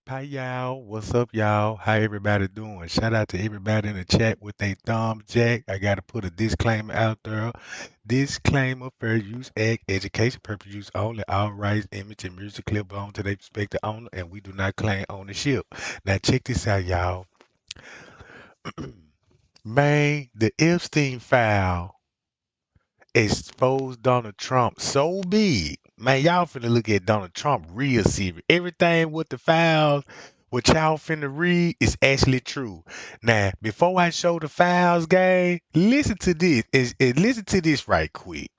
Hi y'all, what's up y'all? How everybody doing? Shout out to everybody in the chat with a thumbs jack. I gotta put a disclaimer out there. Disclaimer: fair use act, education purpose use only. All rights, image, and music clip belong to their respective owner, and we do not claim ownership. Now check this out, y'all. Man, the Epstein file exposed Donald Trump so big. Man, y'all finna look at Donald Trump real serious. Everything with the files, what y'all finna read is actually true. Now, before I show the files, gang, listen to this. Listen to this right quick.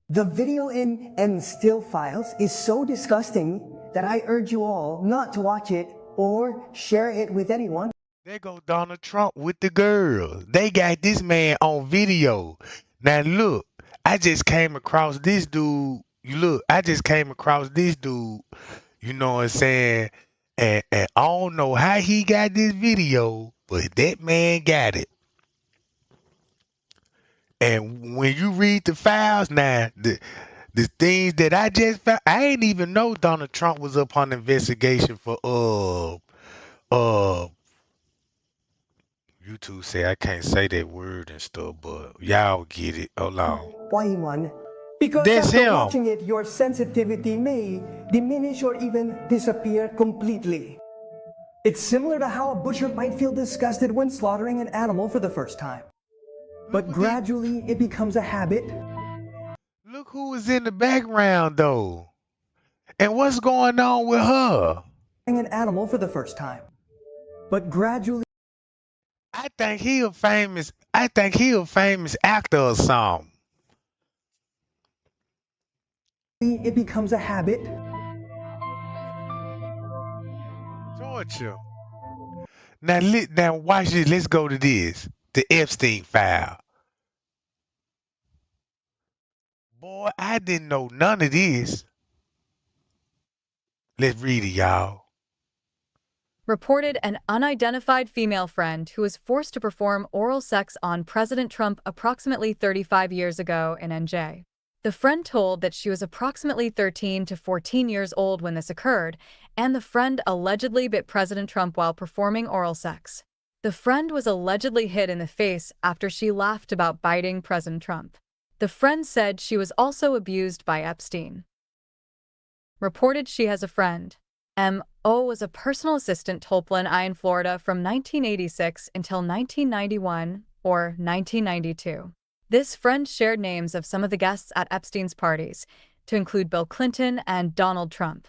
The video and still files is so disgusting that I urge you all not to watch it or share it with anyone. There go Donald Trump with the girls. They got this man on video. Now look, I just came across this dude. You look, I just came across this dude. You know what I'm saying? And I don't know how he got this video, but that man got it. And when you read the files now, the things that I just found, I ain't even know Donald Trump was up on investigation for YouTube say I can't say that word and stuff, but y'all get it. Hold on. Why one? Because That's after him. watching it, your sensitivity may diminish or even disappear completely. It's similar to how a butcher might feel disgusted when slaughtering an animal for the first time. Look But what the gradually it becomes a habit. look who is in the background though. And what's going on with her? An animal for the first time. But gradually I think he a famous actor or something. it becomes a habit. Torture. Now watch this. Let's go to this. The Epstein file. Boy, I didn't know none of this. Let's read it, y'all. Reported an unidentified female friend who was forced to perform oral sex on President Trump approximately 35 years ago in NJ. The friend told that she was approximately 13 to 14 years old when this occurred, and the friend allegedly bit President Trump while performing oral sex. The friend was allegedly hit in the face after she laughed about biting President Trump. The friend said she was also abused by Epstein. Reported she has a friend. M.O. was a personal assistant to Hopelin I in Florida from 1986 until 1991 or 1992. This friend shared names of some of the guests at Epstein's parties, to include Bill Clinton and Donald Trump.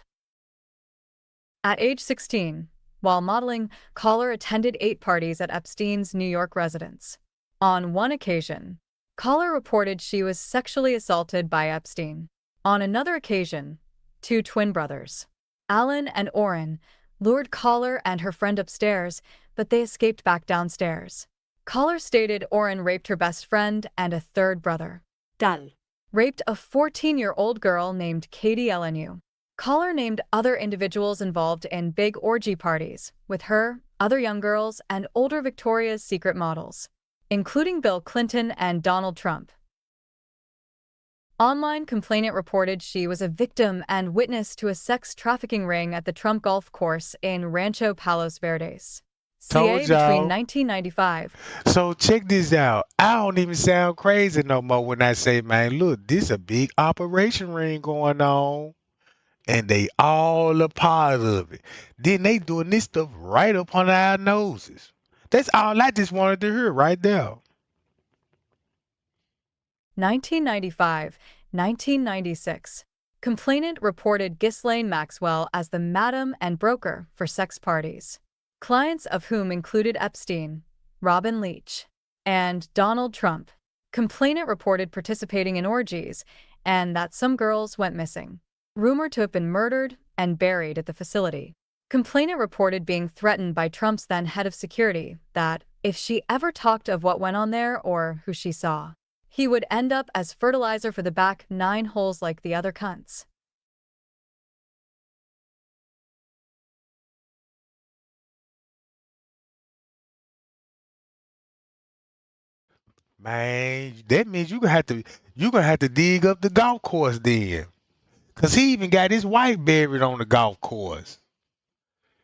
At age 16, while modeling, Collar attended 8 parties at Epstein's New York residence. On one occasion, Collar reported she was sexually assaulted by Epstein. On another occasion, 2 twin brothers, Alan and Orrin, lured Collar and her friend upstairs, but they escaped back downstairs. Collar stated Orrin raped her best friend and a third brother. Dal raped a 14-year-old girl named Katie Elenu. Collar named other individuals involved in big orgy parties, with her, other young girls, and older Victoria's Secret models, including Bill Clinton and Donald Trump. Online complainant reported she was a victim and witness to a sex trafficking ring at the Trump golf course in Rancho Palos Verdes, Told CA between y'all. 1995. So check this out. I don't even sound crazy no more when I say, man, look, this a big operation ring going on. And they all a part of it. Then they doing this stuff right up on our noses. That's all I just wanted to hear right there. 1995, 1996. Complainant reported Ghislaine Maxwell as the madam and broker for sex parties, clients of whom included Epstein, Robin Leach, and Donald Trump. Complainant reported participating in orgies and that some girls went missing, rumored to have been murdered and buried at the facility. Complainant reported being threatened by Trump's then head of security that, if she ever talked of what went on there or who she saw, he would end up as fertilizer for the back 9 holes like the other cunts. Man, that means you gonna have to dig up the golf course then. Cause he even got his wife buried on the golf course.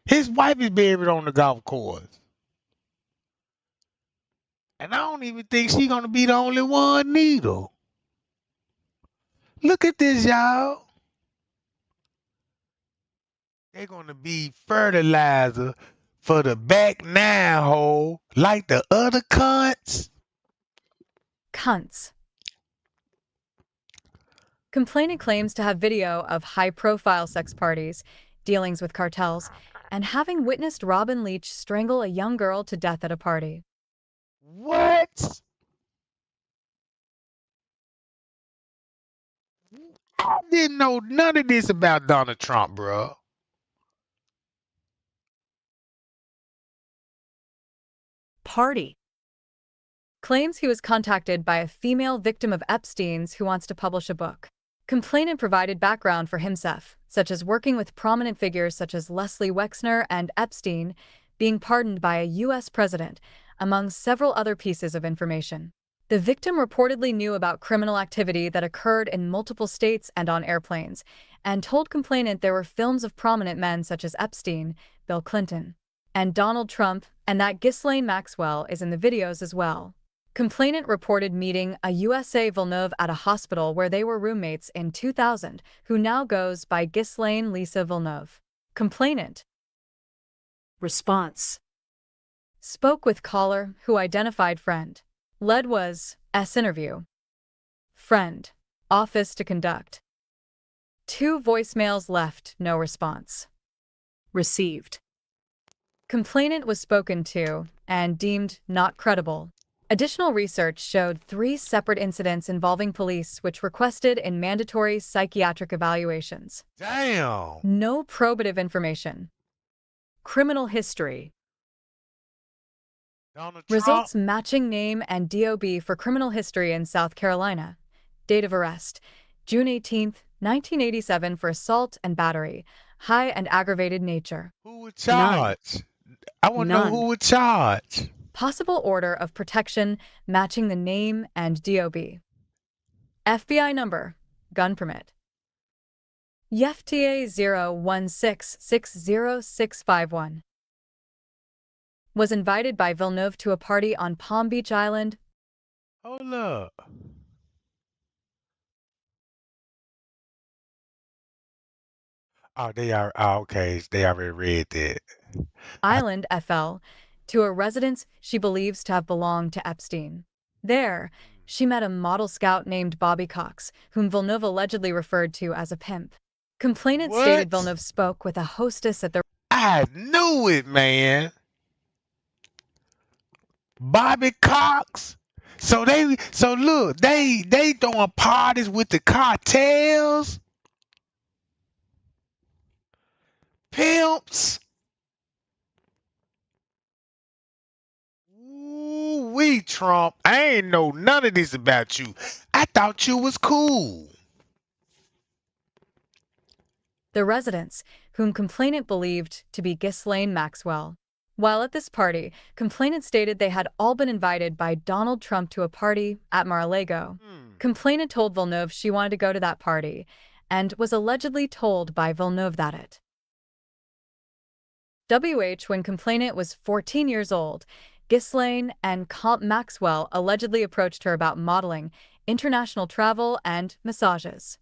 His wife is buried on the golf course. And I don't even think she gonna be the only one neither. Look at this, y'all. They're gonna be fertilizer for the back nine hole like the other cunts. Cunts. Complainant claims to have video of high-profile sex parties, dealings with cartels, and having witnessed Robin Leach strangle a young girl to death at a party. What? I didn't know none of this about Donald Trump, bro. Party. Claims he was contacted by a female victim of Epstein's who wants to publish a book. Complainant provided background for himself, such as working with prominent figures such as Leslie Wexner and Epstein, being pardoned by a U.S. president, among several other pieces of information. The victim reportedly knew about criminal activity that occurred in multiple states and on airplanes, and told complainant there were films of prominent men such as Epstein, Bill Clinton, and Donald Trump, and that Ghislaine Maxwell is in the videos as well. Complainant reported meeting a USA Villeneuve at a hospital where they were roommates in 2000, who now goes by Ghislaine Lisa Villeneuve. Complainant. Response. Spoke with caller, who identified friend. Lead was S interview. Friend. Office to conduct. 2 voicemails left, no response. Received. Complainant was spoken to and deemed not credible. Additional research showed 3 separate incidents involving police which requested in mandatory psychiatric evaluations. Damn. No probative information. Criminal history. Donald Trump. Results matching name and DOB for criminal history in South Carolina. Date of arrest, June 18, 1987 for assault and battery, high and aggravated nature. Who would charge? I want to know who would charge. Possible order of protection matching the name and DOB. FBI number, gun permit. YFTA 016600651. Was invited by Villeneuve to a party on Palm Beach Island. Hold up. Oh, they are. Oh, okay. They already read that. Island, FL, to a residence she believes to have belonged to Epstein. There, she met a model scout named Bobby Cox, whom Villeneuve allegedly referred to as a pimp. Complainant stated Villeneuve spoke with a hostess at the... I knew it, man. Bobby Cox. So look, they throwing parties with the cartels, pimps. Ooh, we Trump. I ain't know none of this about you. I thought you was cool. The residents, whom complainant believed to be Ghislaine Maxwell. While at this party, complainant stated they had all been invited by Donald Trump to a party at Mar-a-Lago. Complainant told Villeneuve she wanted to go to that party, and was allegedly told by Villeneuve that it. When complainant was 14 years old, Ghislaine and Comp Maxwell allegedly approached her about modeling, international travel, and massages.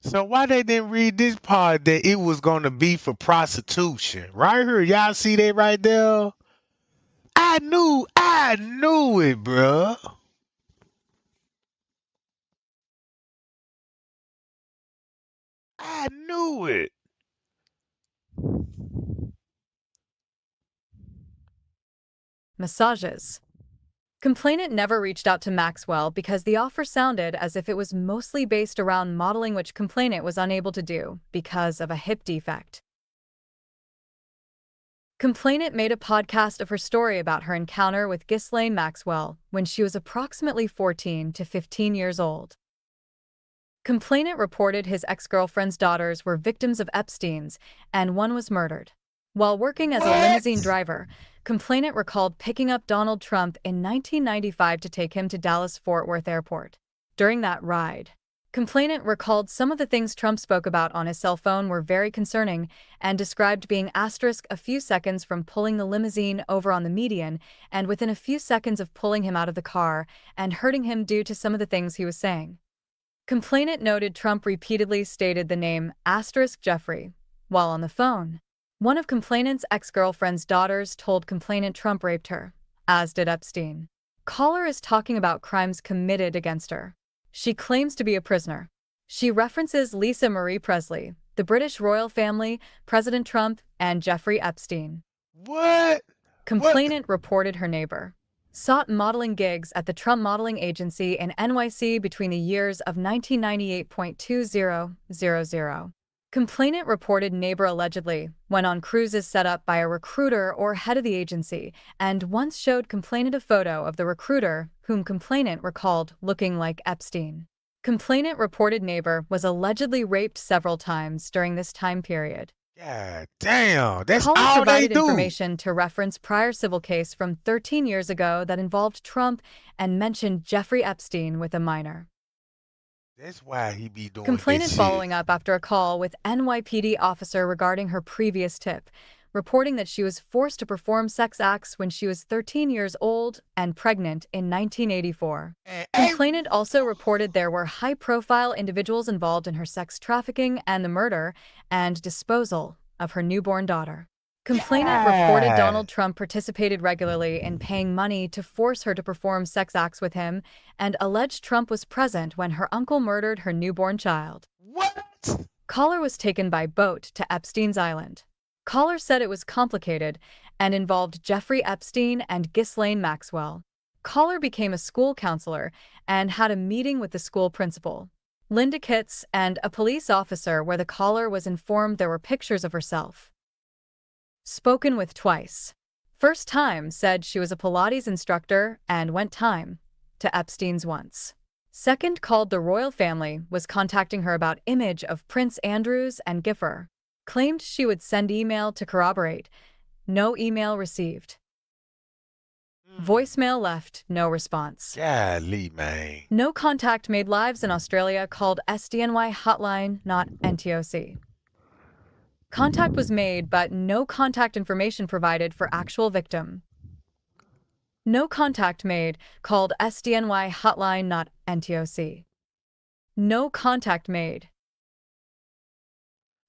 So why they didn't read this part that it was gonna be for prostitution? Right here, y'all see that right there? I knew it, bruh. I knew it. Massages. Complainant never reached out to Maxwell because the offer sounded as if it was mostly based around modeling, which complainant was unable to do because of a hip defect. Complainant made a podcast of her story about her encounter with Ghislaine Maxwell when she was approximately 14 to 15 years old. Complainant reported his ex-girlfriend's daughters were victims of Epstein's, and one was murdered. While working as a limousine driver, complainant recalled picking up Donald Trump in 1995 to take him to Dallas-Fort Worth Airport. During that ride, Complainant recalled some of the things Trump spoke about on his cell phone were very concerning and described being asterisk a few seconds from pulling the limousine over on the median and within a few seconds of pulling him out of the car and hurting him due to some of the things he was saying. Complainant noted Trump repeatedly stated the name asterisk Jeffrey while on the phone. One of complainant's ex-girlfriend's daughters told complainant Trump raped her, as did Epstein. Caller is talking about crimes committed against her. She claims to be a prisoner. She references Lisa Marie Presley, the British royal family, President Trump, and Jeffrey Epstein. What? What? Complainant reported her neighbor sought modeling gigs at the Trump modeling agency in NYC between the years of 1998.2000. Complainant reported neighbor allegedly went on cruises set up by a recruiter or head of the agency and once showed complainant a photo of the recruiter, whom complainant recalled looking like Epstein. Complainant reported neighbor was allegedly raped several times during this time period. God damn. That's Caller all they provided do. information to reference prior civil case from 13 years ago that involved Trump and mentioned Jeffrey Epstein with a minor. That's why he be doing Complainant this shit. following up after a call with NYPD officer regarding her previous tip, reporting that she was forced to perform sex acts when she was 13 years old and pregnant in 1984. And hey, Complainant also reported there were high-profile individuals involved in her sex trafficking and the murder and disposal of her newborn daughter. Complainant reported God. Donald Trump participated regularly in paying money to force her to perform sex acts with him and alleged Trump was present when her uncle murdered her newborn child. What? Caller was taken by boat to Epstein's Island. Caller said it was complicated and involved Jeffrey Epstein and Ghislaine Maxwell. Caller became a school counselor and had a meeting with the school principal, Linda Kitts, and a police officer where the caller was informed there were pictures of herself. Spoken with twice. First time said she was a Pilates instructor and went time to Epstein's once. Second called the royal family was contacting her about image of Prince Andrews and Giffer. Claimed she would send email to corroborate. No email received. Voicemail left, no response. Golly, man. No contact made lives in Australia called SDNY hotline, not NTOC. Contact was made, but no contact information provided for actual victim. No contact made, called SDNY hotline, not NTOC. No contact made.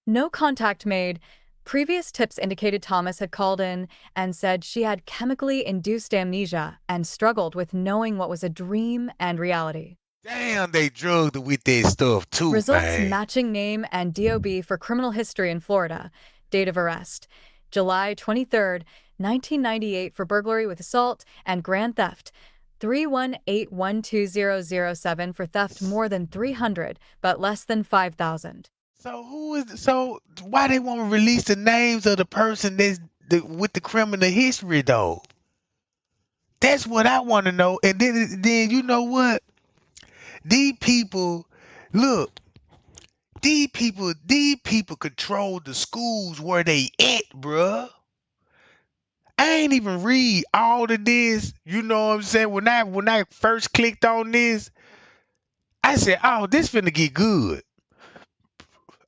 No contact made. Previous tips indicated Thomas had called in and said she had chemically induced amnesia and struggled with knowing what was a dream and reality. Damn, they drugged her with that stuff too, Results man. matching name and DOB for criminal history in Florida. Date of arrest: July 23, 1998 for burglary with assault and grand theft. 318-12007 for theft more than 300 but less than 5,000. So why they want to release the names of the person with the criminal history though? That's what I want to know. And then you know what? These people, look, these people control the schools where they at, bruh. I ain't even read all of this. You know what I'm saying? When I first clicked on this, I said, "Oh, this finna get good."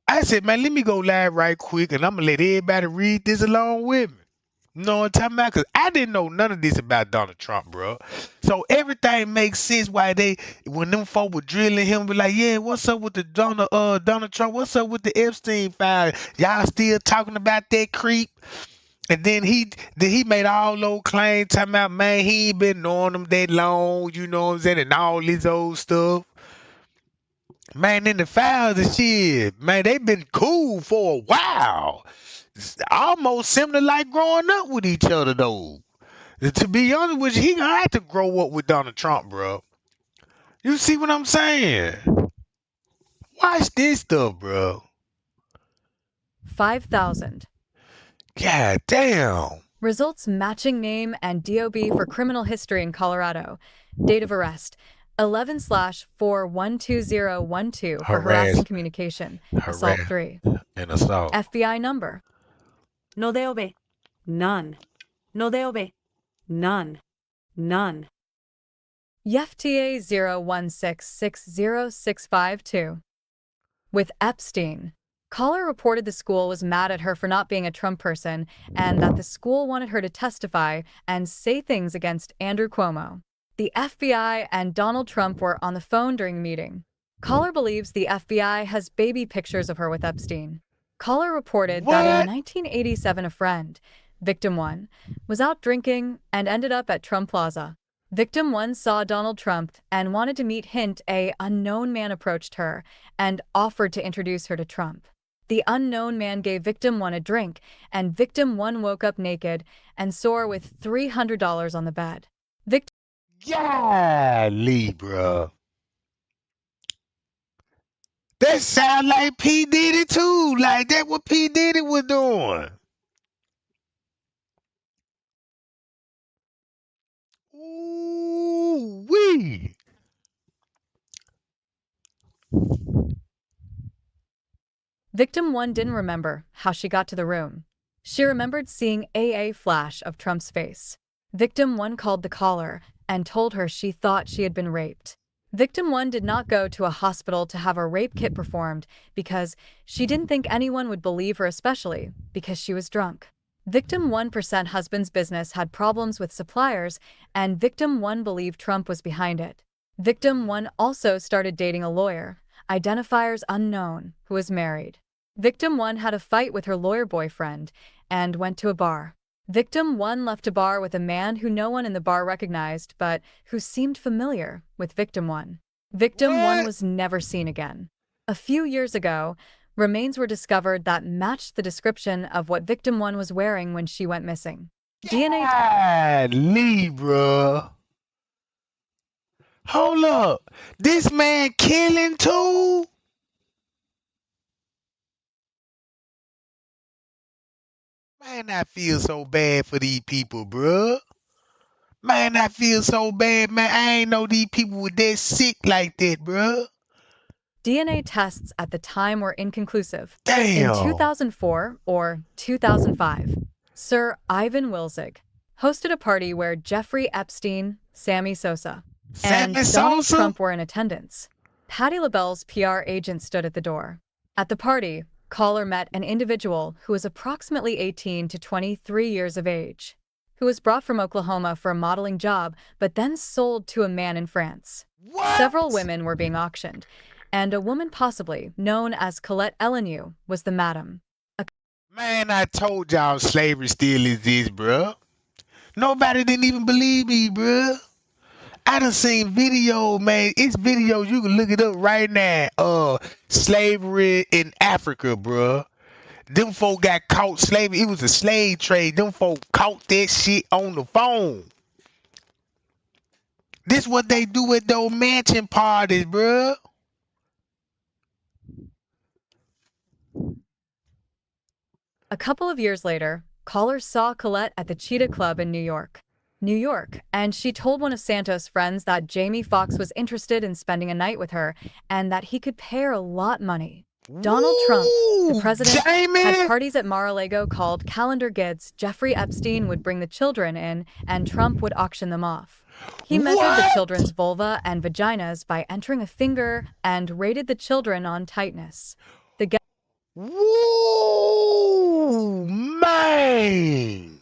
I said, "Man, let me go live right quick, and I'm gonna let everybody read this along with me." You know what I'm talking about? Cause I didn't know none of this about Donald Trump, bro. So everything makes sense why when them folk were drilling him, be like, "Yeah, what's up with the Donald Trump? What's up with the Epstein file? Y'all still talking about that creep?" And then he made all those claims talking about, man, he ain't been knowing them that long, you know what I'm saying, and all this old stuff. Man, in the files and shit, man, they been cool for a while. It's almost similar like growing up with each other though. To be honest with you, he gonna have to grow up with Donald Trump, bro. You see what I'm saying? Watch this stuff, bro. 5,000. God damn. Results matching name and DOB for criminal history in Colorado. Date of arrest: 11/4/12012 for Harass, harassing communication. Assault harass, 3. and assault. FBI number: No DOB. None. No DOB. None. None. YFTA 016600652. With Epstein. Caller reported the school was mad at her for not being a Trump person and that the school wanted her to testify and say things against Andrew Cuomo. The FBI and Donald Trump were on the phone during the meeting. Caller believes the FBI has baby pictures of her with Epstein. Caller reported that in What? 1987 a friend, Victim 1, was out drinking and ended up at Trump Plaza. Victim 1 saw Donald Trump and wanted to meet Hint. A unknown man approached her and offered to introduce her to Trump. The unknown man gave Victim 1 a drink, and Victim 1 woke up naked and sore with $300 on the bed. Victim Golly, bro. That sound like P. Diddy too. Like that what P. Diddy was doing. Ooh wee. 1 didn't remember how she got to the room. She remembered seeing a flash of Trump's face. Victim 1 called the caller and told her she thought she had been raped. Victim 1 did not go to a hospital to have a rape kit performed because she didn't think anyone would believe her, especially because she was drunk. Victim 1% husband's business had problems with suppliers, and Victim 1 believed Trump was behind it. Victim 1 also started dating a lawyer, identifiers unknown, who was married. Victim 1 had a fight with her lawyer boyfriend and went to a bar. Victim 1 left a bar with a man who no one in the bar recognized but who seemed familiar with Victim 1. Victim 1 What? was never seen again. A few years ago, remains were discovered that matched the description of what Victim 1 was wearing when she went missing. DNA Golly, bro. Hold up. This man killing too? Man, I feel so bad for these people, bro. Man, I feel so bad, man. I ain't know these people were that sick like that, bro. DNA tests at the time were inconclusive. In Damn. 2004 or 2005, Sir Ivan Wilczek hosted a party where Jeffrey Epstein, Sammy Sosa, Sammy and Donald Sosa? Trump were in attendance. Patti LaBelle's PR agent stood at the door. At the party, caller met an individual who was approximately 18 to 23 years of age, who was brought from Oklahoma for a modeling job but then sold to a man in France. Several What? women were being auctioned, and a woman possibly known as Colette Elenu was the madam. Man, I told y'all slavery still exists, bro. Nobody didn't even believe me, bro. I done seen video, man. It's videos. You can look it up right now. Slavery in Africa, bro. Them folk got caught slavery. It was a slave trade. Them folk caught that shit on the phone. This what they do at those mansion parties, bro. A couple of years later, callers saw Colette at the Cheetah Club in New York, and she told one of Santos' friends that Jamie Foxx was interested in spending a night with her and that he could pay her a lot of money. Donald Trump, the Woo! president, had Jamie! parties at Mar-a-Lago called Calendar Gids. Jeffrey Epstein would bring the children in, and Trump would auction them off. He measured the What? children's vulva and vaginas by entering a finger and rated the children on tightness. The Woo! Man!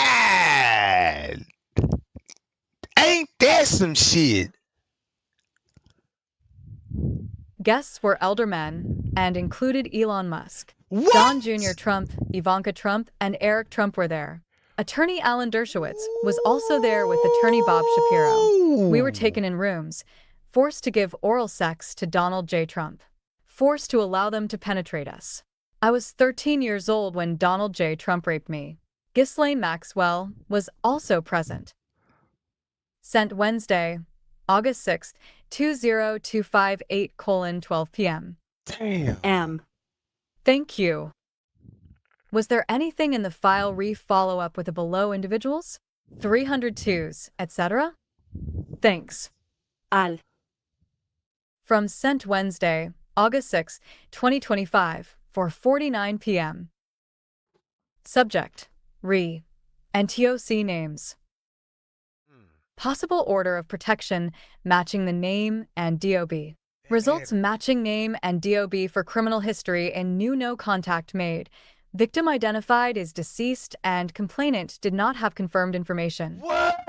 God! Ain't that some shit? guests were elder men and included Elon Musk. Don Jr. What? Trump, Ivanka Trump, and Eric Trump were there. Attorney Alan Dershowitz was also there with attorney Bob Shapiro. We were Ooh. taken in rooms, forced to give oral sex to Donald J. Trump, forced to allow them to penetrate us. I was 13 years old when Donald J. Trump raped me. Ghislaine Maxwell was also present. Sent Wednesday, August 6th, 20258:12 p.m. Damn. M. Thank you. Was there anything in the file follow up with the below individuals? 302s, etc.? Thanks. Al. From sent Wednesday, August 6, 2025, 4:49 p.m. Subject: Re. and TOC names. Possible order of protection matching the name and DOB. Results matching name and DOB for criminal history in new no contact made. Victim identified is deceased and complainant did not have confirmed information. What?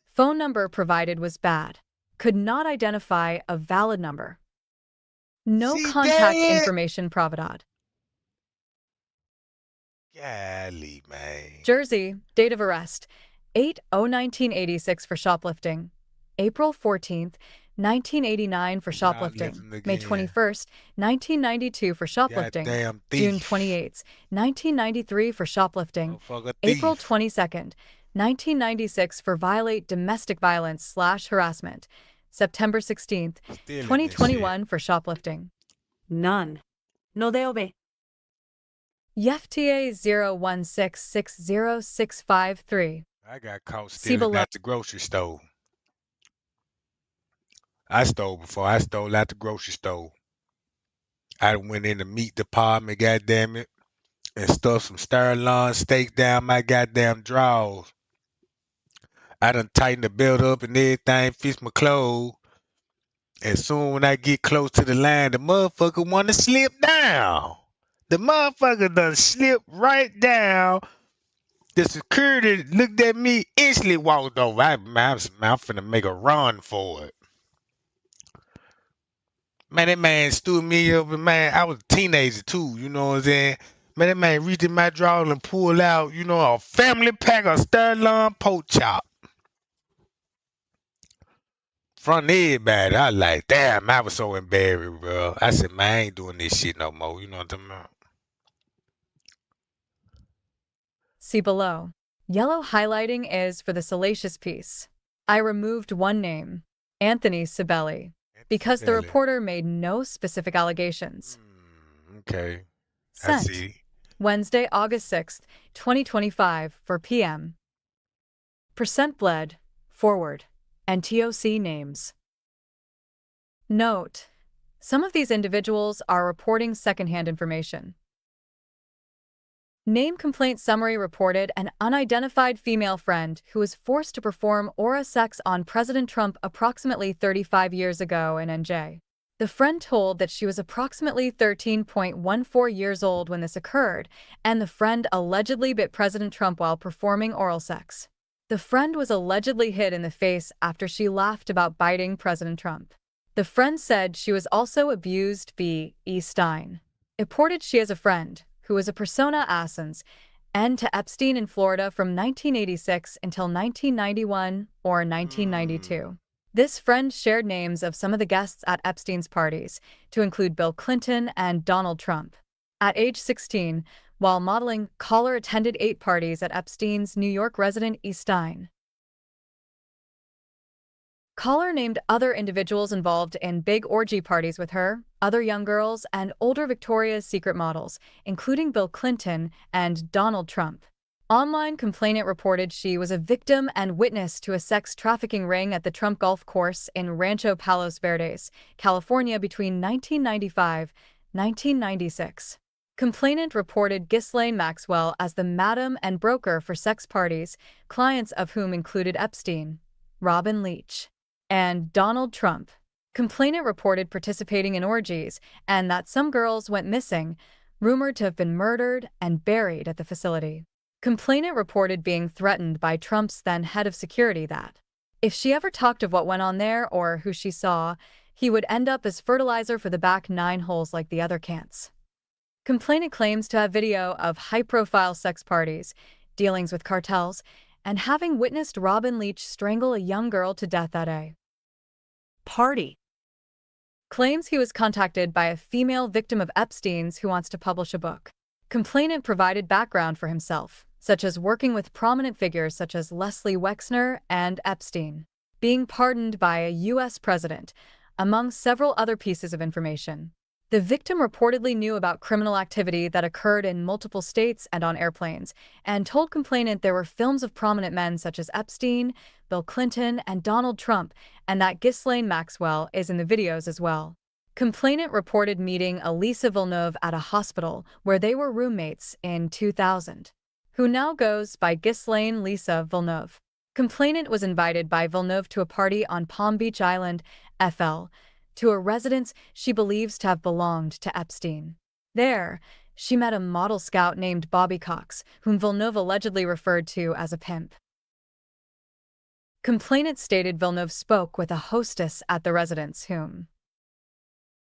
Phone number provided was bad. Could not identify a valid number. No She contact dead? information provided. Golly, man. Jersey, date of arrest, 8/0/1986 for shoplifting. April 14th, 1989 for shoplifting. Shoplifting May again. 21st, 1992 for shoplifting. Goddamn June thief. 28th, 1993 for shoplifting. Motherfucker April thief. 22nd, 1996 for violate domestic violence/harassment. September 16th, Stealing this 2021 for shoplifting. None. No deo ver. YFTA 0166063. I got caught See stealing below. at the grocery store. I stole before. I stole at the grocery store. I went in the meat department, goddamn it, and stuffed some sirloin steak down my goddamn drawers. I done tightened the belt up and everything, fixed my clothes. And soon when I get close to the line, the motherfucker wanna slip down. The motherfucker done slipped right down. The security looked at me, instantly walked over. I'm finna make a run for it. Man, that man stood me up, and man, I was a teenager too, you know what I'm saying? Man, that man reached in my drawer and pulled out, you know, a family pack of sirloin pork chop. Front of everybody, I like, damn, I was so embarrassed, bro. I said, man, I ain't doing this shit no more, you know what I'm talking about? See below. Yellow highlighting is for the salacious piece. I removed one name, Anthony Sibeli, because the reporter made no specific allegations. Okay, I Sent. see. Wednesday, August 6th, 2025, 4 p.m. Percent bled, forward, and TOC names. Note: some of these individuals are reporting secondhand information. Name complaint summary reported an unidentified female friend who was forced to perform oral sex on President Trump approximately 35 years ago in NJ. The friend told that she was approximately 13.14 years old when this occurred, and the friend allegedly bit President Trump while performing oral sex. The friend was allegedly hit in the face after she laughed about biting President Trump. The friend said she was also abused by Epstein. Reported she has a friend who was a persona ascens and to Epstein in Florida from 1986 until 1991 or 1992. This friend shared names of some of the guests at Epstein's parties, to include Bill Clinton and Donald Trump. At age 16, while modeling, caller attended 8 parties at Epstein's New York resident Epstein. Caller named other individuals involved in big orgy parties with her, other young girls, and older Victoria's Secret models, including Bill Clinton and Donald Trump. Online complainant reported she was a victim and witness to a sex trafficking ring at the Trump Golf Course in Rancho Palos Verdes, California between 1995 and 1996. Complainant reported Ghislaine Maxwell as the madam and broker for sex parties, clients of whom included Epstein, Robin Leach, and Donald Trump. Complainant reported participating in orgies and that some girls went missing, rumored to have been murdered and buried at the facility. Complainant reported being threatened by Trump's then head of security that, if she ever talked of what went on there or who she saw, he would end up as fertilizer for the back 9 holes like the other cants. Complainant claims to have video of high-profile sex parties, dealings with cartels, and having witnessed Robin Leach strangle a young girl to death at a Party. Claims he was contacted by a female victim of Epstein's who wants to publish a book. Complainant provided background for himself, such as working with prominent figures such as Leslie Wexner and Epstein, being pardoned by a U.S. president, among several other pieces of information. The victim reportedly knew about criminal activity that occurred in multiple states and on airplanes, and told complainant there were films of prominent men such as Epstein, Bill Clinton, and Donald Trump, and that Ghislaine Maxwell is in the videos as well. Complainant reported meeting Elisa Villeneuve at a hospital where they were roommates in 2000, who now goes by Ghislaine Lisa Villeneuve. Complainant was invited by Villeneuve to a party on Palm Beach Island, FL, to a residence she believes to have belonged to Epstein. There, she met a model scout named Bobby Cox, whom Villeneuve allegedly referred to as a pimp. Complainant stated Villeneuve spoke with a hostess at the residence whom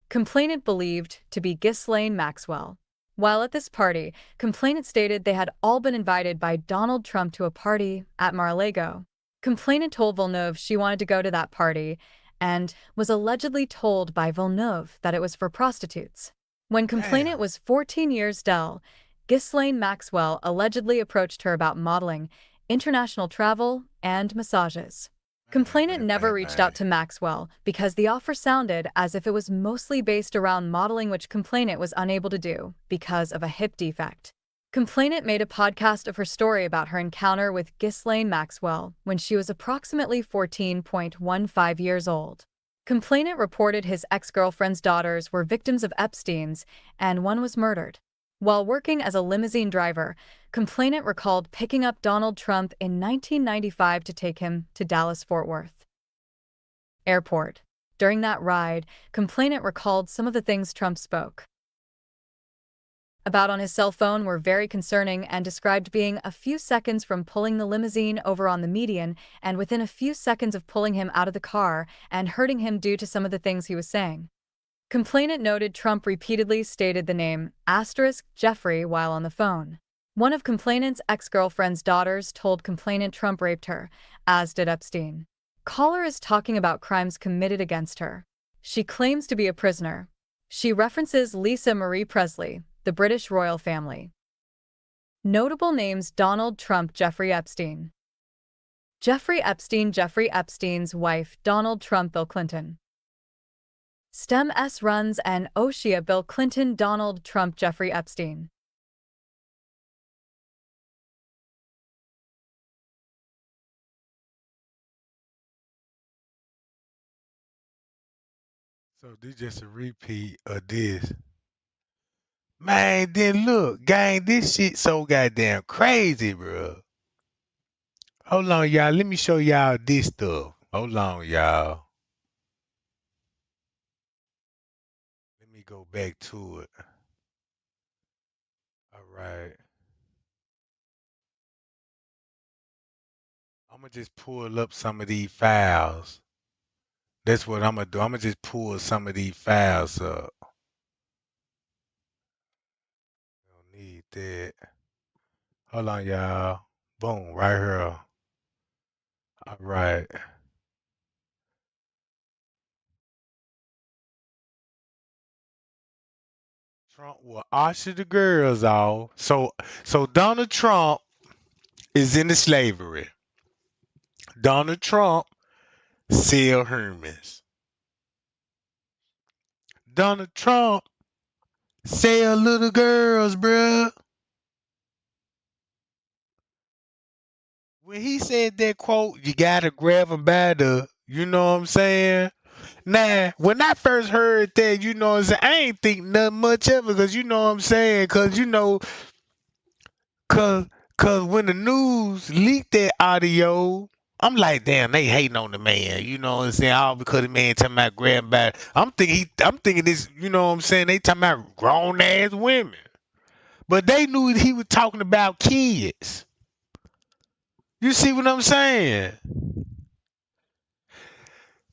complainant believed to be Ghislaine Maxwell. While at this party, complainant stated they had all been invited by Donald Trump to a party at Mar-a-Lago. Complainant told Villeneuve she wanted to go to that party and was allegedly told by Villeneuve that it was for prostitutes. When complainant Damn. was 14 years old, Ghislaine Maxwell allegedly approached her about modeling, international travel, and massages. Complainant never reached Man. out to Maxwell because the offer sounded as if it was mostly based around modeling, which complainant was unable to do because of a hip defect. Complainant made a podcast of her story about her encounter with Ghislaine Maxwell when she was approximately 14.15 years old. Complainant reported his ex-girlfriend's daughters were victims of Epstein's and one was murdered. While working as a limousine driver, complainant recalled picking up Donald Trump in 1995 to take him to Dallas-Fort Worth Airport. During that ride, complainant recalled some of the things Trump spoke about on his cell phone were very concerning and described being a few seconds from pulling the limousine over on the median and within a few seconds of pulling him out of the car and hurting him due to some of the things he was saying. Complainant noted Trump repeatedly stated the name Jeffrey while on the phone. One of complainant's ex-girlfriend's daughters told complainant Trump raped her, as did Epstein. Caller is talking about crimes committed against her. She claims to be a prisoner. She references Lisa Marie Presley, the British royal family. Notable names: Donald Trump, Jeffrey Epstein. Jeffrey Epstein's wife, Donald Trump, Bill Clinton. STEM S runs and Oshia, Bill Clinton, Donald Trump, Jeffrey Epstein. So this just a repeat of this. Man, then look, gang, this shit so goddamn crazy, bro. Hold on, y'all. Let me show y'all this stuff. Hold on, y'all. Let me go back to it. All right. I'm gonna just pull up some of these files. That's what I'm gonna do. I'm gonna just pull some of these files up. Don't need that. Hold on, y'all. Boom, right here. All right. Trump will usher the girls off. So Donald Trump is into slavery. Donald Trump sell Hermes. Donald Trump sell little girls, bruh. When he said that quote, you gotta grab him by the, you know what I'm saying? Now, when I first heard that, you know what I'm saying, I ain't think nothing much of it, cause you know what I'm saying, cause, cause when the news leaked that audio, I'm like, damn, they hating on the man, you know what I'm saying? All because the man talking about grab by. I'm thinking this, you know what I'm saying? They talking about grown ass women, but they knew he was talking about kids. You see what I'm saying?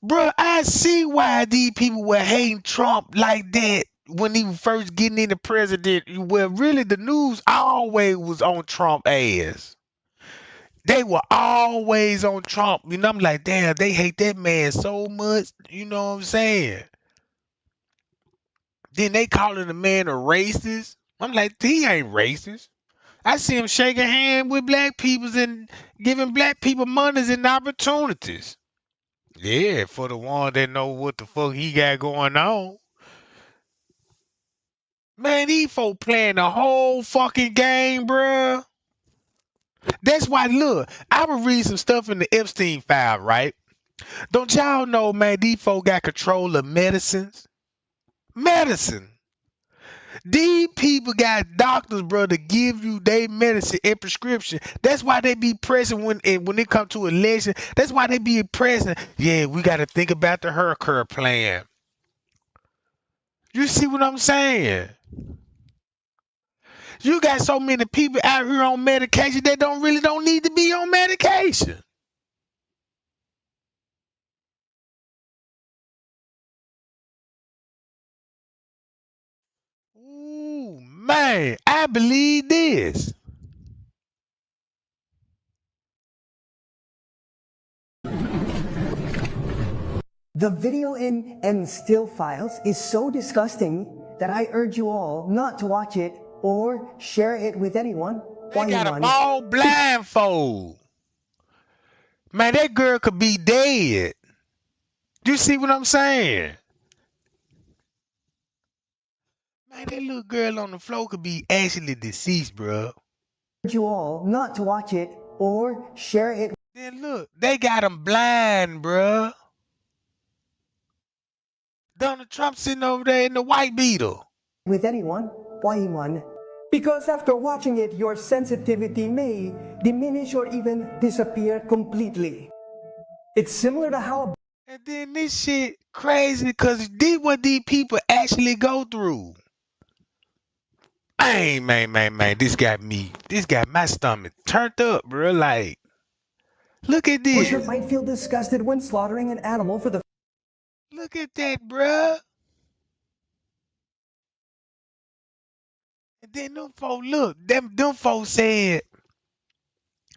Bruh, I see why these people were hating Trump like that when he was first getting into president. Well, really, the news always was on Trump ass. They were always on Trump. You know, I'm like, damn, they hate that man so much. You know what I'm saying? Then they calling the man a racist. I'm like, he ain't racist. I see him shaking hands with black peoples and giving black people monies and opportunities. Yeah, for the one that know what the fuck he got going on. Man, these folk playing the whole fucking game, bruh. That's why, look, I would read some stuff in the Epstein file, right? Don't y'all know, man, these folk got control of medicines? medicine. These people got doctors, bro, to give you their medicine and prescription. That's why they be pressing when it come to election. That's why they be pressing. Yeah, we got to think about the her plan. You see what I'm saying? You got so many people out here on medication that don't need to be on medication. Ooh, man, I believe this. The video and still files is so disgusting that I urge you all not to watch it or share it with anyone. They Why, got them man? all blindfold. Man, that girl could be dead. You see what I'm saying? Man, that little girl on the floor could be actually deceased, bro. Urge you all not to watch it or share it Then look, they got them blind, bro. Donald Trump sitting over there in the white beetle. with anyone. Why, man? Because after watching it, your sensitivity may diminish or even disappear completely. It's similar to how And then this shit crazy because this what these people actually go through. Man, this got my stomach turned up, bro. Like, look at a butcher this. might feel disgusted when slaughtering an animal for the Look at that, bro. And then them folks, look, them folks said,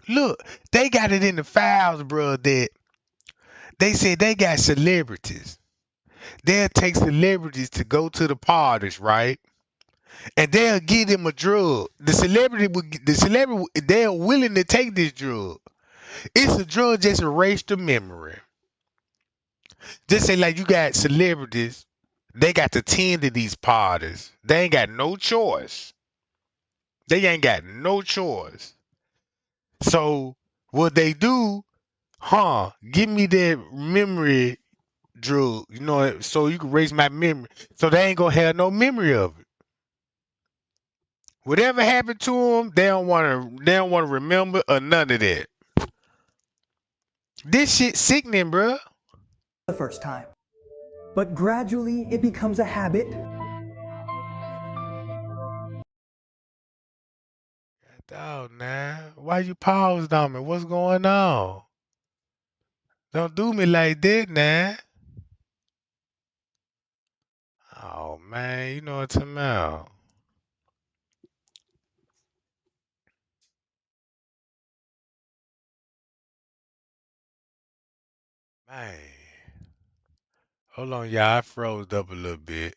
look, they got it in the files, bro, that they said they got celebrities. They'll take celebrities to go to the parties, right? And they'll give them a drug. They're willing to take this drug. It's a drug just erase the memory. Just say like you got celebrities, they got to tend to these parties. They ain't got no choice. They ain't got no choice. So what they do, give me that memory drug, so you can erase my memory. So they ain't gonna have no memory of it. Whatever happened to them, they don't want to remember or none of that. This shit sickening, bro. first time. But gradually it becomes a habit. Dog, man. Why you paused on me? What's going on? Don't do me like that, man. Oh, man. You know what I'm talking about. Man. Hold on, y'all. I froze up a little bit.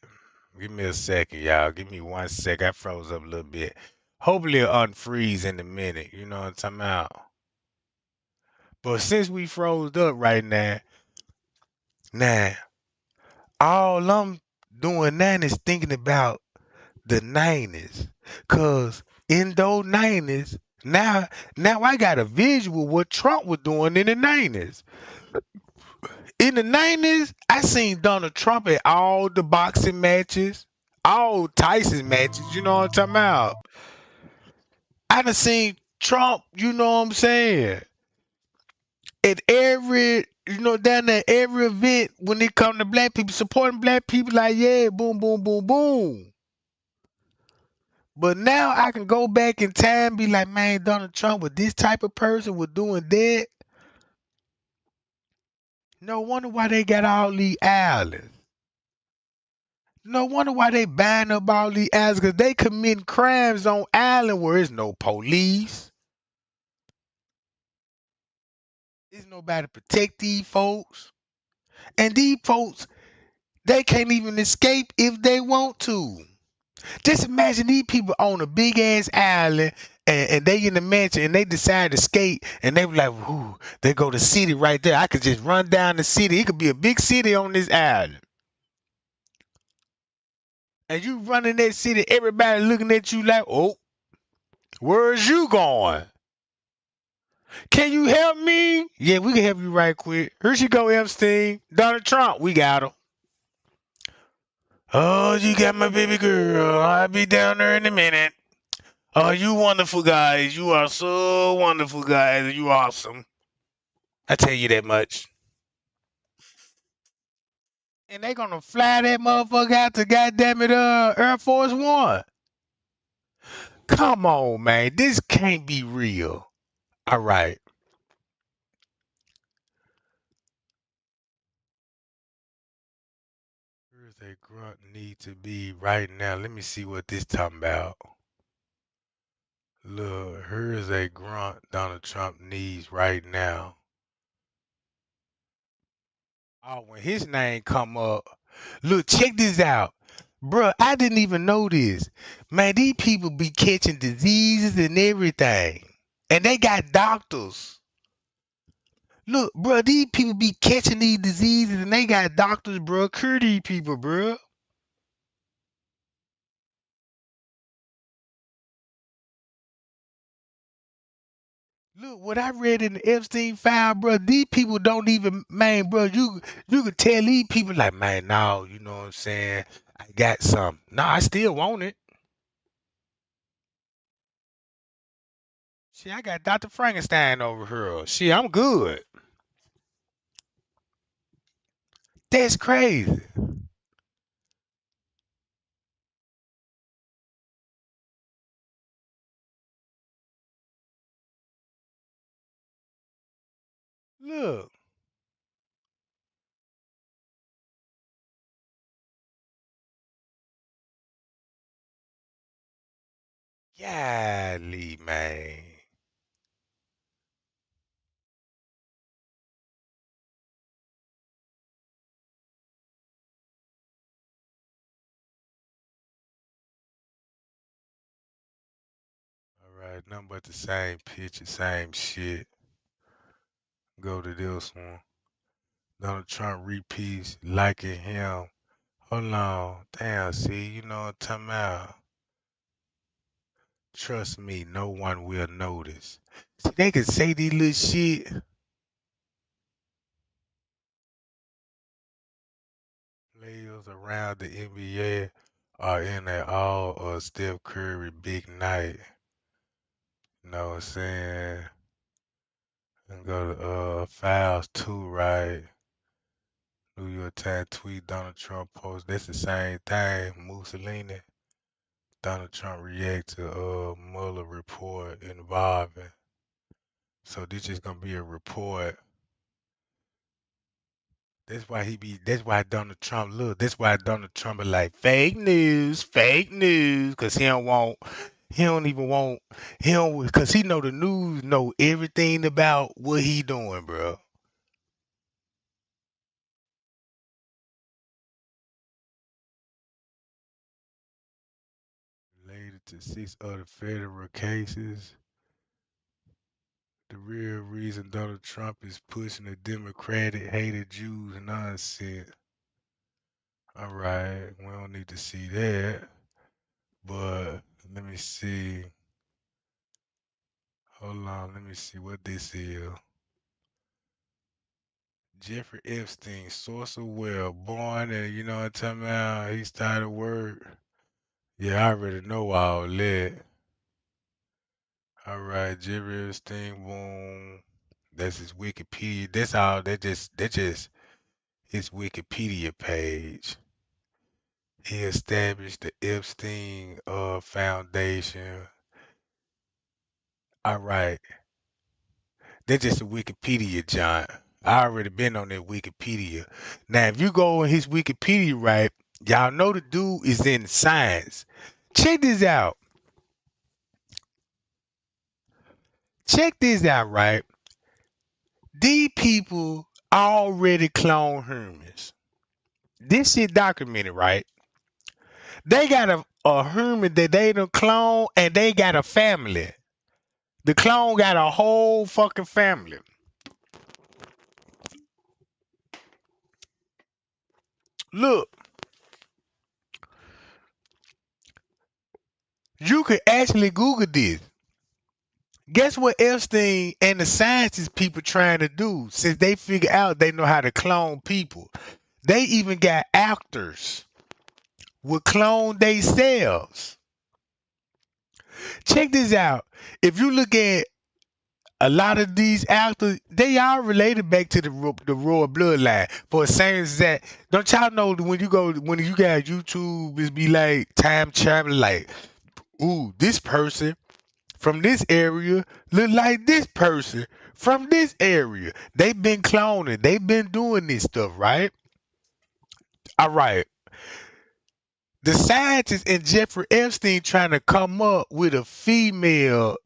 Give me a second, y'all. Give me 1 sec. I froze up a little bit. Hopefully it'll unfreeze in a minute. You know what I'm talking about. But since we froze up right now, all I'm doing now is thinking about the 90s. Cause in those 90s, now I got a visual what Trump was doing in the 90s. In the 90s, I seen Donald Trump at all the boxing matches, all Tyson matches, you know what I'm talking about? I done seen Trump, you know what I'm saying? At every, down at every event when it come to black people, supporting black people like, yeah, boom, boom, boom, boom. But now I can go back in time and be like, man, Donald Trump was this type of person, was doing that. No wonder why they got all these islands. No wonder why they buying up all these islands, because they committing crimes on island where there's no police. There's nobody to protect these folks. And these folks, they can't even escape if they want to. Just imagine these people on a big ass island and they in the mansion and they decide to skate and they were like, whoo, they go to city right there. I could just run down the city. It could be a big city on this island. And you running that city, everybody looking at you like, oh, where's you going? Can you help me? Yeah, we can help you right quick. Here she go, Epstein. Donald Trump, we got him. Oh, you got my baby girl. I'll be down there in a minute. Oh, you wonderful guys. You are so wonderful guys. You awesome. I tell you that much. And they gonna fly that motherfucker out to goddamn it, Air Force One. Come on, man. This can't be real. All right. Where's that grunt need to be right now? Let me see what this talking about. Look, here's a grunt Donald Trump needs right now. Oh, when his name come up, look, check this out. Bruh, I didn't even know this. Man, these people be catching diseases and everything. And they got doctors. Look, bruh, these people be catching these diseases and they got doctors, bruh. Cure these people, bruh. Look, what I read in the Epstein file, bro. These people don't even, man, bro. You could tell these people like, man, no, you know what I'm saying? I got some. No, I still want it. See, I got Dr. Frankenstein over here. See, I'm good. That's crazy. Look, golly, man. All right, nothing but the same picture, same shit. Go to this one. Donald Trump repeats liking him. Hold on. Damn, see, you know what I'm talking about. Trust me, no one will notice. See, they can say these little shit. Players around the NBA are in at all Steph Curry big night. You know what I'm saying? And go to fouls too, right? New York Times tweet Donald Trump post. That's the same thing. Mussolini. Donald Trump react to Mueller report involving. So this is gonna be a report. That's why Donald Trump look. That's why Donald Trump is like fake news, cause he don't even want, he don't, cause he know the news know everything about what he doing, bro. Related to six other federal cases, the real reason Donald Trump is pushing the Democratic hated Jews nonsense. All right, we don't need to see that, but let me see. Hold on, let me see what this is. Jeffrey Epstein, source of wealth, born and you know what I'm talking about. He started work. Yeah, I already know all that. All right, Jeffrey Epstein, boom. That's his Wikipedia. That's all. That just his Wikipedia page. He established the Epstein Foundation. All right, that's just a Wikipedia, John. I already been on that Wikipedia. Now, if you go on his Wikipedia, right, y'all know the dude is in science. Check this out. Check this out, right? These people already clone humans. This shit documented, right? They got a human that they done clone and they got a family. The clone got a whole fucking family. Look, you could actually Google this. Guess what Epstein and the scientists people trying to do since they figure out they know how to clone people? They even got actors. will clone themselves. Check this out. If you look at a lot of these actors, they are related back to the royal bloodline. For the same as that, don't y'all know that when you got YouTube, it's be like time traveling, like, ooh, this person from this area look like this person from this area. They've been cloning. They've been doing this stuff, right? All right. The scientists and Jeffrey Epstein trying to come up with a female.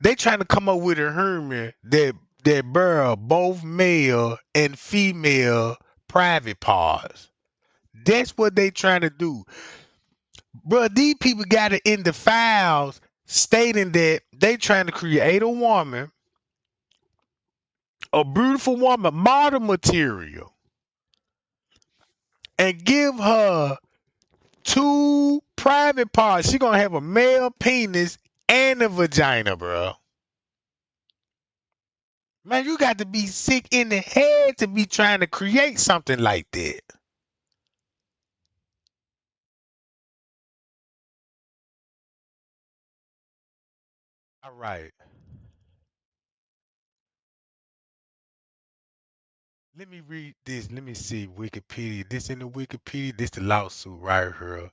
They trying to come up with a human that bear both male and female private parts. That's what they trying to do. Bro, these people got it in the files stating that they trying to create a woman, a beautiful woman, model material, and give her two private parts. She gonna have a male penis and a vagina, bro. Man, you got to be sick in the head to be trying to create something like that. All right. Let me read this. Let me see. Wikipedia. This in the Wikipedia. This the lawsuit right here.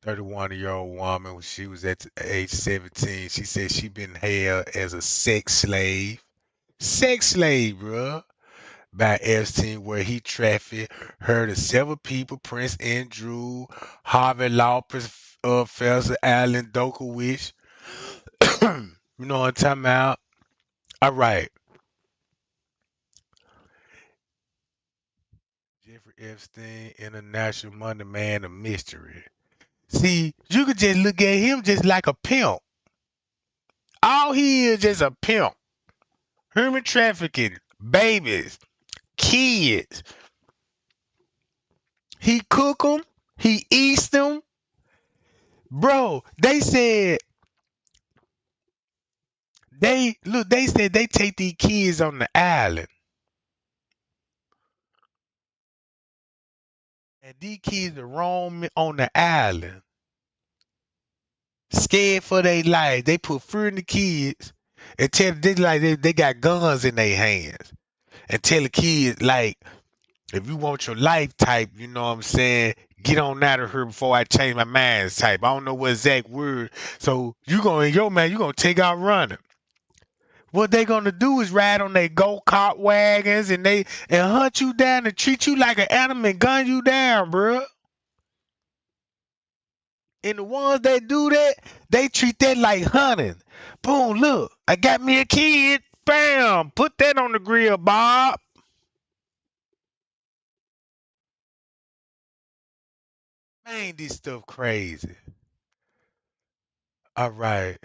31-year-old woman, when she was at the age 17, she said she been held as a sex slave. Sex slave, bro. By Epstein, where he trafficked her to several people: Prince Andrew, Harvard Law Professor Alan Dokowich. You know what I'm talking about? All right. Jeffrey Epstein, international money man of mystery. See, you could just look at him just like a pimp. All he is just a pimp. Human trafficking, babies, kids. He cook them, he eats them. Bro, they said they said they take these kids on the island. And these kids are roaming on the island, scared for their life. They put fear in the kids and tell they got guns in their hands. And tell the kids, like, if you want your life type, you know what I'm saying, get on out of here before I change my mind type. I don't know what exact word. So you going yo man, you gonna take out running. What they gonna do is ride on their go-kart wagons and hunt you down and treat you like an animal and gun you down, bruh. And the ones that do that, they treat that like hunting. Boom, look, I got me a kid. Bam, put that on the grill, Bob. Man, this stuff crazy. All right.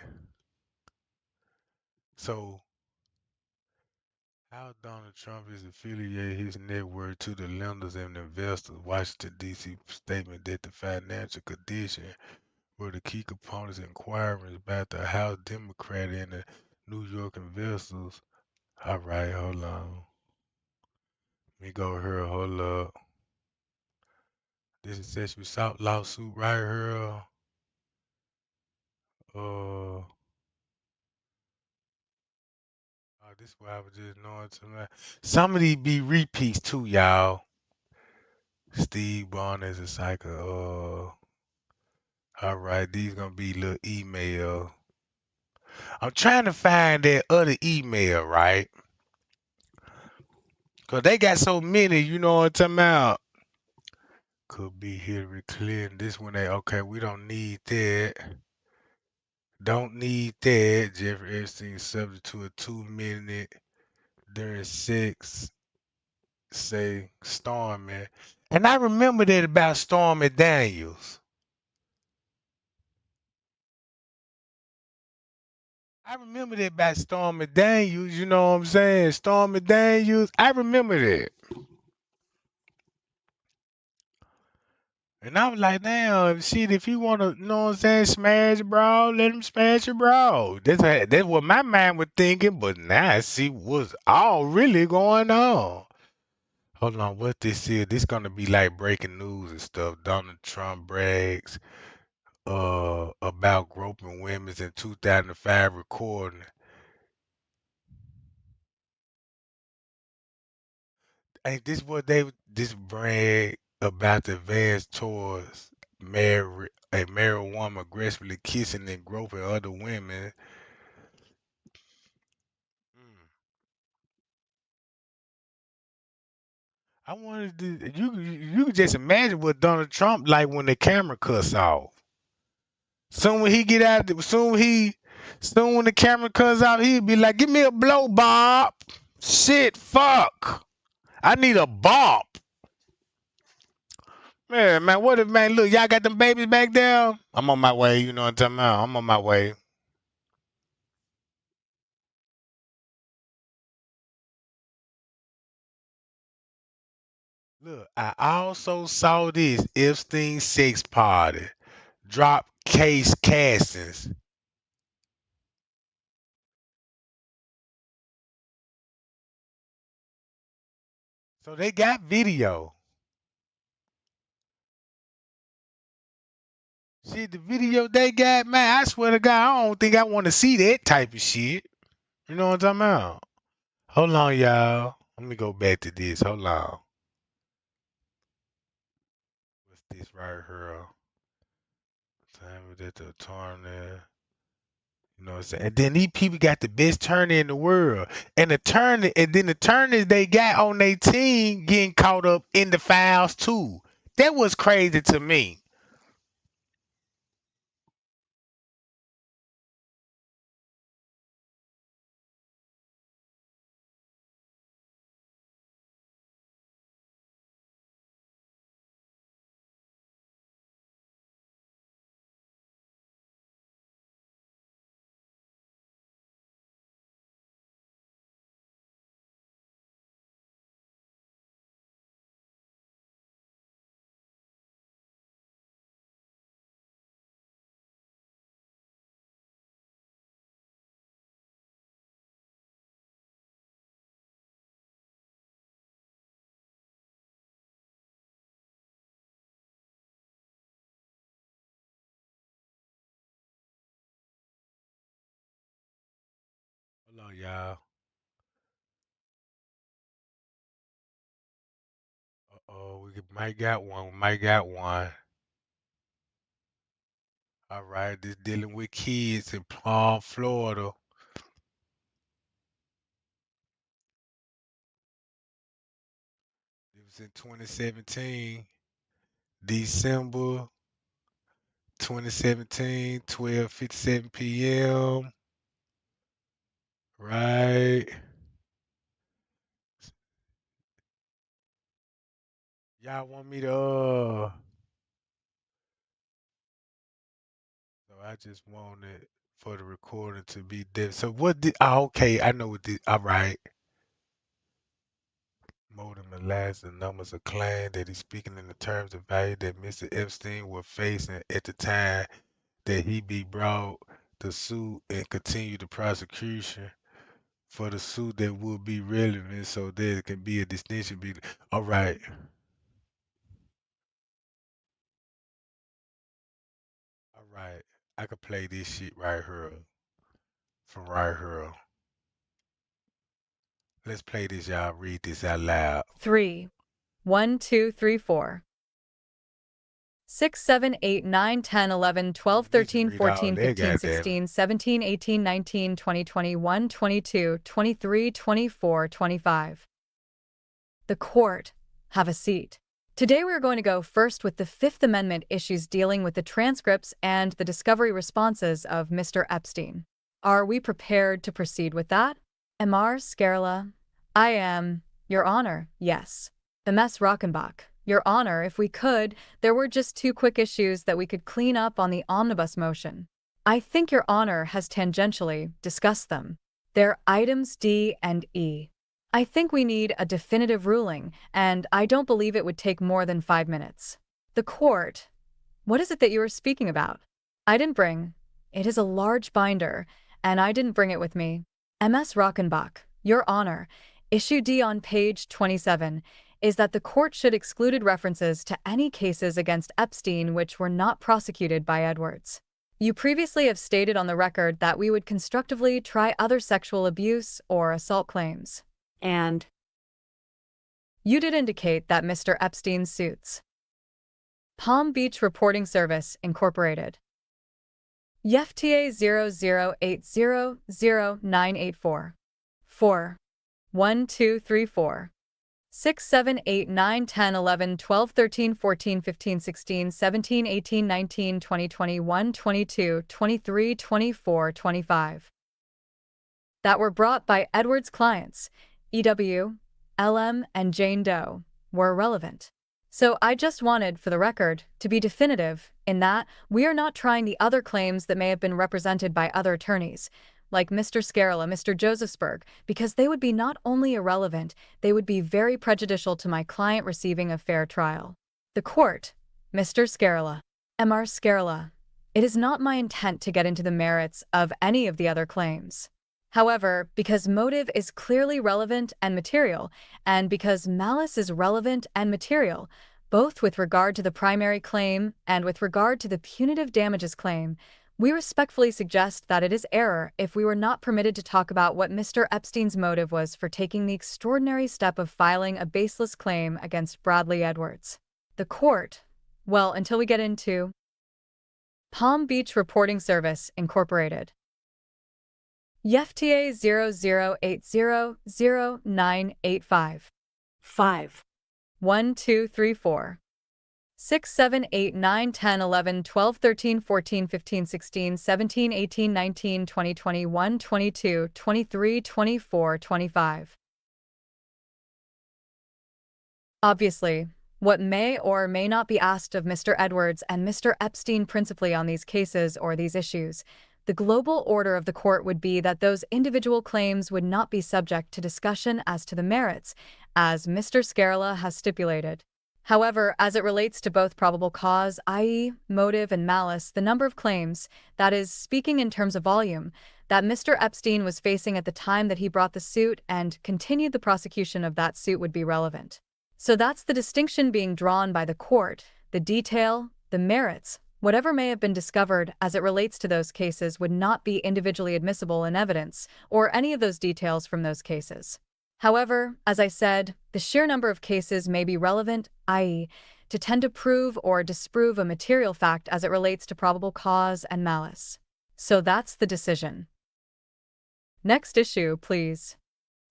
So, how Donald Trump is affiliated his network to the lenders and investors. Washington, D.C. statement that the financial condition were the key components inquiring about the House Democrat and the New York investors. All right, hold on. Let me go here. Hold up. This is sexual assault lawsuit right here. Uh, this is what I was just knowing tonight. Some of these be repeats too, y'all. Steve Barnes is like all right, these gonna be little email. I'm trying to find that other email, right? Cause they got so many, you know what I'm talking about. Could be Hillary Clinton. This one they okay, we don't need that. Don't need that. Jeffrey Epstein subject to a 2 minute during sex, say Stormy. And I remember that about Stormy Daniels. I remember that about Stormy Daniels, you know what I'm saying? Stormy Daniels, I remember that. And I was like, damn, shit, if you want to, you know what I'm saying, smash bro, let him smash your bro. That's what my mind was thinking, but now I see what's all really going on. Hold on, what this is? This gonna be like breaking news and stuff. Donald Trump brags about groping women's in 2005 recording. Ain't this what they this brag about the advance towards a married woman aggressively kissing and groping other women? Mm. I wanted to, you could just imagine what Donald Trump like when the camera cuts off. Soon when he get out, soon when the camera cuts off, he'd be like, "Give me a blow, Bob." Shit, fuck. I need a bop. Man, what if, man, look, y'all got them babies back there? I'm on my way, you know what I'm talking about? I'm on my way. Look, I also saw this Epstein sex party. Drop case castings. So they got video. See the video they got, man, I swear to God, I don't think I want to see that type of shit. You know what I'm talking about? Hold on, y'all. Let me go back to this. Hold on. What's this right here? Time with that attorney. You know what I'm saying? And then these people got the best attorney in the world. And then the attorneys they got on their team getting caught up in the files too. That was crazy to me. Hold on, y'all. Uh-oh, might got one. We might got one. All right, this dealing with kids in Palm, Florida. It was in 2017, December 2017, 12:57 p.m. Right. Y'all want me to no, I just wanted for the recording to be there. So what did okay, I know what did all right. More than lies the numbers of claim that he's speaking in the terms of value that Mr. Epstein was facing at the time that he be brought the suit and continue the prosecution for the suit that would be relevant so there can be a distinction be all right. All right. I could play this shit right here from right here. Let's play this, y'all. Read this out loud. 3, 1, 2, 3, 4, 6, 7, 8, 9, 10, 11, You 12, need to 13, read all 14, that, 15, goddamn it. 16, 17, 18, 19, 20, 21, 22, 23, 24, 25. The court. Have a seat. Today we're going to go first with the Fifth Amendment issues dealing with the transcripts and the discovery responses of Mr. Epstein. Are we prepared to proceed with that? Amar Scarla. I am, Your Honor, yes. MS Rockenbach. Your Honor, if we could, there were just two quick issues that we could clean up on the omnibus motion. I think Your Honor has tangentially discussed them. They're items D and E. I think we need a definitive ruling, and I don't believe it would take more than 5 minutes. The court. What is it that you are speaking about? I didn't bring. It is a large binder, and I didn't bring it with me. MS Rockenbach, Your Honor, issue D on page 27. is that the court should excluded references to any cases against Epstein which were not prosecuted by Edwards. You previously have stated on the record that we would constructively try other sexual abuse or assault claims. And You did indicate that Mr. Epstein's suits. Palm Beach Reporting Service, Incorporated. YFTA 00800984. 4. 1, 2, 3, 4. 6, 7, 8, 9, 10, 11, 12, 13, 14, 15, 16, 17, 18, 19, 20, 21, 22, 23, 24, 25. That were brought by Edwards' clients, EW, LM, and Jane Doe, were irrelevant. So I just wanted, for the record, to be definitive in that we are not trying the other claims that may have been represented by other attorneys, like Mr. Scarla, Mr. Josephsberg, because they would be not only irrelevant, they would be very prejudicial to my client receiving a fair trial. The court, Mr. Scarla, Mr. Scarla, it is not my intent to get into the merits of any of the other claims. However, because motive is clearly relevant and material, and because malice is relevant and material, both with regard to the primary claim and with regard to the punitive damages claim, we respectfully suggest that it is error if we were not permitted to talk about what Mr. Epstein's motive was for taking the extraordinary step of filing a baseless claim against Bradley Edwards. The court, well, until we get into Palm Beach Reporting Service, Incorporated. YFTA 00800985. 5. 1, 2, 3, 4. 6, 7, 8, 9, 10, 11, 12, 13, 14, 15, 16, 17, 18, 19, 20, 21, 22, 23, 24, 25. Obviously, what may or may not be asked of Mr. Edwards and Mr. Epstein principally on these cases or these issues, the global order of the court would be that those individual claims would not be subject to discussion as to the merits, as Mr. Scarla has stipulated. However, as it relates to both probable cause, i.e., motive and malice, the number of claims, that is, speaking in terms of volume, that Mr. Epstein was facing at the time that he brought the suit and continued the prosecution of that suit would be relevant. So that's the distinction being drawn by the court. The detail, the merits, whatever may have been discovered as it relates to those cases would not be individually admissible in evidence, or any of those details from those cases. However, as I said, the sheer number of cases may be relevant, i.e., to tend to prove or disprove a material fact as it relates to probable cause and malice. So that's the decision. Next issue, please.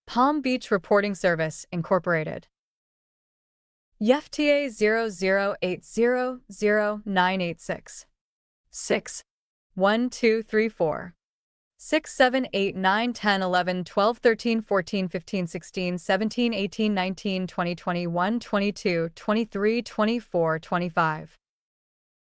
Palm Beach Reporting Service, Incorporated. YFTA 00800986. 6. 1, 2, 3, 4. 6, 7, 8, 9, 10, 11, 12, 13, 14, 15, 16, 17, 18, 19, 20, 21, 22, 23, 24, 25.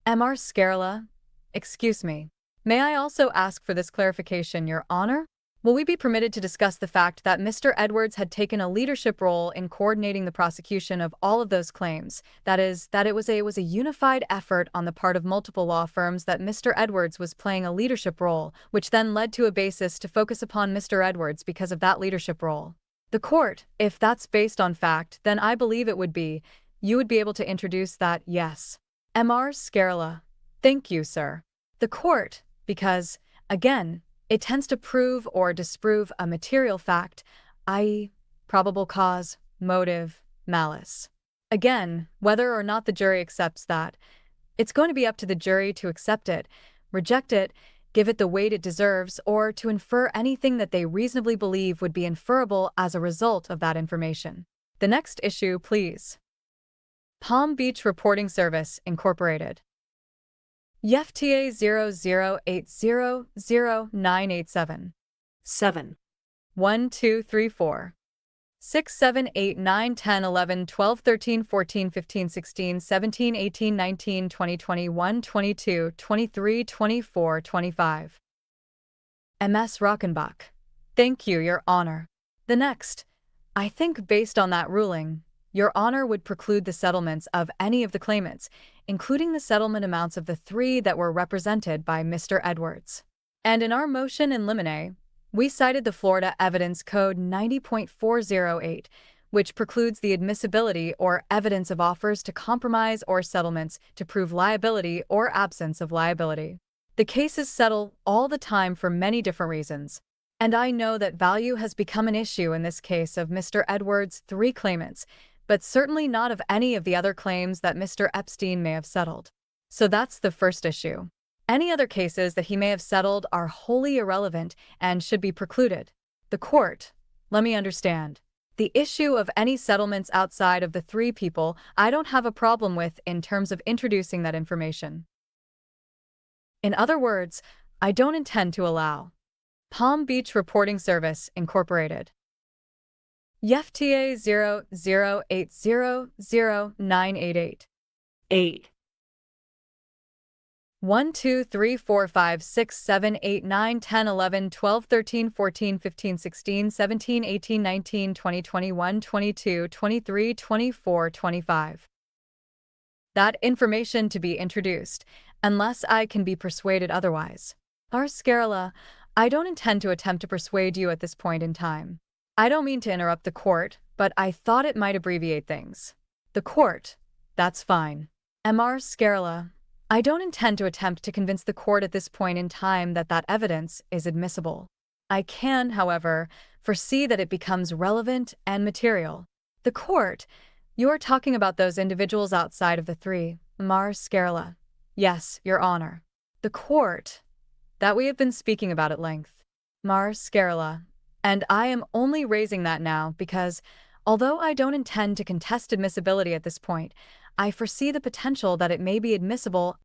Mr. Scarla, excuse me. May I also ask for this clarification, Your Honor? Will we be permitted to discuss the fact that Mr. Edwards had taken a leadership role in coordinating the prosecution of all of those claims? That is, that it was a unified effort on the part of multiple law firms, that Mr. Edwards was playing a leadership role, which then led to a basis to focus upon Mr. Edwards because of that leadership role. The court, if that's based on fact, then I believe it would be, you would be able to introduce that, yes. Mr. Scarla. Thank you, sir. The court, because, again, it tends to prove or disprove a material fact, i.e., probable cause, motive, malice. Again, whether or not the jury accepts that, it's going to be up to the jury to accept it, reject it, give it the weight it deserves, or to infer anything that they reasonably believe would be inferable as a result of that information. The next issue, please. Palm Beach Reporting Service, Incorporated. YFTA 00800987. 7. 1, 2, 3, 4. 6, 7, 8, 9, 10, 11, 12, 13, 14, 15, 16, 17, 18, 19, 20, 21, 22, 23, 24, 25. Ms. Rockenbach. Thank you, Your Honor. The next, I think based on that ruling, Your Honor would preclude the settlements of any of the claimants, including the settlement amounts of the 3 that were represented by Mr. Edwards. And in our motion in limine, we cited the Florida Evidence Code 90.408, which precludes the admissibility or evidence of offers to compromise or settlements to prove liability or absence of liability. The cases settle all the time for many different reasons, and I know that value has become an issue in this case of Mr. Edwards' 3 claimants, but certainly not of any of the other claims that Mr. Epstein may have settled. So that's the first issue. Any other cases that he may have settled are wholly irrelevant and should be precluded. The court, let me understand. The issue of any settlements outside of the 3 people I don't have a problem with in terms of introducing that information. In other words, I don't intend to allow Palm Beach Reporting Service, Incorporated. YFTA 00800988. 8. 1, 2, 3, 4, 5, 6, 7, 8, 9, 10, 11, 12, 13, 14, 15, 16, 17, 18, 19, 20, 21, 22, 23, 24, 25. That information to be introduced, unless I can be persuaded otherwise. Scarla, I don't intend to attempt to persuade you at this point in time. I don't mean to interrupt the court, but I thought it might abbreviate things. The court, that's fine. Scarla, I don't intend to attempt to convince the court at this point in time that that evidence is admissible. I can, however, foresee that it becomes relevant and material. The court, you are talking about those individuals outside of the 3, Scarla. Yes, Your Honor. The court, that we have been speaking about at length. Scarla. And I am only raising that now because, although I don't intend to contest admissibility at this point, I foresee the potential that it may be admissible.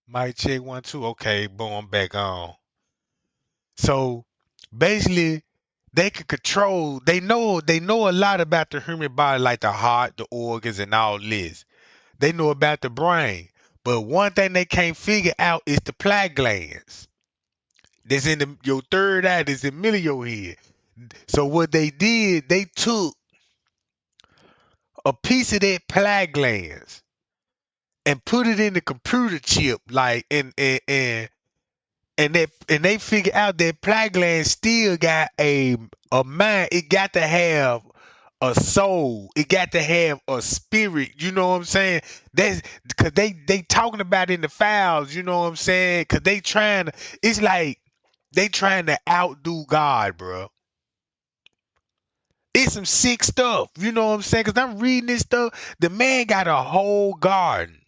Mic check 1, 2. Okay, boom, I'm back on. So basically, they can control. They know a lot about the human body, like the heart, the organs, and all this. They know about the brain. But one thing they can't figure out is the plaque glands. That's in your third eye, that's in the middle of your head. So what they did, they took a piece of that plaque glands and put it in the computer chip, like and they figure out that plaque gland still got a mind. It got to have a soul. It got to have a spirit. You know what I'm saying? That's because they talking about in the files. You know what I'm saying? Because they trying to. It's like they trying to outdo God, bro. It's some sick stuff. You know what I'm saying? Because I'm reading this stuff. The man got a whole garden.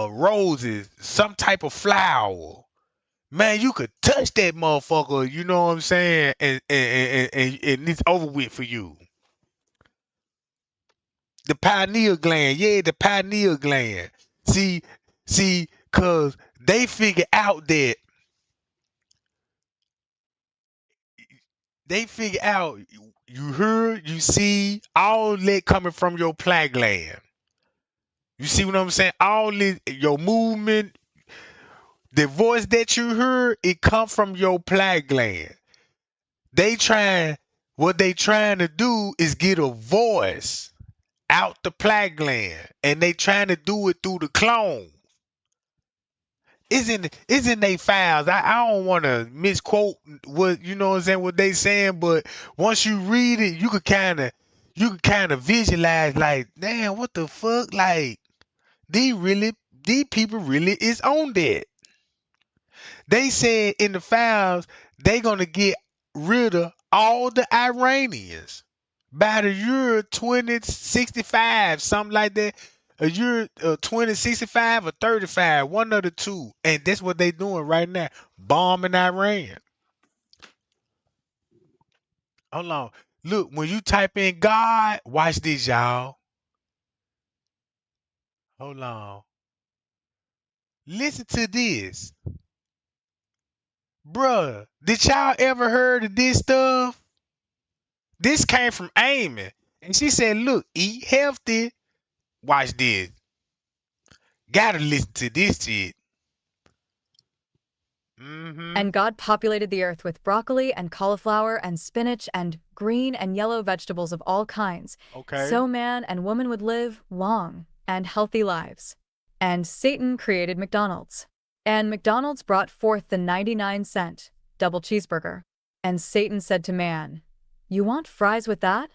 Roses, some type of flower. Man, you could touch that motherfucker, you know what I'm saying? And it's over with for you. The pineal gland, yeah, the pineal gland. See, cause they figure out you hear, you see all that coming from your plaque gland. You see what I'm saying? All this, your movement, The voice that you heard, it come from your plaque gland. They trying, what they trying to do is get a voice out the plaque gland, and they trying to do it through the clone. It's in they files. I don't want to misquote what you know what I'm saying, what they saying, but once you read it, you can kind of visualize like, damn, what the fuck, like these people really is on that. They said in the files they gonna get rid of all the Iranians by the year 2065, something like that. A year 2065 or 35, one of the two. And that's what they doing right now, bombing Iran. Hold on. Look, when you type in God, watch this, y'all. Hold on. Listen to this. Bruh, did y'all ever heard of this stuff? This came from Amy. And she said, look, eat healthy. Watch this. Gotta listen to this shit. Mm-hmm. And God populated the earth with broccoli and cauliflower and spinach and green and yellow vegetables of all kinds. Okay. So man and woman would live long and healthy lives. And Satan created McDonald's. And McDonald's brought forth the 99-cent double cheeseburger. And Satan said to man, "You want fries with that?"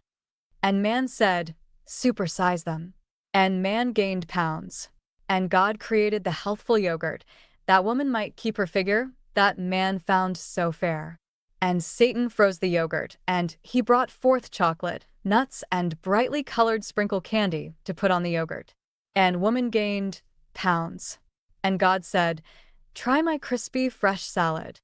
And man said, "Supersize them." And man gained pounds. And God created the healthful yogurt, that woman might keep her figure, that man found so fair. And Satan froze the yogurt, and he brought forth chocolate, nuts, and brightly colored sprinkle candy to put on the yogurt. And woman gained pounds. And God said, "Try my crispy, fresh salad."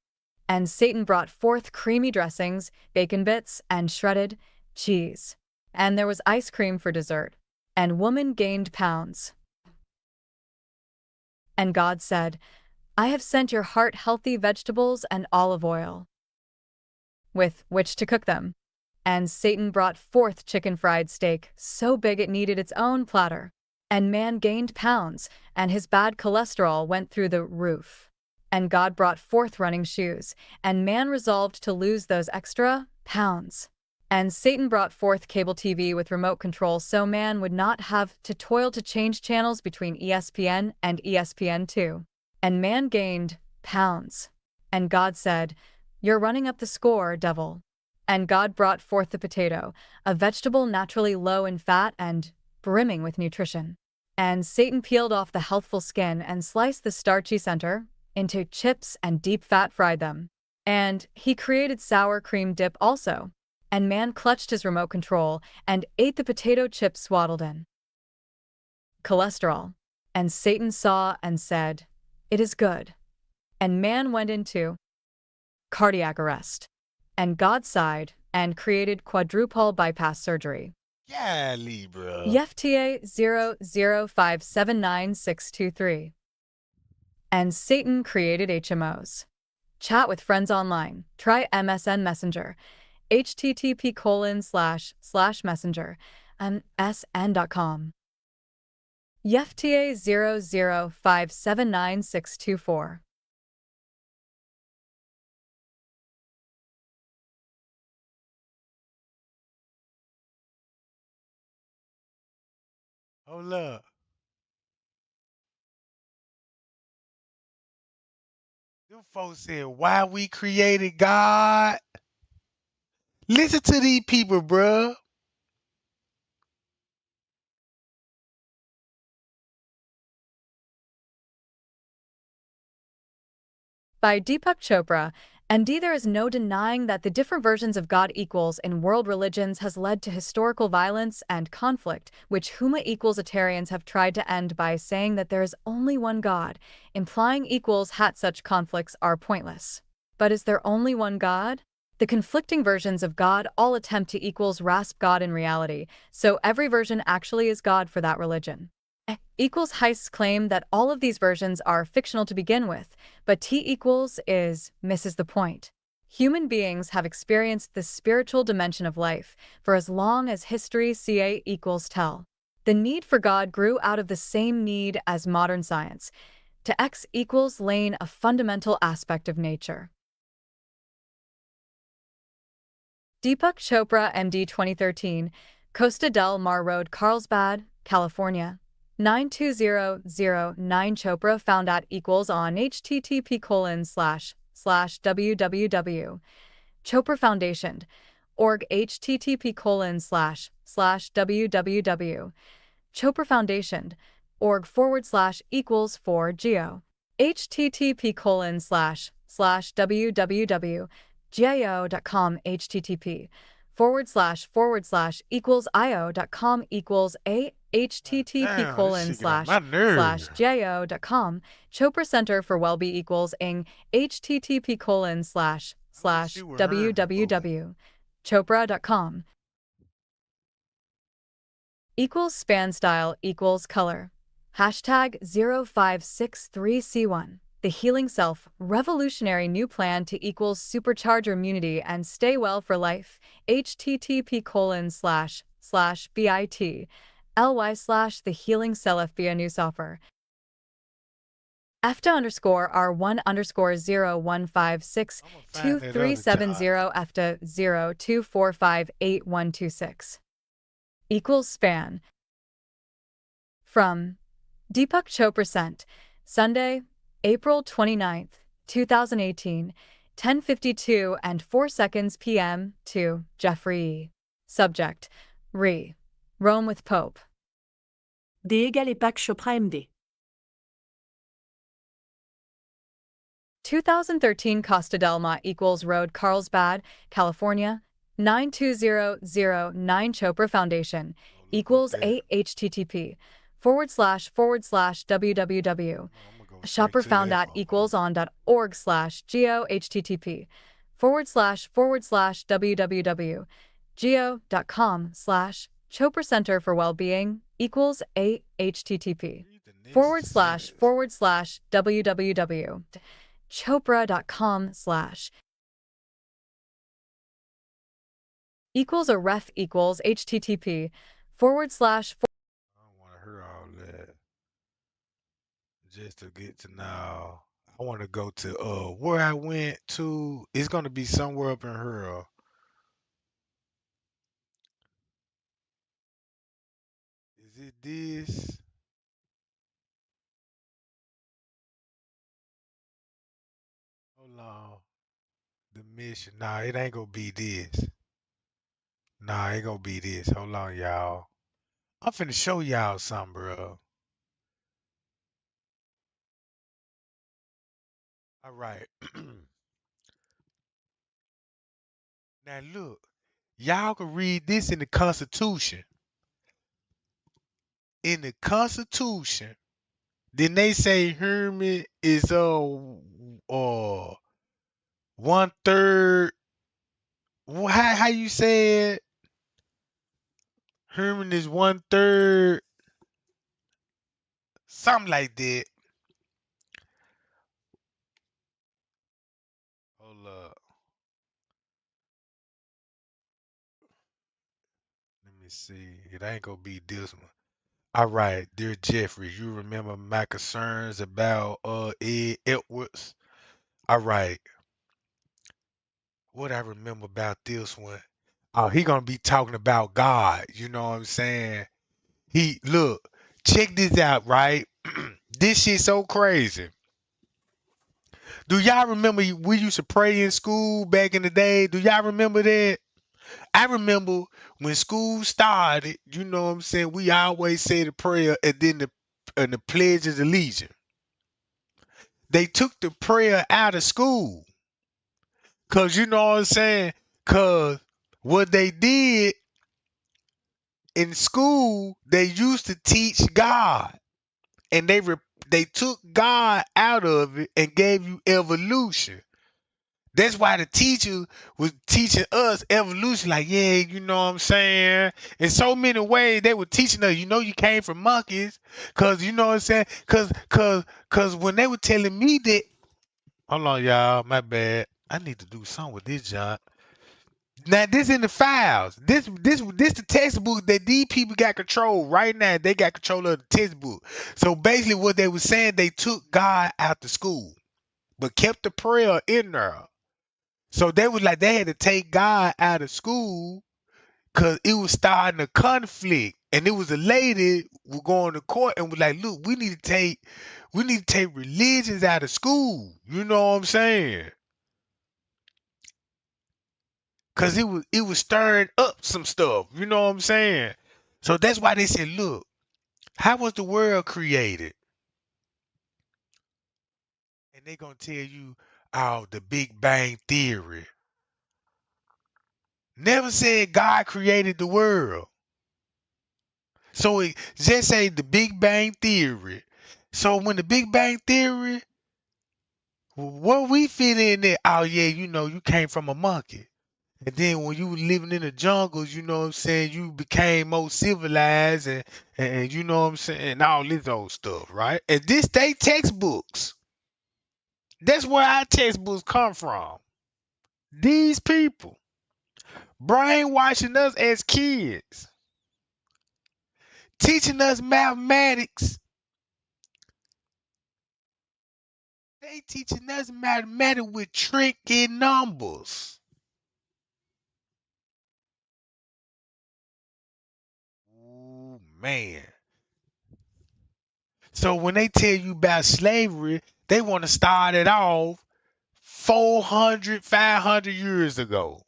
And Satan brought forth creamy dressings, bacon bits, and shredded cheese. And there was ice cream for dessert. And woman gained pounds. And God said, "I have sent your heart-healthy vegetables and olive oil, with which to cook them." And Satan brought forth chicken fried steak, so big it needed its own platter. And man gained pounds, and his bad cholesterol went through the roof. And God brought forth running shoes, and man resolved to lose those extra pounds. And Satan brought forth cable TV with remote control so man would not have to toil to change channels between ESPN and ESPN2. And man gained pounds. And God said, "You're running up the score, devil." And God brought forth the potato, a vegetable naturally low in fat and brimming with nutrition. And Satan peeled off the healthful skin and sliced the starchy center into chips and deep fat fried them. And he created sour cream dip also. And man clutched his remote control and ate the potato chips swaddled in cholesterol. And Satan saw and said, "It is good." And man went into cardiac arrest. And God sighed and created quadruple bypass surgery. Yeah, Libra. EFTA 00579623. And Satan created HMOs. Chat with friends online. Try MSN Messenger. http://messenger and sn.com. EFTA 00579624. Hold up. Them folks said, why we created God? Listen to these people, bruh. By Deepak Chopra, MD. There is no denying that the different versions of God equals in world religions has led to historical violence and conflict, which Humanitarians have tried to end by saying that there is only one God, implying equals hat such conflicts are pointless. But is there only one God? The conflicting versions of God all attempt to equals rasp God in reality, so every version actually is God for that religion. Equals heists claim that all of these versions are fictional to begin with, but T equals is misses the point. Human beings have experienced the spiritual dimension of life for as long as history CA equals tell. The need for God grew out of the same need as modern science, to X equals lane, a fundamental aspect of nature. Deepak Chopra, MD, 2013, Costa del Mar Road, Carlsbad, California. 92009. Chopra found at equals on http://www. Chopra Foundation. Org http://www. Chopra Foundation. Org/equals for geo. http://www. gio.com http://equals io.com equals a God http damn, this colon shit get on slash my slash nerve. gio.com Chopra Center for Wellbeing equals ing http colon slash I wish slash she would heard me, boy. www chopra.com equals span style equals color. Hashtag 0563C1. The Healing Self, revolutionary new plan to equals supercharge immunity and stay well for life. http://bit.ly/the Healing Self via news offer. EFTA_R1_0156237 I'm gonna find that other job. EFTA02458126 equals span. From Deepak Chopra sent, Sunday, April 29th, 2018, 10:52 and 4 seconds p.m. to Jeffrey E. Subject: Rome with Pope. D égale Epak Chopra MD. 2013 Costa del Mar equals Road, Carlsbad, California. 92009 Chopra Foundation Oh, look up equals there. a http://www. I'm gonna go straight Shopper to found that at equals motherfucker. on.org/geo http://www. geo.com/Chopra Center for Wellbeing equals a http Read the next forward sentence. slash forward slash www. Chopra.com/ equals a ref equals http forward slash I don't want to hear all that. Just to get to know. I want to go to where I went to. It's gonna be somewhere up in here. Is it this? Hold on. The mission. Nah, it ain't gonna be this. Nah, it gonna be this. Hold on, y'all. I'm finna show y'all something, bro. All right. Now look, y'all can read this in the Constitution. In the Constitution, then they say Herman is one third. How you say it? Herman is one third, something like that. Hold up, let me see. It ain't gonna be this one. All right, dear Jeffrey, you remember my concerns about Ed Edwards? All right, what I remember about this one? Oh, he gonna be talking about God. You know what I'm saying? He look, check this out, right? This shit so crazy. Do y'all remember we used to pray in school back in the day? Do y'all remember that? I remember when school started, you know what I'm saying? We always say the prayer and then the pledge of allegiance. They took the prayer out of school. Cause you know what I'm saying? Cause what they did in school, they used to teach God. And they took God out of it and gave you evolution. That's why the teacher was teaching us evolution, like, yeah, you know what I'm saying? In so many ways, they were teaching us, you know, you came from monkeys. Cause you know what I'm saying? Cause when they were telling me that, hold on, y'all, my bad. I need to do something with this, John. Now this in the files. This the textbook that these people got control right now. They got control of the textbook. So basically, what they were saying, they took God out the school, but kept the prayer in there. So they was like they had to take God out of school because it was starting a conflict. And it was a lady who going to court and was like, look, we need to take religions out of school. You know what I'm saying? Cause it was stirring up some stuff. You know what I'm saying? So that's why they said, look, how was the world created? And they gonna tell you, oh, the Big Bang Theory. Never said God created the world. So it just say the Big Bang Theory. So when the Big Bang Theory, what we fit in there, oh yeah, you came from a monkey. And then when you were living in the jungles, you know what I'm saying, you became more civilized and you know what I'm saying, and all this old stuff, right? And this they textbooks. That's where our textbooks come from. These people brainwashing us as kids, teaching us mathematics. They teaching us mathematics with tricky numbers. Ooh, man. So when they tell you about slavery, they want to start it off 400, 500 years ago.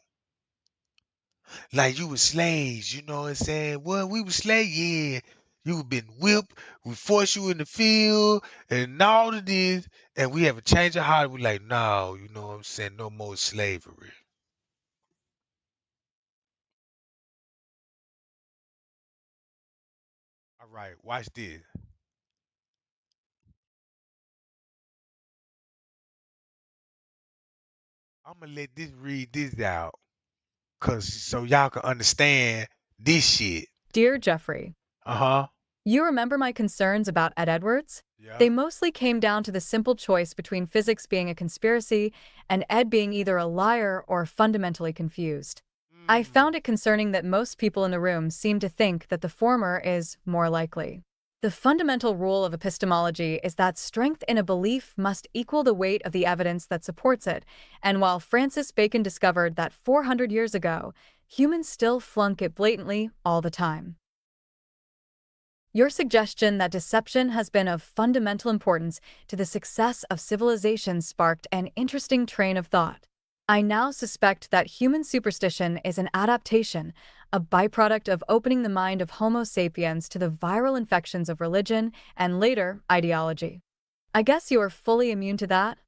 Like you were slaves, you know what I'm saying? Well, we were slaves, yeah. You been whipped, we forced you in the field, and all of this, and we have a change of heart. We like, no, you know what I'm saying? No more slavery. All right, watch this. I'm gonna let this read this out, cause so y'all can understand this shit. Dear Jeffrey, Uh-huh. you remember my concerns about Ed Edwards? Yeah. They mostly came down to the simple choice between physics being a conspiracy and Ed being either a liar or fundamentally confused. I Mm. found it concerning that most people in the room seem to think that the former is more likely. The fundamental rule of epistemology is that strength in a belief must equal the weight of the evidence that supports it, and while Francis Bacon discovered that 400 years ago, humans still flunk it blatantly all the time. Your suggestion that deception has been of fundamental importance to the success of civilization sparked an interesting train of thought. I now suspect that human superstition is an adaptation, a byproduct of opening the mind of Homo sapiens to the viral infections of religion and later ideology. I guess you are fully immune to that?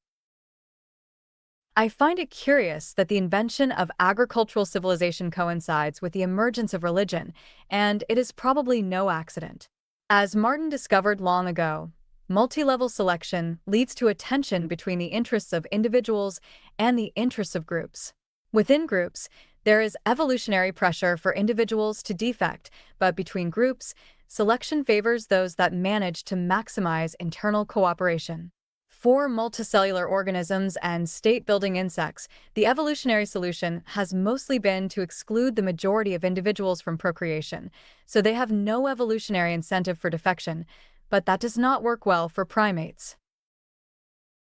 I find it curious that the invention of agricultural civilization coincides with the emergence of religion, and it is probably no accident. As Martin discovered long ago, multi-level selection leads to a tension between the interests of individuals and the interests of groups. Within groups, there is evolutionary pressure for individuals to defect, but between groups, selection favors those that manage to maximize internal cooperation. For multicellular organisms and state-building insects, the evolutionary solution has mostly been to exclude the majority of individuals from procreation, so they have no evolutionary incentive for defection, but that does not work well for primates.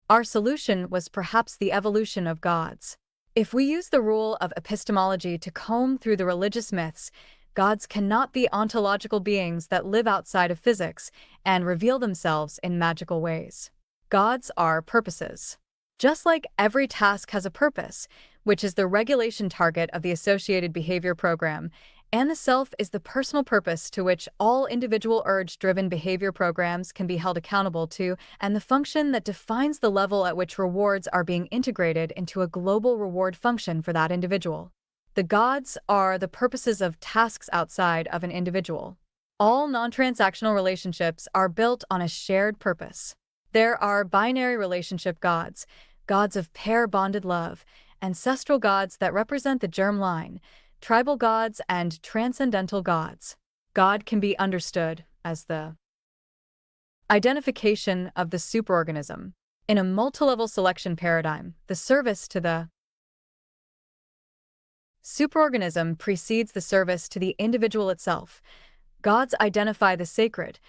Our solution was perhaps the evolution of gods. If we use the rule of epistemology to comb through the religious myths, gods cannot be ontological beings that live outside of physics and reveal themselves in magical ways. Gods are purposes. Just like every task has a purpose, which is the regulation target of the associated behavior program, and the self is the personal purpose to which all individual urge-driven behavior programs can be held accountable to, and the function that defines the level at which rewards are being integrated into a global reward function for that individual. The gods are the purposes of tasks outside of an individual. All non-transactional relationships are built on a shared purpose. There are binary relationship gods, gods of pair-bonded love, ancestral gods that represent the germ line, tribal gods, and transcendental gods. God can be understood as the identification of the superorganism. In a multilevel selection paradigm, the service to the Superorganism precedes the service to the individual itself. Gods identify the sacred,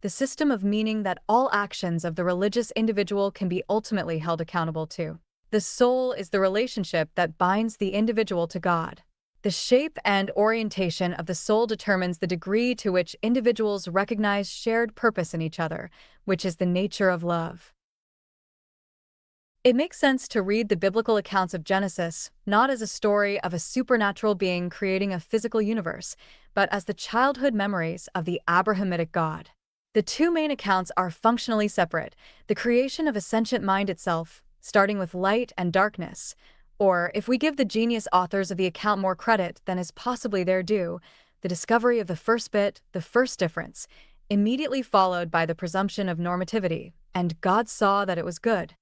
the system of meaning that all actions of the religious individual can be ultimately held accountable to. The soul is the relationship that binds the individual to God. The shape and orientation of the soul determines the degree to which individuals recognize shared purpose in each other, which is the nature of love. It makes sense to read the biblical accounts of Genesis not as a story of a supernatural being creating a physical universe, but as the childhood memories of the Abrahamic God. The two main accounts are functionally separate: the creation of a sentient mind itself, starting with light and darkness, or, if we give the genius authors of the account more credit than is possibly their due, the discovery of the first bit, the first difference, immediately followed by the presumption of normativity, and God saw that it was good.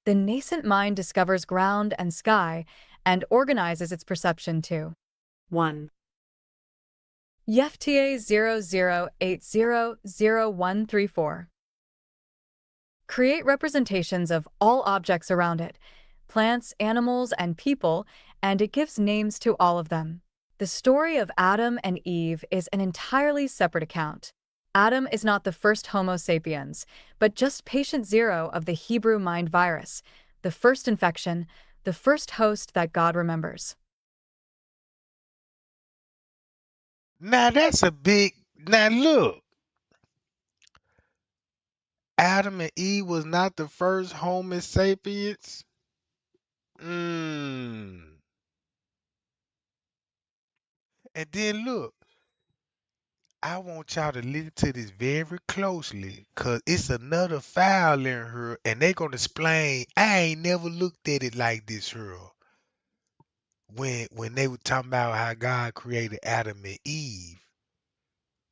The nascent mind discovers ground and sky and organizes its perception to 1. YFTA 00800134. Create representations of all objects around it, plants, animals, and people, and it gives names to all of them. The story of Adam and Eve is an entirely separate account. Adam is not the first Homo sapiens, but just patient zero of the Hebrew mind virus, the first infection, the first host that God remembers. Now that's a big. Now look, Adam and Eve was not the first Homo sapiens. Mm. And then look, I want y'all to listen to this very closely, cause it's another file in here, and they gonna explain. I ain't never looked at it like this here. When they were talking about how God created Adam and Eve,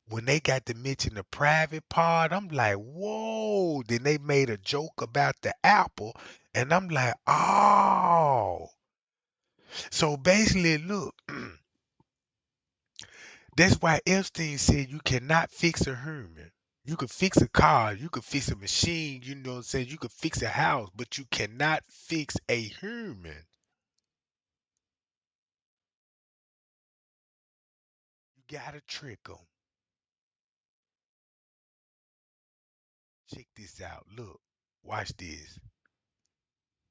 when they got to mention the private part, I'm like, whoa. Then they made a joke about the apple, and I'm like, oh. So basically, look, that's why Epstein said you cannot fix a human. You could fix a car, you could fix a machine, you know what I'm saying? You could fix a house, but you cannot fix a human. You gotta trick them. Check this out. Look, watch this.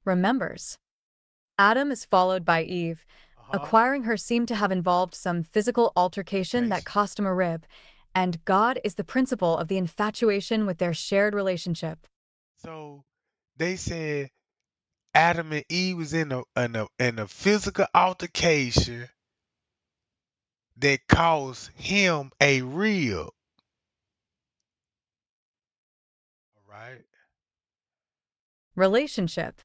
Remembers. Adam is followed by Eve. Uh-huh. Acquiring her seemed to have involved some physical altercation Okay. that cost him a rib, and God is the principle of the infatuation with their shared relationship. So they said Adam and Eve was in a physical altercation that caused him a rib. All right. Relationship.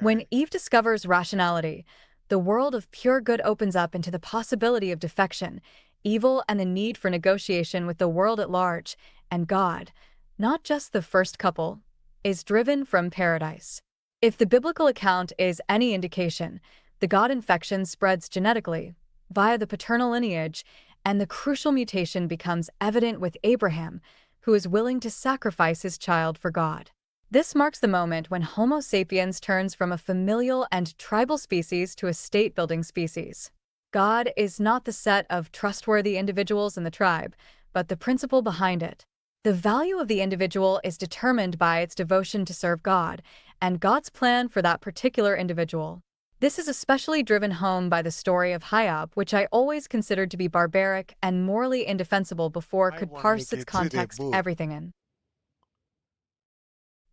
When Okay. Eve discovers rationality, the world of pure good opens up into the possibility of defection, evil, and the need for negotiation with the world at large, and God, not just the first couple, is driven from paradise. If the biblical account is any indication, the God infection spreads genetically, via the paternal lineage, and the crucial mutation becomes evident with Abraham, who is willing to sacrifice his child for God. This marks the moment when Homo sapiens turns from a familial and tribal species to a state-building species. God is not the set of trustworthy individuals in the tribe, but the principle behind it. The value of the individual is determined by its devotion to serve God, and God's plan for that particular individual. This is especially driven home by the story of Hiob, which I always considered to be barbaric and morally indefensible before Might could want to parse look its into that context book. everything in.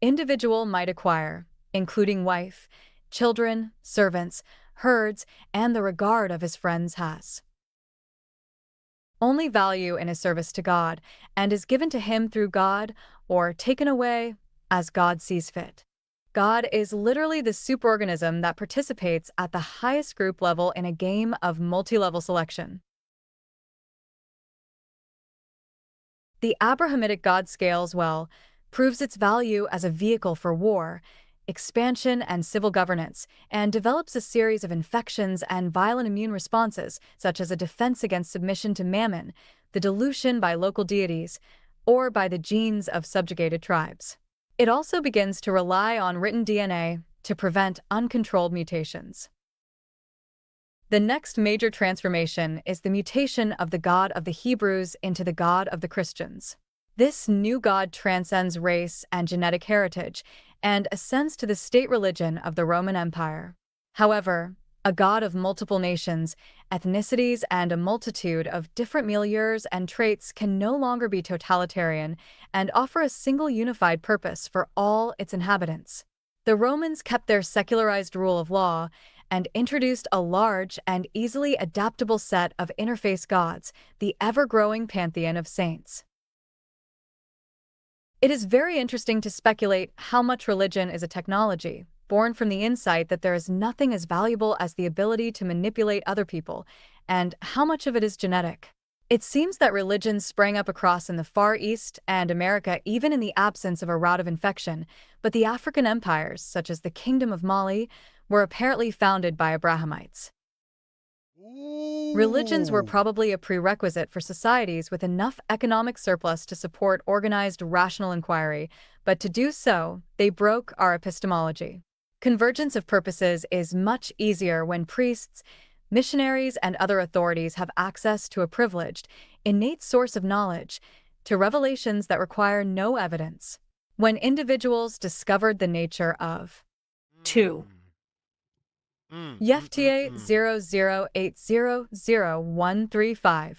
Individual might acquire, including wife, children, servants, herds, and the regard of his friends has only value in his service to God, and is given to him through God, or taken away as God sees fit. God is literally the superorganism that participates at the highest group level in a game of multi-level selection. The Abrahamic God scales well, proves its value as a vehicle for war, expansion, and civil governance, and develops a series of infections and violent immune responses, such as a defense against submission to mammon, the dilution by local deities, or by the genes of subjugated tribes. It also begins to rely on written DNA to prevent uncontrolled mutations. The next major transformation is the mutation of the God of the Hebrews into the God of the Christians. This new God transcends race and genetic heritage and ascends to the state religion of the Roman Empire. However, a God of multiple nations, ethnicities, and a multitude of different milieus and traits can no longer be totalitarian and offer a single unified purpose for all its inhabitants. The Romans kept their secularized rule of law and introduced a large and easily adaptable set of interface gods, the ever-growing pantheon of saints. It is very interesting to speculate how much religion is a technology, born from the insight that there is nothing as valuable as the ability to manipulate other people, and how much of it is genetic. It seems that religion sprang up across in the Far East and America even in the absence of a route of infection, but the African empires, such as the Kingdom of Mali, were apparently founded by Abrahamites. Religions were Ooh. probably a prerequisite for societies with enough economic surplus to support organized rational inquiry, but to do so, they broke our epistemology. Convergence of purposes is much easier when priests, missionaries, and other authorities have access to a privileged, innate source of knowledge, to revelations that require no evidence. When individuals discovered the nature of 2. YFTA 00800135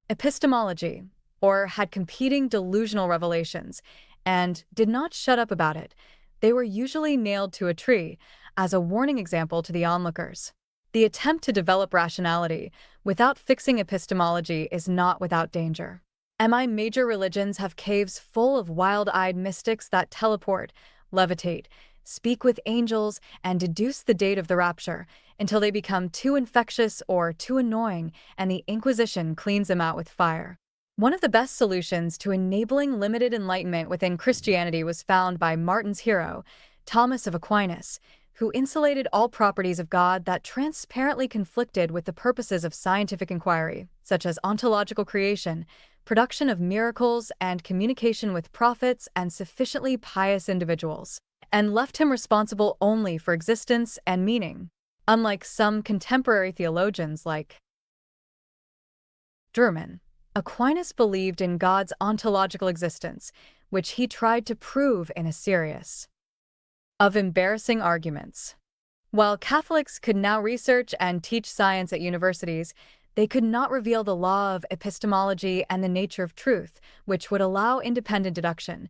epistemology, or had competing delusional revelations, and did not shut up about it, they were usually nailed to a tree as a warning example to the onlookers. The attempt to develop rationality without fixing epistemology is not without danger. Major religions have caves full of wild-eyed mystics that teleport, levitate, speak with angels, and deduce the date of the rapture until they become too infectious or too annoying, and the Inquisition cleans them out with fire. One of the best solutions to enabling limited enlightenment within Christianity was found by Martin's hero, Thomas of Aquinas, who insulated all properties of God that transparently conflicted with the purposes of scientific inquiry, such as ontological creation, production of miracles, and communication with prophets and sufficiently pious individuals, and left him responsible only for existence and meaning. Unlike some contemporary theologians like German, Aquinas believed in God's ontological existence, which he tried to prove in a series of embarrassing arguments. While Catholics could now research and teach science at universities, they could not reveal the law of epistemology and the nature of truth, which would allow independent deduction,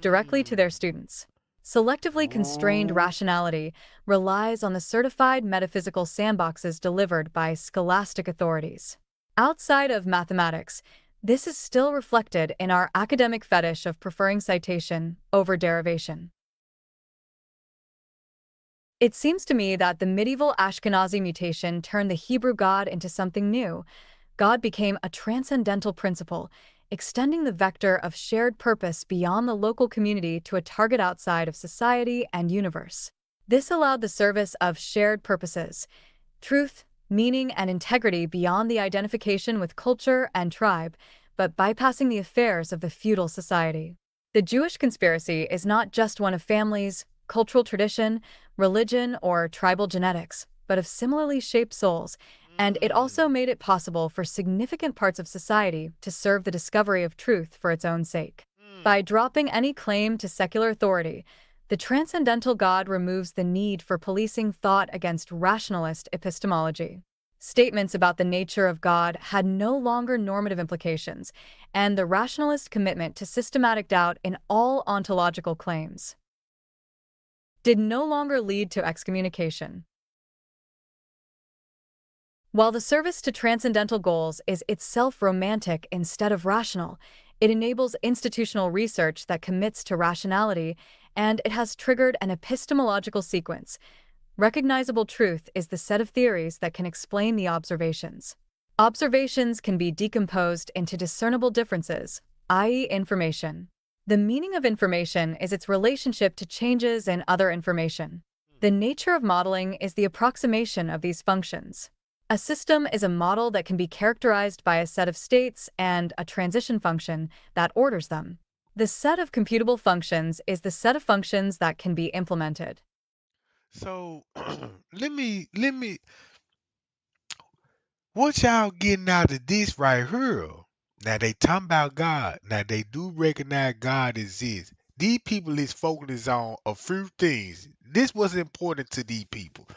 directly to their students. Selectively constrained Ooh. rationality relies on the certified metaphysical sandboxes delivered by scholastic authorities. Outside of mathematics, this is still reflected in our academic fetish of preferring citation over derivation. It seems to me that the medieval Ashkenazi mutation turned the Hebrew God into something new. God became a transcendental principle, extending the vector of shared purpose beyond the local community to a target outside of society and universe. This allowed the service of shared purposes, truth, meaning, and integrity beyond the identification with culture and tribe, but bypassing the affairs of the feudal society. The Jewish conspiracy is not just one of families, cultural tradition, religion, or tribal genetics, but of similarly shaped souls, and it also made it possible for significant parts of society to serve the discovery of truth for its own sake. By dropping any claim to secular authority, the transcendental God removes the need for policing thought against rationalist epistemology. Statements about the nature of God had no longer normative implications, and the rationalist commitment to systematic doubt in all ontological claims did no longer lead to excommunication. While the service to transcendental goals is itself romantic instead of rational, it enables institutional research that commits to rationality, and it has triggered an epistemological sequence. Recognizable truth is the set of theories that can explain the observations. Observations can be decomposed into discernible differences, i.e., information. The meaning of information is its relationship to changes in other information. The nature of modeling is the approximation of these functions. A system is a model that can be characterized by a set of states and a transition function that orders them. The set of computable functions is the set of functions that can be implemented. So let me what y'all getting out of this right here? Now they talking about God. Now they do recognize God exists. These people is focused on a few things. This was important to these people.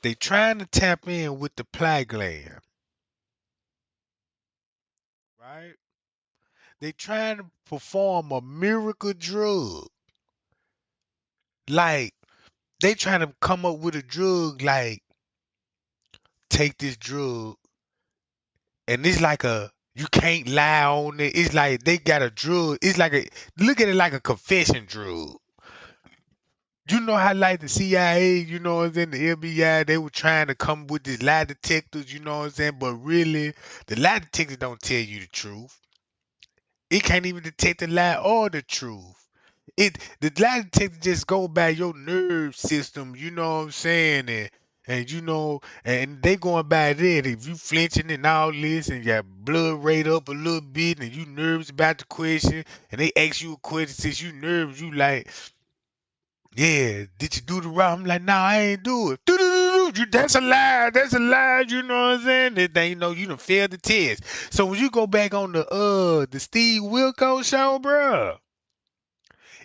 They trying to tap in with the plaque gland, right? They trying to perform a miracle drug. Like they trying to come up with a drug like take this drug and it's like a you can't lie on it. It's like they got a drug. It's like a look at it like a confession drug. You know how like the CIA, you know what I'm saying, the FBI, they were trying to come with these lie detectors, you know what I'm saying, but really the lie detector don't tell you the truth. It can't even detect the lie or the truth. The lie detector just go by your nerve system, you know what I'm saying, and you know, and they going by that. If you flinching and all this, and your blood rate up a little bit, and you nervous about the question, and they ask you a question, since you nervous, you like, yeah, did you do the right? I'm like, nah, I ain't do it. Do that's a lie. That's a lie. You know what I'm saying? Then you know you done failed the test. So when you go back on the Steve Wilkos show, bruh,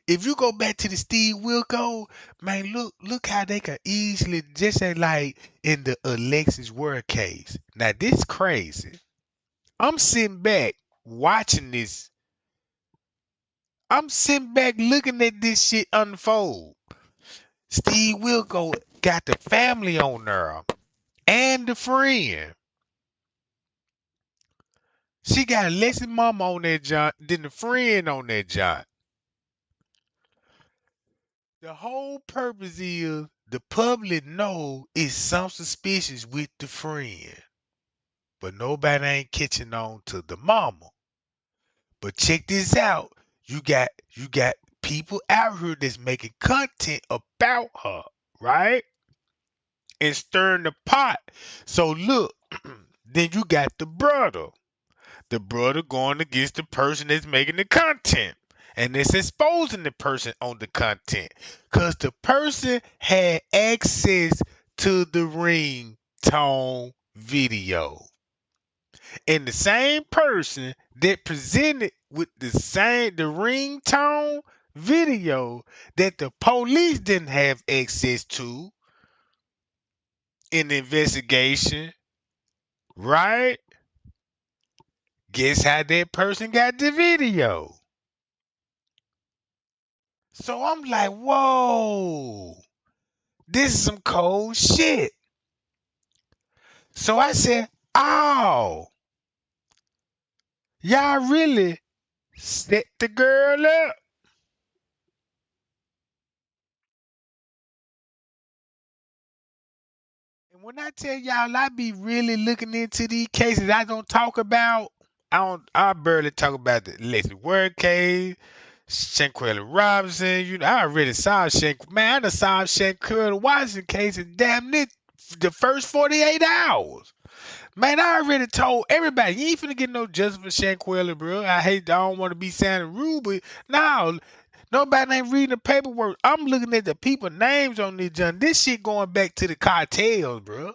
if you go back to the Steve Wilkos, man, look how they can easily just say like in the Alexis Word case. Now this crazy. I'm sitting back watching this. I'm sitting back looking at this shit unfold. Steve Wilkos got the family on there and the friend. She got Alexis mama on that joint, then the friend on that joint. The whole purpose is the public know it's some suspicious with the friend, but nobody ain't catching on to the mama. But check this out. You got people out here that's making content about her, right? And stirring the pot. So look, then you got the brother. The brother going against the person that's making the content. And it's exposing the person on the content. Because the person had access to the ringtone video. And the same person that presented with the ringtone video that the police didn't have access to in the investigation, right? Guess how that person got the video? So I'm like, whoa, this is some cold shit. So I said, oh, y'all really set the girl up. And when I tell y'all I be really looking into these cases I don't talk about, I barely talk about the Leslie Word case, Shanquella Robinson, you know, I already saw man, I done saw Shanquella Watson case in damn near the first 48 hours. Man, I already told everybody, you ain't finna get no justice for Shanquella, bro. I don't want to be sounding rude, but no, nobody ain't reading the paperwork. I'm looking at the people names on this, John. This shit going back to the cartels, bro.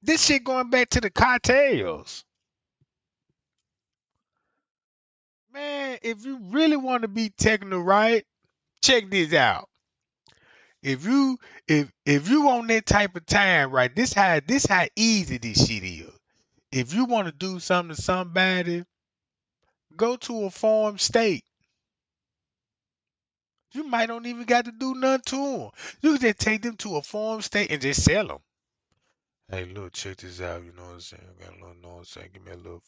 This shit going back to the cartels. Man, if you really want to be technical, right, check this out. If you if you on that type of time, right, this how easy this shit is. If you want to do something to somebody, go to a farm state. You might don't even got to do nothing to them. You can just take them to a farm state and just sell them. Hey, look, check this out. You know what I'm saying? Got a little, know what I'm saying? Give me a little,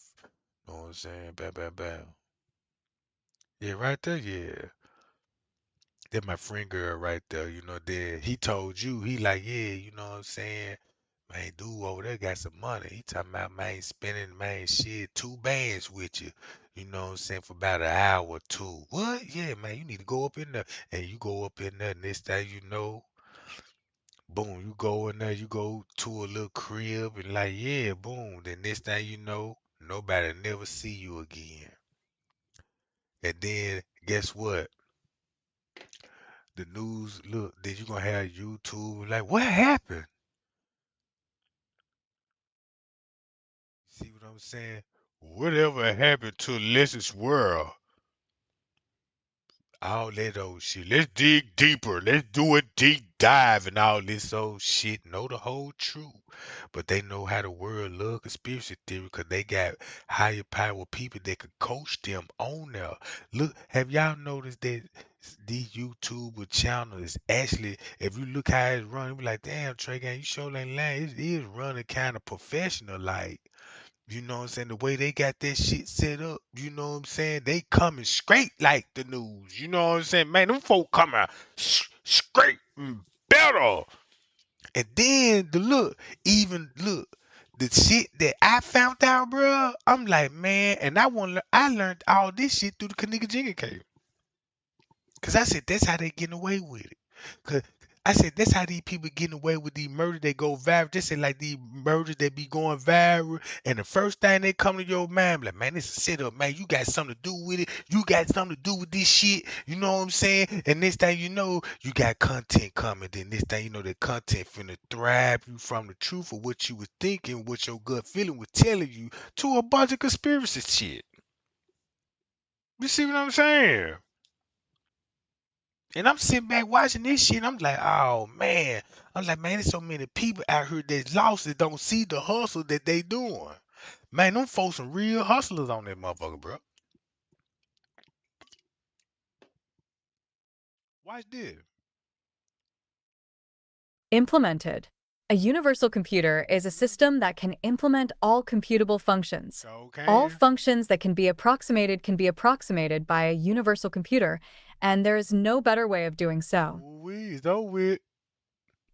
know what I'm saying? Bam, bam, bam. Yeah, right there. Yeah, that my friend girl right there. You know, there. He told you. He like, yeah. You know what I'm saying? Man, dude over there got some money. He talking about man spending man shit 2 bands with you. You know what I'm saying for about an hour or two. What? Yeah, man. You need to go up in there, and you go up in there, and this thing you know. Boom, you go in there, you go to a little crib and like, yeah, boom. Then next thing you know, nobody never see you again. And then guess what? The news, look, then you gonna have YouTube like, what happened? See what I'm saying? Whatever happened to Alexis World? All that old shit. Let's dig deeper. Let's do a deep dive and all this old shit. Know the whole truth. But they know how the world look conspiracy theory because they got higher power people that could coach them on there. Look, have y'all noticed that these YouTube channels actually, if you look how it's running, you be like, damn, Trey Gang, you sure ain't lying. It is running kind of professional like. You know what I'm saying? The way they got that shit set up, you know what I'm saying? They coming straight like the news. You know what I'm saying? Man, them folk coming straight and better. And then the look, even look, the shit that I found out, bro. I'm like, man, and I learned all this shit through the Kanika Jinga cave. Cause I said that's how they getting away with it. Cause I said that's how these people getting away with these murders that go viral. Just say like these murders that be going viral, and the first thing they come to your mind, like man, this a setup, man. You got something to do with it. You got something to do with this shit. You know what I'm saying? And next thing you know, you got content coming. Then next thing you know, the content finna thrive you from the truth of what you was thinking, what your gut feeling was telling you, to a bunch of conspiracy shit. You see what I'm saying? And I'm sitting back watching this shit. And I'm like, oh man. I'm like, man, there's so many people out here that's lost that don't see the hustle that they doing. Man, them folks some real hustlers on that motherfucker, bro. Watch this. Implemented. A universal computer is a system that can implement all computable functions. So All can. functions that can be approximated by a universal computer, and there is no better way of doing so. Ooh-wee, it's over with.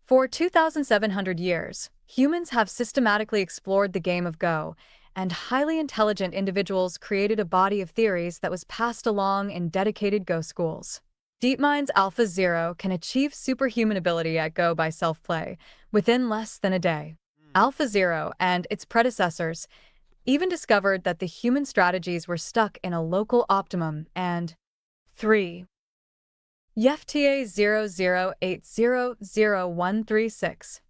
For 2,700 years, humans have systematically explored the game of Go, and highly intelligent individuals created a body of theories that was passed along in dedicated Go schools. DeepMind's Alpha Zero can achieve superhuman ability at Go by self-play within less than a day. Mm. Alpha Zero and its predecessors even discovered that the human strategies were stuck in a local optimum and 3. YFTA 00800136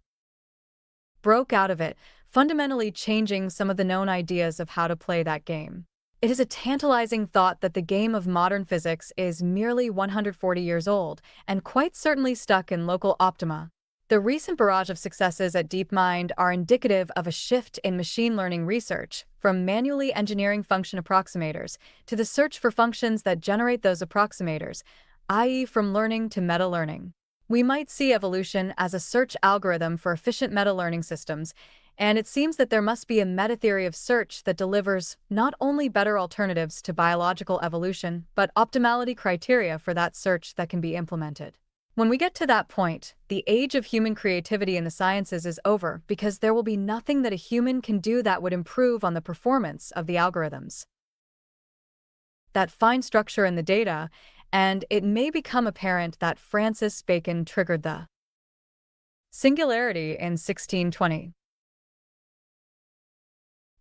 broke out of it, fundamentally changing some of the known ideas of how to play that game. It is a tantalizing thought that the game of modern physics is merely 140 years old and quite certainly stuck in local optima. The recent barrage of successes at DeepMind are indicative of a shift in machine learning research, from manually engineering function approximators to the search for functions that generate those approximators, i.e., from learning to meta-learning. We might see evolution as a search algorithm for efficient meta-learning systems, and it seems that there must be a meta-theory of search that delivers not only better alternatives to biological evolution, but optimality criteria for that search that can be implemented. When we get to that point, the age of human creativity in the sciences is over because there will be nothing that a human can do that would improve on the performance of the algorithms. That fine structure in the data, and it may become apparent that Francis Bacon triggered the singularity in 1620.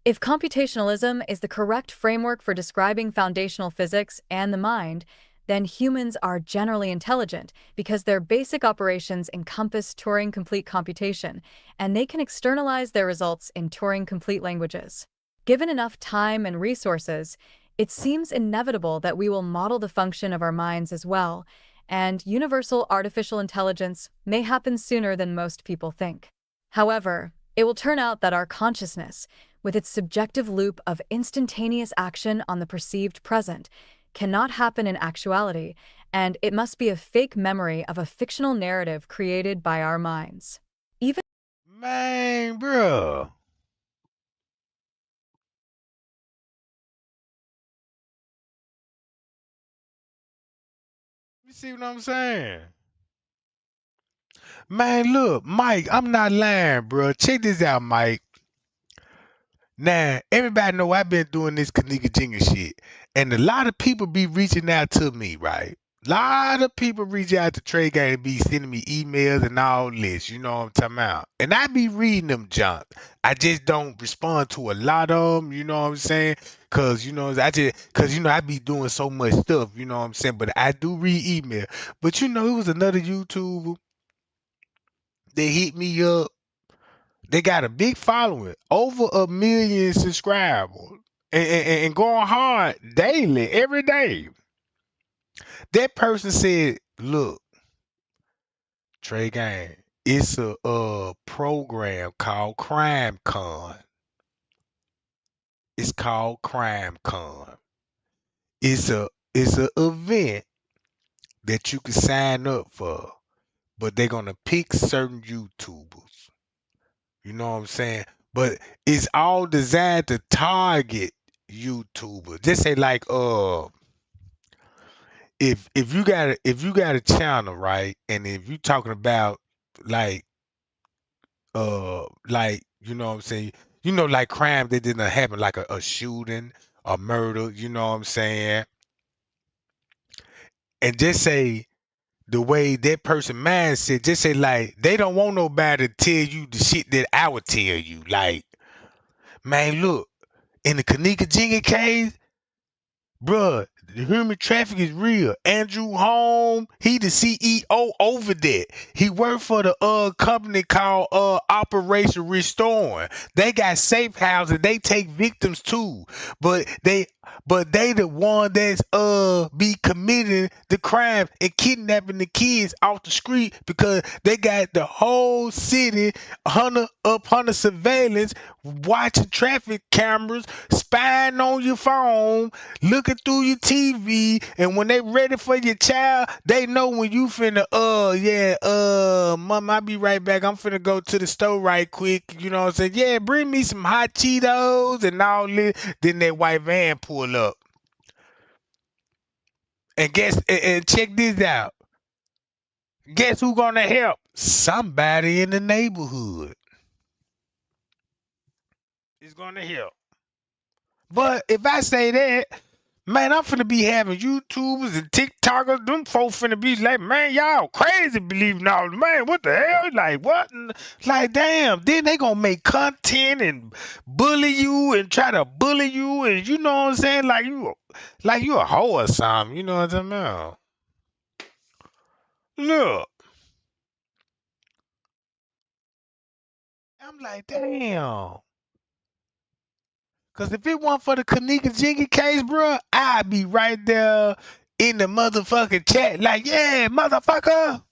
If computationalism is the correct framework for describing foundational physics and the mind, then humans are generally intelligent because their basic operations encompass Turing-complete computation, and they can externalize their results in Turing-complete languages. Given enough time and resources, it seems inevitable that we will model the function of our minds as well, and universal artificial intelligence may happen sooner than most people think. However, it will turn out that our consciousness, with its subjective loop of instantaneous action on the perceived present, cannot happen in actuality, and it must be a fake memory of a fictional narrative created by our minds. Even Man, bro. You see what I'm saying? Man, look, Mike, I'm not lying, bro. Check this out, Mike. Now, everybody know I've been doing this Kanika Jinga shit. And a lot of people be reaching out to me, right? Lot of people reach out to Trey Gang and be sending me emails and all this, you know what I'm talking about. And I be reading them junk. I just don't respond to a lot of them, you know what I'm saying? Cause I be doing so much stuff, you know what I'm saying? But I do read email. But it was another YouTuber that hit me up. They got a big following, over 1 million subscribers, and going hard daily, every day. That person said, "Look, Trey Gang, it's a program called Crime Con. It's called Crime Con. It's a event that you can sign up for, but they're gonna pick certain YouTubers. You know what I'm saying? But it's all designed to target YouTubers. Just say like if you got a channel, right, and if you talking about like you know what I'm saying, like crime that didn't happen, like a shooting, a murder, you know what I'm saying, and just say the way that person mindset, just say like they don't want nobody to tell you the shit that I would tell you, like, man, look, in the Kanika Jinga case, bruh, the human traffic is real. Andrew Home, he the CEO over there. He worked for the company called Operation Restoring. They got safe houses. They take victims too. But they the one that's be committing the crime and kidnapping the kids off the street because they got the whole city under surveillance, watching traffic cameras, spying on your phone, looking through your TV, and when they ready for your child, they know when you finna, mom, I'll be right back. I'm finna go to the store right quick. You know what I'm saying? Yeah, bring me some hot Cheetos and all this. Then that white van pull up. And check this out. Guess who gonna help? Somebody in the neighborhood is gonna help. But if I say that, man, I'm finna be having YouTubers and TikTokers. Them folks finna be like, man, y'all crazy believing all. Man, what the hell? Like, what? Like, damn. Then they gonna make content and bully you and try to bully you. And you know what I'm saying? Like you a hoe or something. You know what I'm talking about? Look, I'm like, damn. Cause if it weren't for the Kanika Jiggy case, bro, I'd be right there in the motherfucking chat, like, yeah, motherfucker.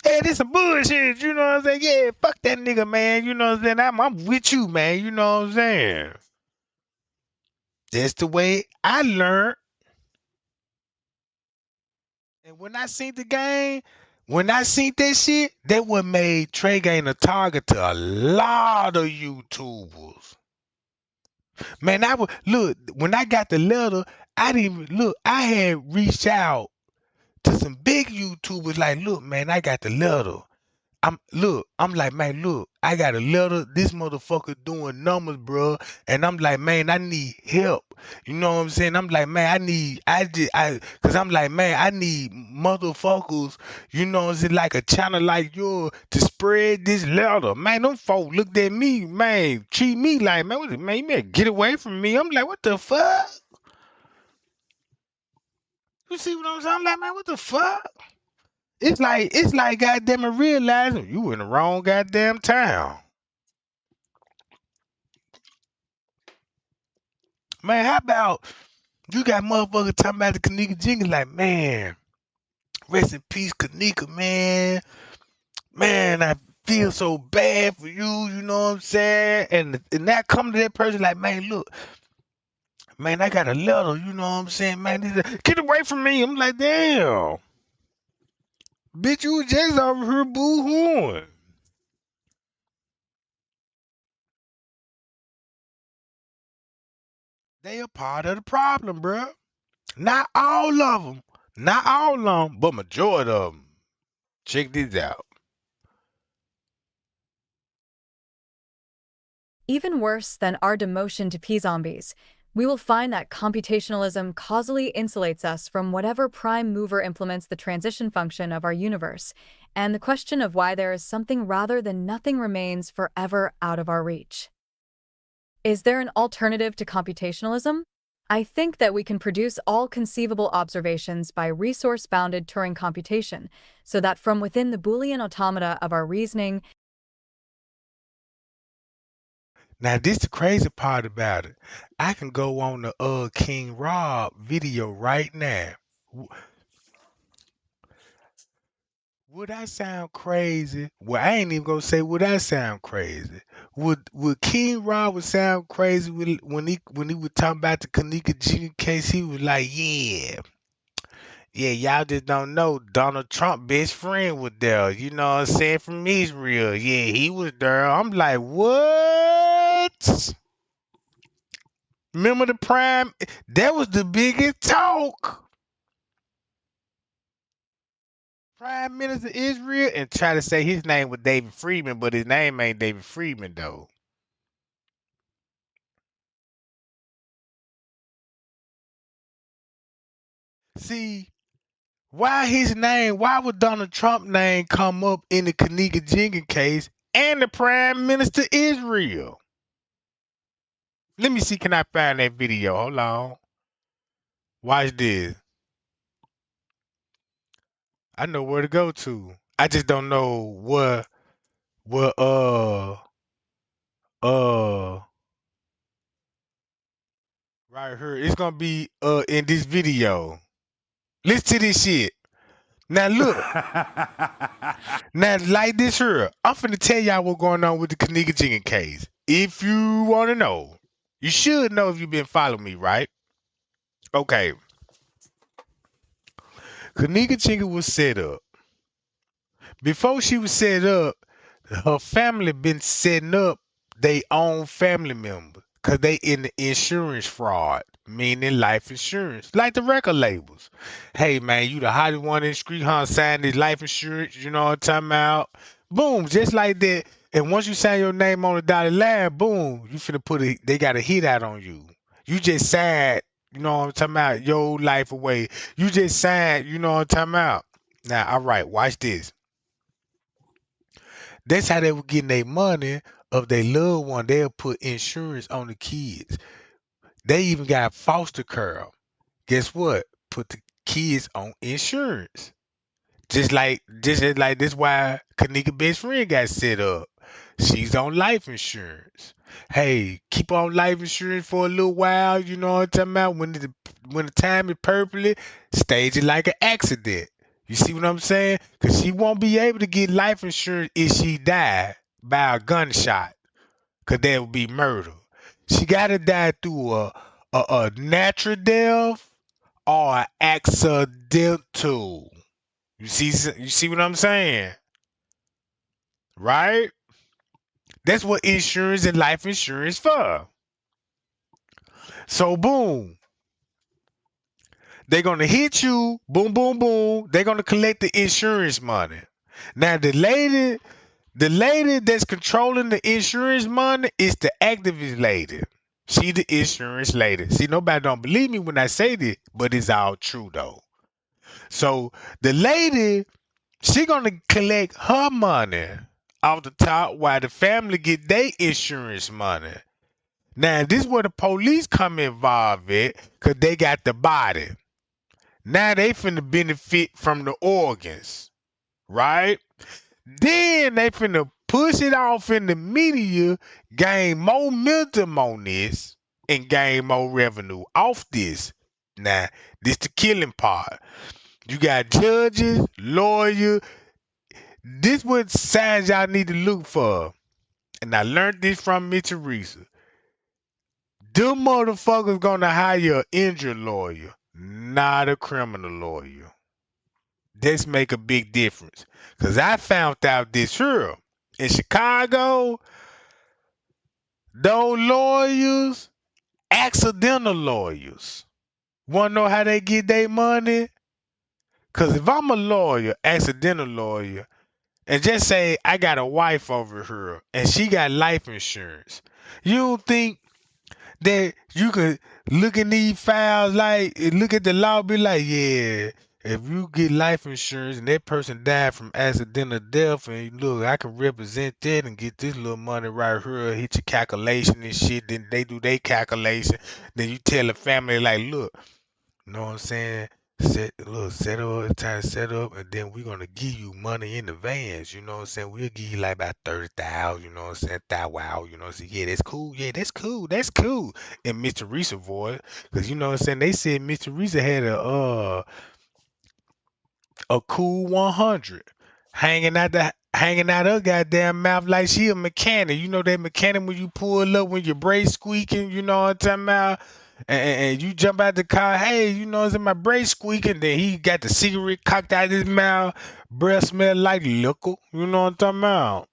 Hey, this some bullshit, you know what I'm saying? Yeah, fuck that nigga, man. You know what I'm saying? I'm with you, man. You know what I'm saying? That's the way I learned. And when I seen the game, when I seen that shit, that what made Trey Game a target to a lot of YouTubers. Man, I would look when I got the letter. I didn't even look. I had reached out to some big YouTubers. Like, look, man, I got the letter. I'm like, man, look, I got a letter. This motherfucker doing numbers, bro. And I'm like, man, I need help. You know what I'm saying? I'm like, man, cause I'm like, man, I need motherfuckers, you know what I'm saying, like a channel like yours to spread this letter. Man, them folk looked at me, man, treat me like, man, man, you better get away from me. I'm like, what the fuck? You see what I'm saying? I'm like, man, what the fuck? It's like goddamn it realizing you in the wrong goddamn town. Man, how about you got motherfuckers talking about the Kanika Jingle like, man, rest in peace, Kanika, man. Man, I feel so bad for you, you know what I'm saying? And that come to that person like, man, look, man, I got a letter, you know what I'm saying, man. Get away from me. I'm like, damn. Bitch, you was just over here boo-hooing. They a part of the problem, bruh. Not all of them. Not all of them, but majority of them. Check this out. Even worse than our demotion to pea zombies, we will find that computationalism causally insulates us from whatever prime mover implements the transition function of our universe, and the question of why there is something rather than nothing remains forever out of our reach. Is there an alternative to computationalism? I think that we can produce all conceivable observations by resource-bounded Turing computation, so that from within the Boolean automata of our reasoning. Now, this the crazy part about it. I can go on the King Rob video right now. W- Would I sound crazy? Well, I ain't even gonna say would I sound crazy. Would King Rob would sound crazy when he was talking about the Kanika Jr. case? He was like, yeah, y'all just don't know. Donald Trump best friend was there. You know what I'm saying, from Israel. Yeah, he was there. I'm like, what? Remember the prime? That was the biggest talk. Prime Minister Israel and try to say his name was David Friedman, but his name ain't David Friedman though. See, why would Donald Trump name come up in the Kanika Jenkins case and the Prime Minister Israel? Let me see, can I find that video? Hold on. Watch this. I know where to go to. I just don't know what uh right here. It's gonna be in this video. Listen to this shit. Now look, now like this here. I'm finna tell y'all what's going on with the Kanika Jenkins case. If you wanna know, you should know if you've been following me, right? Okay. Kanika Jenkins was set up. Before she was set up, her family been setting up their own family members because they in the insurance fraud, meaning life insurance, like the record labels. Hey man, you the hottest one in the street, huh? Sign this life insurance, you know what I'm talking about? Boom, just like that. And once you sign your name on the dotted line, boom, you finna they got a hit out on you. You just signed, you know what I'm talking about, your life away. You just signed, you know what I'm talking about. Now, all right, watch this. That's how they were getting their money of their loved one. They'll put insurance on the kids. They even got foster care. Guess what? Put the kids on insurance. Just like this why Kanika best friend got set up. She's on life insurance. Hey, keep on life insurance for a little while, you know what I'm talking about? When the time is perfectly, stage it like an accident. You see what I'm saying? Cause she won't be able to get life insurance if she die by a gunshot. Cause that would be murder. She gotta die through a natural death or an accidental. You see what I'm saying? Right? That's what insurance and life insurance for. So boom, they're gonna hit you, boom, boom, boom. They're gonna collect the insurance money. Now the lady that's controlling the insurance money is the activist lady. She the insurance lady. See, nobody don't believe me when I say this, but it's all true though. So the lady, she gonna collect her money off the top while the family get their insurance money. Now, this where the police come involved at, cause they got the body. Now they finna benefit from the organs, right? Then they finna push it off in the media, gain more momentum on this, and gain more revenue off this. Now, this the killing part. You got judges, lawyers. This what signs y'all need to look for. And I learned this from Mitch Teresa. Them motherfuckers gonna hire an injured lawyer, not a criminal lawyer. This make a big difference. Cause I found out this here. In Chicago, those lawyers, accidental lawyers. Wanna know how they get their money? Cause if I'm a lawyer, accidental lawyer, and just say I got a wife over here and she got life insurance, you don't think that you could look in these files like look at the law, be like, yeah, if you get life insurance and that person died from accidental death, and look, I can represent that and get this little money right here, hit your calculation and shit. Then they do their calculation. Then you tell the family like, look. You know what I'm saying? Set up, time to set up, and then we're gonna give you money in advance. You know what I'm saying? We'll give you like about 30,000. You know what I'm saying? That wow. You know what I'm saying? Yeah, that's cool. Yeah, that's cool. That's cool. And Mr. Risa voice, because you know what I'm saying? They said Mr. Risa had a cool 100 hanging out her goddamn mouth like she a mechanic. You know that mechanic when you pull up when your brakes squeaking, you know what I'm talking about? And you jump out the car, hey, you know, it's in my brakes squeaking. Then he got the cigarette cocked out his mouth, breath smell like liquor. You know what I'm talking about?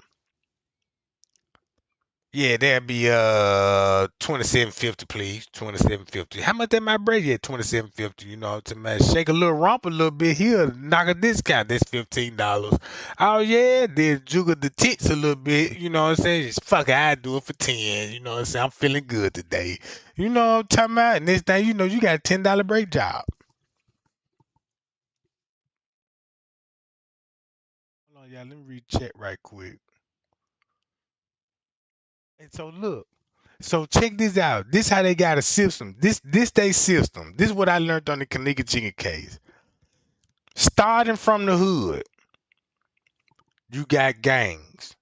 Yeah, that'd be 2750, please. 2750. How much that my break? Yeah, 2750. You know, to man shake a little rump a little bit here, knock a discount. That's $15. Oh yeah, then jiggle the tits a little bit. You know what I'm saying? Just fuck it, I do it for 10. You know what I'm saying? I'm feeling good today. You know what I'm talking about? And this thing, you know, you got a $10 break job. Hold on, y'all. Let me read chat right quick. And so look. So check this out. This how they got a system. This they system. This is what I learned on the Kanika Chicken case. Starting from the hood, you got gangs.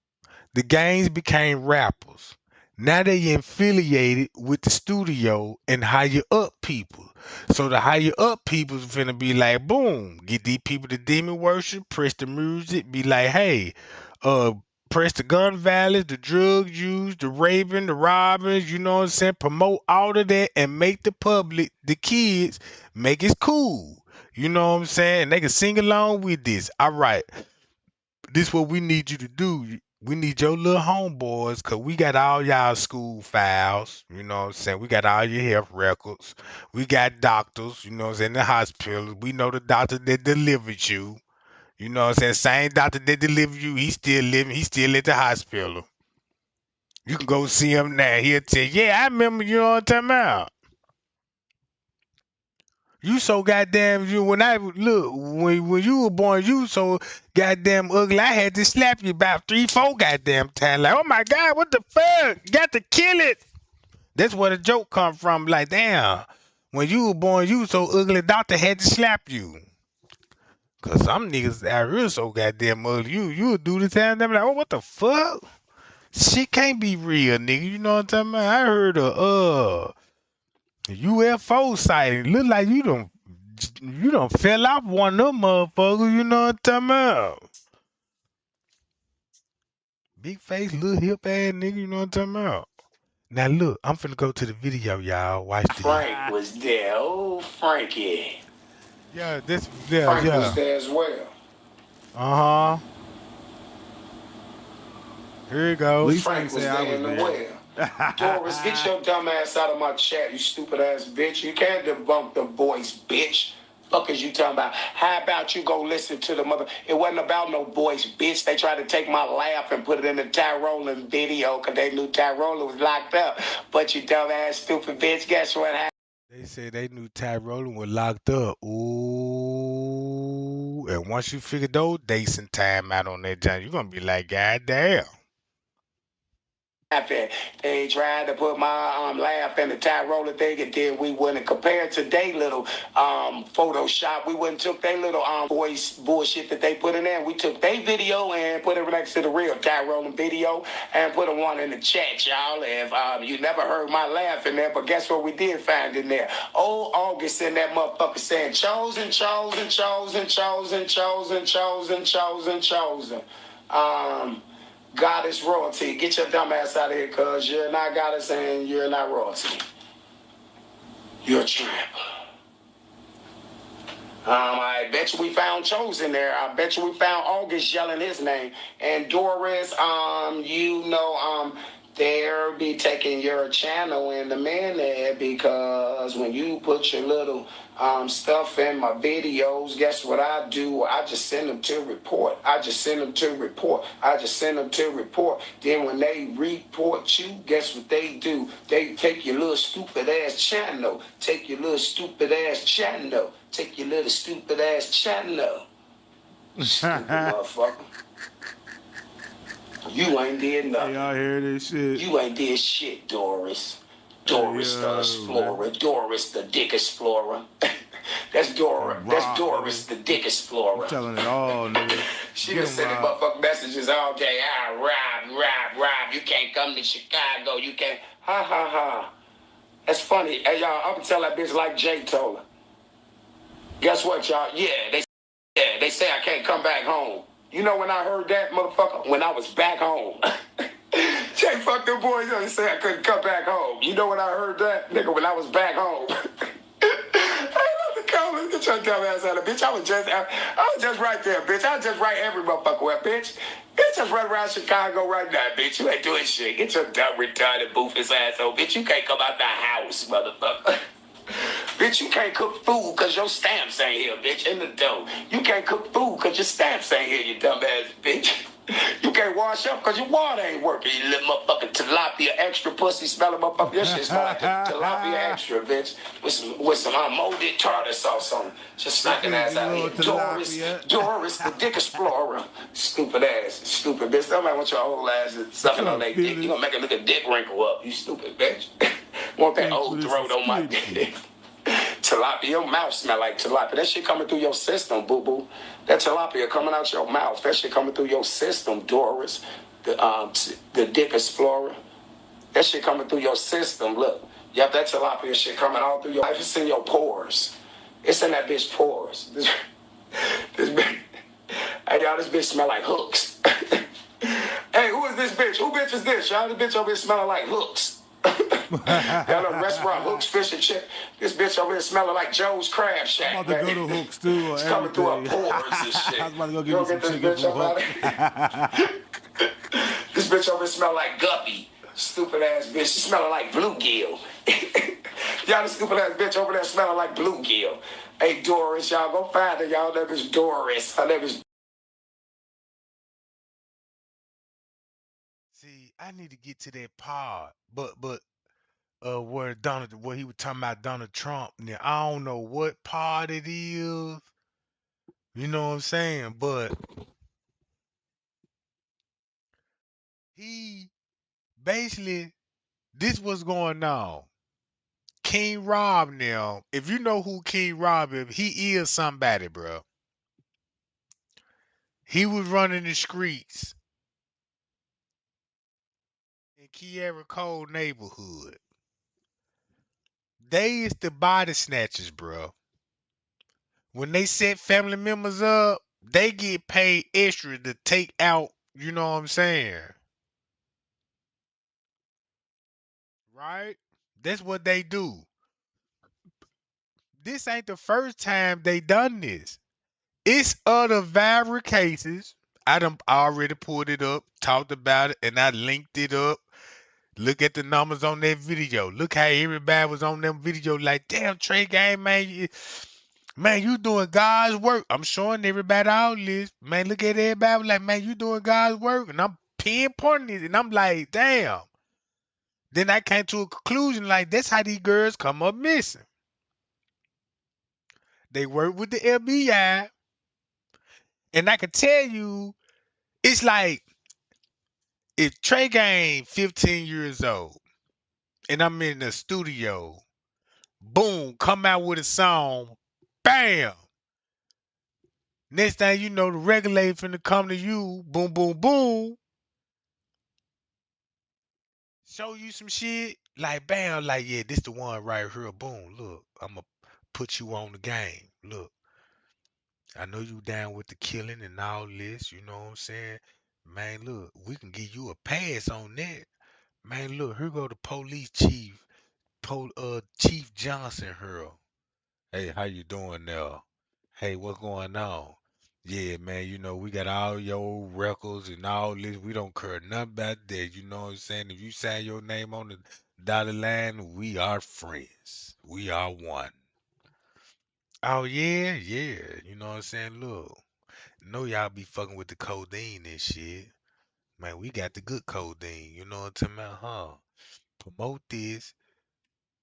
The gangs became rappers. Now they affiliated with the studio and hire up people. So the higher up people's finna be like, boom, get these people to demon worship, press the music, be like, hey, uh, press the gun violence, the drug use, the raping, the robbings, you know what I'm saying? Promote all of that and make the public, the kids, make it cool. You know what I'm saying? They can sing along with this. All right, this what we need you to do. We need your little homeboys, cause we got all y'all school files. You know what I'm saying? We got all your health records. We got doctors, you know what I'm saying, the hospitals. We know the doctor that delivered you. You know what I'm saying? Same doctor that delivered you, he still living, he still at the hospital. You can go see him now. He'll tell you, yeah, I remember, you know what I'm talking about. You so goddamn you when I look when you were born you so goddamn ugly I had to slap you about 3, 4 goddamn times like oh my god what the fuck got to kill it. That's where the joke come from like damn when you were born you so ugly doctor had to slap you. Cause some niggas out here so goddamn ugly you would do the time them like oh what the fuck shit can't be real nigga you know what I'm talking about. I heard a UFO sighting. Look like you don't fell off one of them motherfuckers. You know what I'm talking about? Big face, little hip ass nigga. You know what I'm talking about? Now look, I'm finna go to the video, y'all. Watch this. Frank was there. Oh, Frankie. Yeah, this. Yeah, Frank was yeah. there as well. Uh huh. Here you go. Least ain't Frank was say I there was in the there. well. Doris, get your dumb ass out of my chat, you stupid ass bitch. You can't debunk the voice, bitch. Fuck is you talking about? How about you go listen to the mother? It wasn't about no voice, bitch. They tried to take my laugh and put it in the Tyrolan video because they knew Tyrolan was locked up. But you dumb ass stupid bitch, guess what happened? They said they knew Ty Rowland was locked up. Ooh. And once you figure those dates and time out on that joint, you're gonna be like, God damn. Laughing. They tried to put my laugh in the tie roller thing, and then we wouldn't compare to their little Photoshop. We wouldn't took their little voice bullshit that they put in there. We took their video and put it next to the real tie rolling video and put a one in the chat, y'all. If you never heard my laugh in there, but guess what we did find in there? Old August in that motherfucker saying chosen, chosen, chosen, chosen, chosen, chosen, chosen, chosen. Goddess royalty. Get your dumb ass out of here, cuz you're not goddess and you're not royalty. You're a tramp. I bet you we found Chosen there. I bet you we found August yelling his name. And Doris, they'll be taking your channel in the minute because when you put your little stuff in my videos, guess what I do? I just send them to report. I just send them to report. I just send them to report. Then when they report you, guess what they do? They take your little stupid ass channel. Take your little stupid ass channel. Take your little stupid ass channel. Stupid motherfucker. You ain't did Hey, nothing. y'all hear this shit? You ain't did shit, Doris. Hey, Doris the man. Explorer. Doris the Dick Explorer. That's That Doris. That's rock, Doris nigga. the Dick I'm Explorer. telling it all, nigga. She Get been him, sending Rob. motherfucking messages all day. Rob. You can't come to Chicago. You can't. Ha ha ha. That's funny. Hey y'all, I'm gonna tell that bitch like Jay told her. Guess what, y'all? They say I can't come back home. You know when I heard that, motherfucker? When I was back home. Jay fucked them boys up and said I couldn't come back home. You know when I heard that? Nigga, when I was back home. I love the comments. Get your dumb ass out of bitch. I was just right there, bitch. I was just right every motherfucker where, bitch. Bitch, just run around Chicago right now, bitch. You ain't doing shit. Get your dumb, retarded, boofus asshole, bitch. You can't come out the house, motherfucker. Bitch, you can't cook food because your stamps ain't here, bitch, in the dough. You can't cook food because your stamps ain't here, you dumbass bitch. You can't wash up because your water ain't working, you little motherfucking tilapia extra pussy smelling motherfucker. Your shit smell like tilapia extra, bitch, with some molded tartar sauce on it. Just smacking ass out Little here. tilapia. Doris, the Dick Explorer. Stupid ass, stupid bitch. Somebody want your whole ass sucking on Some their dick. You feelings. gonna make a nigga dick wrinkle up, you stupid bitch. Want that Thanks for old the throat on my subscription. dick. Tilapia, your mouth smell like tilapia. That shit coming through your system, boo boo. That tilapia coming out your mouth. That shit coming through your system, Doris. The Dick Explorer. That shit coming through your system. Look, yep, that tilapia shit coming all through your life. It's in your pores. It's in that bitch pores. This bitch, hey y'all, this bitch smell like hooks. Hey, who is this bitch? Who bitch is this? Y'all, this bitch over here smelling like hooks. Y'all know restaurant hooks, fish and chip. This bitch over here smelling like Joe's Crab Shack, I'm about to man. go to Hooks too or It's coming through her everything. pores and shit. I was about to go You get me don't some get this chicken bitch from up out of here. This bitch over here smell like Guppy. Stupid ass bitch. She smelling like bluegill. Y'all, this stupid ass bitch over there smelling like bluegill. Hey, Doris, y'all go find her. Y'all name is Doris. Her name is. See, I need to get to that part, but where he was talking about Donald Trump. Now I don't know what part it is. You know what I'm saying? But he basically this was going on. King Rob now, if you know who King Rob is, he is somebody, bro. He was running the streets in Kiera Cole neighborhood. They is the body snatchers, bro. When they set family members up, they get paid extra to take out, you know what I'm saying? Right? That's what they do. This ain't the first time they done this. It's other viral cases. I done already pulled it up, talked about it, and I linked it up. Look at the numbers on that video. Look how everybody was on them video like, damn, Trey Game, man, man, you doing God's work. I'm showing everybody all this. Man, look at everybody like, man, you doing God's work. And I'm pinpointing it, and I'm like, damn. Then I came to a conclusion like, that's how these girls come up missing. They work with the FBI, and I can tell you, it's like if Trey Game 15 years old, and I'm in the studio, boom, come out with a song, bam. Next thing you know, the regulator finna come to you, boom, boom, boom, show you some shit, like bam, like yeah, this the one right here, boom, look, I'ma put you on the game. Look, I know you down with the killing and all this, you know what I'm saying? Man, look, we can give you a pass on that. Man, look, here go the police chief, Chief Johnson here. Hey, how you doing now? Hey, what's going on? Yeah, man, we got all your records and all this. We don't care nothing about that. You know what I'm saying? If you sign your name on the dotted line, we are friends. We are one. Oh yeah, yeah. You know what I'm saying? Look, know y'all be fucking with the codeine and shit. Man, we got the good codeine. You know what I'm talking about, huh? Promote this,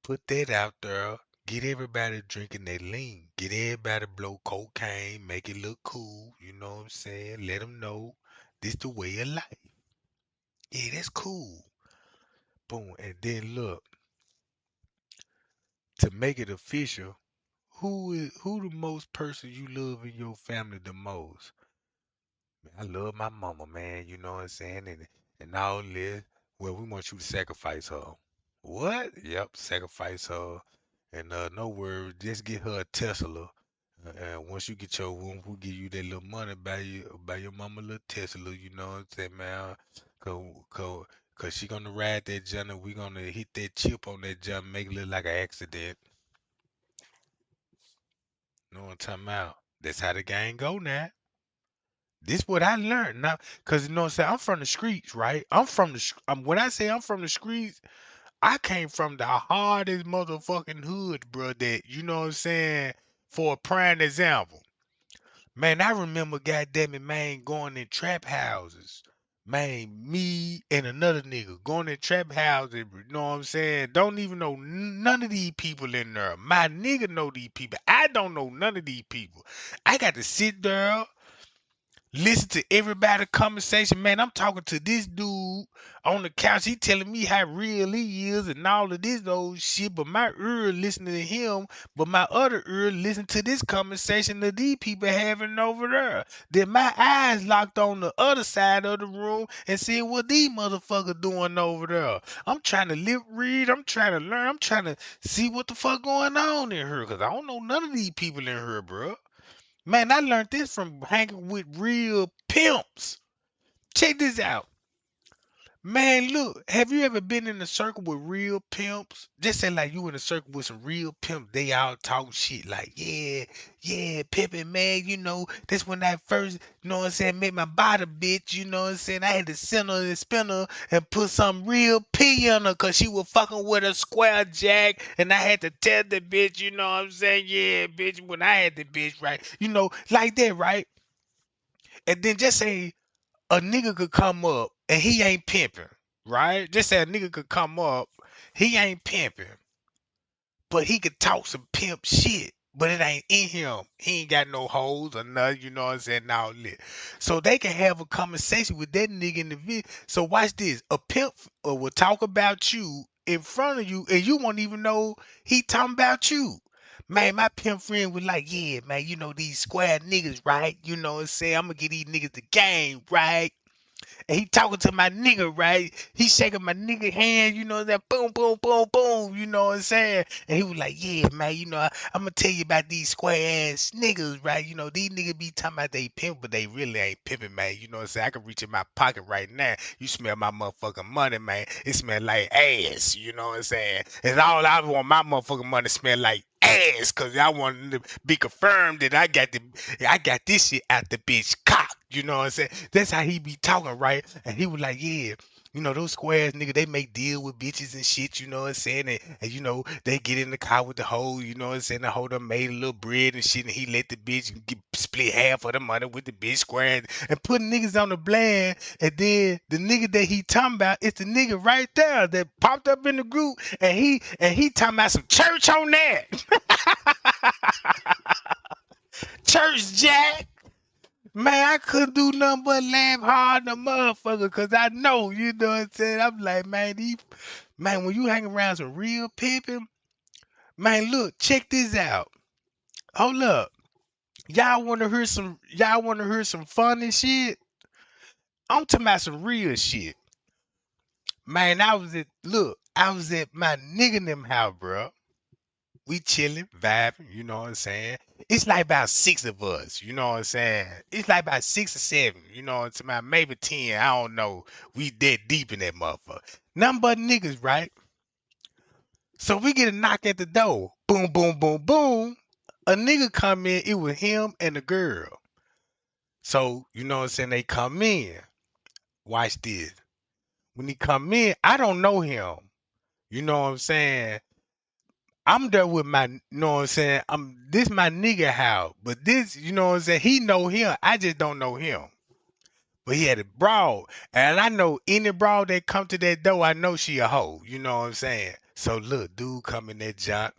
put that out there. Get everybody drinking that lean. Get everybody blow cocaine. Make it look cool. You know what I'm saying? Let them know this the way of life. Yeah, that's cool. Boom. And then look, to make it official, who the most person you love in your family the most? Man, I love my mama, man. You know what I'm saying? And all this. Well, we want you to sacrifice her. What? Yep, sacrifice her. And no worries, just get her a Tesla. And once you get your womb, we'll give you that little money, buy your mama a little Tesla. You know what I'm saying, man? Cause, cause, 'cause she gonna ride that junk and we gonna hit that chip on that junk, make it look like an accident. You know what I'm talking about? That's how the game go now. This what I learned now, cause you know what I'm saying. I'm from the streets, right? When I say I'm from the streets, I came from the hardest motherfucking hood, bro. That you know what I'm saying. For a prime example, man, I remember, goddamn it, man, going in trap houses. Man, me and another nigga going in trap houses. You know what I'm saying? Don't even know none of these people in there. My nigga know these people. I don't know none of these people. I got to sit there, listen to everybody conversation. Man, I'm talking to this dude on the couch. He telling me how real he is and all of this old shit. But my ear listening to him, but my other ear listen to this conversation that these people having over there. Then my eyes locked on the other side of the room and seeing what these motherfuckers doing over there. I'm trying to lip read. I'm trying to learn. I'm trying to see what the fuck going on in here. Cause I don't know none of these people in here, bro. Man, I learned this from hanging with real pimps. Check this out. Man, look, have you ever been in a circle with real pimps? Just say like you in a circle with some real pimps, they all talk shit like, yeah, yeah, pimping, man, that's when I first, what I'm saying, met my body bitch, you know what I'm saying? I had to send her and spin her and put some real P on her cause she was fucking with a square jack and I had to tell the bitch, you know what I'm saying? Yeah, bitch, when I had the bitch, right? Like that, right? And then just say a nigga could come up and he ain't pimping, right? Just say a nigga could come up, he ain't pimping, but he could talk some pimp shit. But it ain't in him. He ain't got no hoes or nothing, you know what I'm saying? Now lit. So they can have a conversation with that nigga in the video. So watch this. A pimp will talk about you in front of you, and you won't even know he talking about you. Man, my pimp friend was like, yeah, man, these square niggas, right? You know what I'm saying? I'm gonna get these niggas the game, right? And he talking to my nigga, right? He shaking my nigga hand, that boom, boom, boom, boom, you know what I'm saying? And he was like, yeah, man, I'm gonna tell you about these square ass niggas, right? These niggas be talking about they pimp, but they really ain't pimping, man. You know what I'm saying? I can reach in my pocket right now. You smell my motherfucking money, man. It smell like ass, you know what I'm saying? And all I want my motherfucking money smell like ass, cause I want to be confirmed that I got this shit out the bitch cock. You know what I'm saying? That's how he be talking, right? And he was like, yeah, those squares, nigga, they make deal with bitches and shit, you know what I'm saying? And they get in the car with the hoe, you know what I'm saying? The hoe done made a little bread and shit, and he let the bitch split half of the money with the bitch square and put niggas on the blend. And then the nigga that he talking about, it's the nigga right there that popped up in the group, and he talking about some church on that. Church Jack. Man, I couldn't do nothing but laugh hard, the motherfucker, cause I know, you know what I'm saying? I'm like, man, when you hang around some real pimping, man, look, check this out. Hold up. Y'all wanna hear some funny shit? I'm talking about some real shit. Man, I was at my nigga in them house, bro. We chilling, vibing, you know what I'm saying? It's like about six of us, you know what I'm saying? It's like about 6 or 7, you know what I'm saying? Maybe 10, I don't know. We dead deep in that motherfucker. Nothing but niggas, right? So we get a knock at the door. Boom, boom, boom, boom. A nigga come in, it was him and a girl. So, you know what I'm saying? They come in. Watch this. When he come in, I don't know him. You know what I'm saying? I'm there with my, you know what I'm saying? This my nigga house. But this, you know what I'm saying? He know him. I just don't know him. But he had a broad. And I know any broad that come to that door, I know she a hoe. You know what I'm saying? So look, dude come in that junk.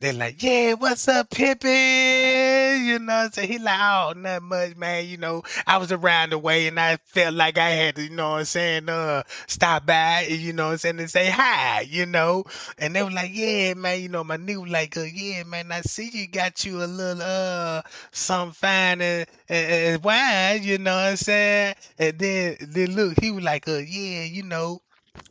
They're like, yeah, what's up, Pippin? You know what I'm saying? He like, oh, not much, man. You know, I was around the way and I felt like I had to, you know what I'm saying, stop by, you know what I'm saying, and say hi, you know. And they were like, yeah, man, you know, my nigga was like, yeah, man, I see you got you a little, some fine and wine, you know what I'm saying? And then look, he was like, yeah, you know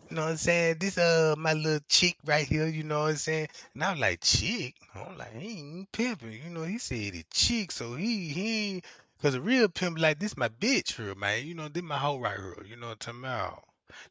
what I'm saying? This my little chick right here, you know what I'm saying? And I was like, chick? I'm like, he ain't pimping. You know, he said it chick, so he ain't cause a real pimp like this my bitch here, man. You know, this my hoe right here. You know what I'm talking about?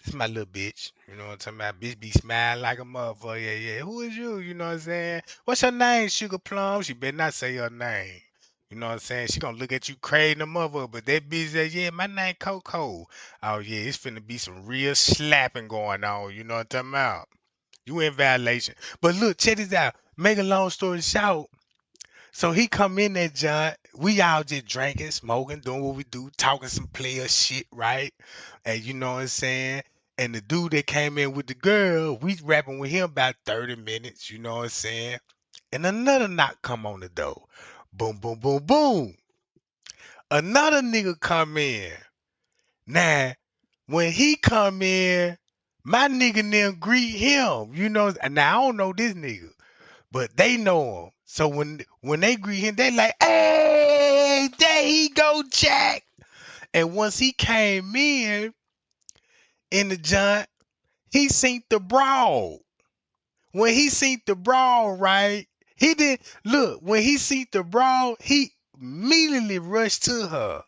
This my little bitch. You know what I'm talking about? Bitch be smiling like a motherfucker. Yeah, yeah. Who is you? You know what I'm saying? What's your name, Sugar Plum? She better not say her name. You know what I'm saying? She gonna look at you crazy the mother, but that bitch says, yeah, my name Coco. Oh yeah, it's finna be some real slapping going on. You know what I'm talking about? You in violation. But look, check this out. Make a long story short. So he come in there, John. We all just drinking, smoking, doing what we do, talking some player shit, right? And you know what I'm saying? And the dude that came in with the girl, we rapping with him about 30 minutes, you know what I'm saying? And another knock come on the door. Boom, boom, boom, boom. Another nigga come in. Now, when he come in, my nigga and them greet him. You know, now I don't know this nigga, but they know him. So when they greet him, they like, hey, there he go, Jack. And once he came in the joint, he seen the brawl. When he seen the brawl, right? He did look, when he seen the brawl, he immediately rushed to her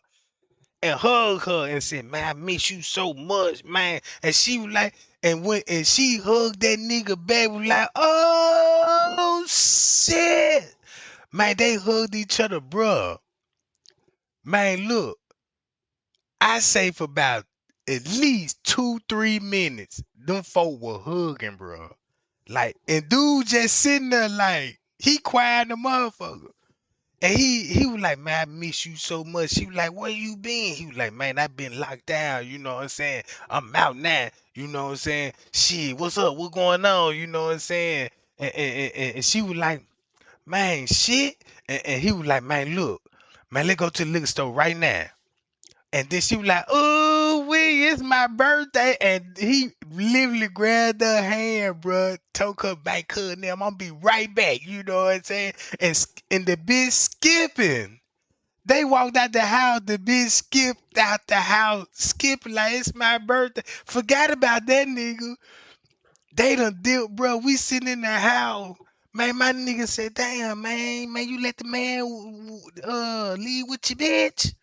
and hugged her and said, man, I miss you so much, man. And she was like, and she hugged that nigga back, was like, oh shit. Man, they hugged each other, bruh. Man, look, I say for about at least 2, 3 minutes, them folk were hugging, bruh. Like, and dude just sitting there like, he quiet the motherfucker. And he was like, man, I miss you so much. She was like, where you been? He was like, man, I been locked down. You know what I'm saying? I'm out now. You know what I'm saying? Shit, what's up? What going on? You know what I'm saying? And she was like, man, shit. And he was like, man, look, man, let's go to the liquor store right now. And then she was like, oh, wait, it's my birthday. And he literally grabbed her hand, bro, took her back, her and them. I'm gonna be right back. You know what I'm saying? And the bitch skipping. They walked out the house. The bitch skipped out the house, skipping like it's my birthday. Forgot about that nigga. They done deal, bro. We sitting in the house. Man, my nigga said, damn, man, you let the man leave with your bitch.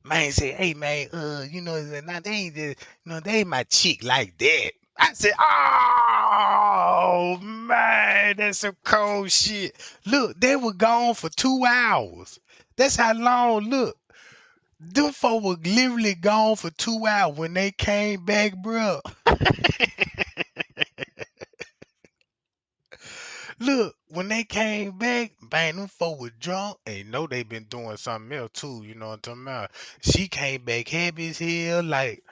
Man said, hey man, you know, now they ain't just, you know, they ain't my chick like that. I said, oh man, that's some cold shit. Look, they were gone for 2 hours. That's how long, look. Them folk were literally gone for 2 hours. When they came back, bro. Look, when they came back, man, them folk was drunk and you know they been doing something else too, you know what I'm talking about? She came back happy as hell, like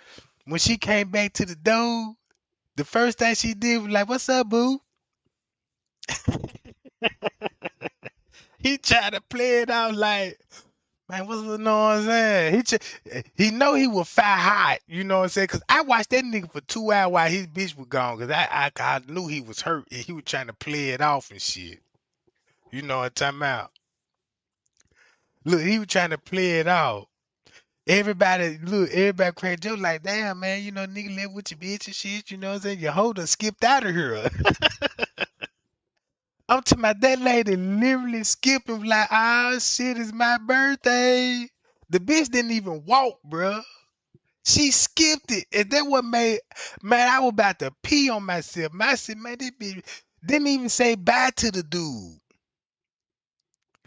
when she came back to the door, the first thing she did was like, "What's up, boo?" He tried to play it out like, "Man, what's you know what I'm saying?" He know he was fat hot, you know what I'm saying? Cause I watched that nigga for 2 hours while his bitch was gone, cause I knew he was hurt and he was trying to play it off and shit. You know what I'm talking about? Look, he was trying to play it off. Everybody cracked joke like, damn, man, you know, nigga live with your bitch and shit, you know what I'm saying? Your hoe done skipped out of here. I'm talking about that lady literally skipping like, oh shit, it's my birthday. The bitch didn't even walk, bruh. She skipped it. And that what made, man, I was about to pee on myself. I said, man, this bitch didn't even say bye to the dude.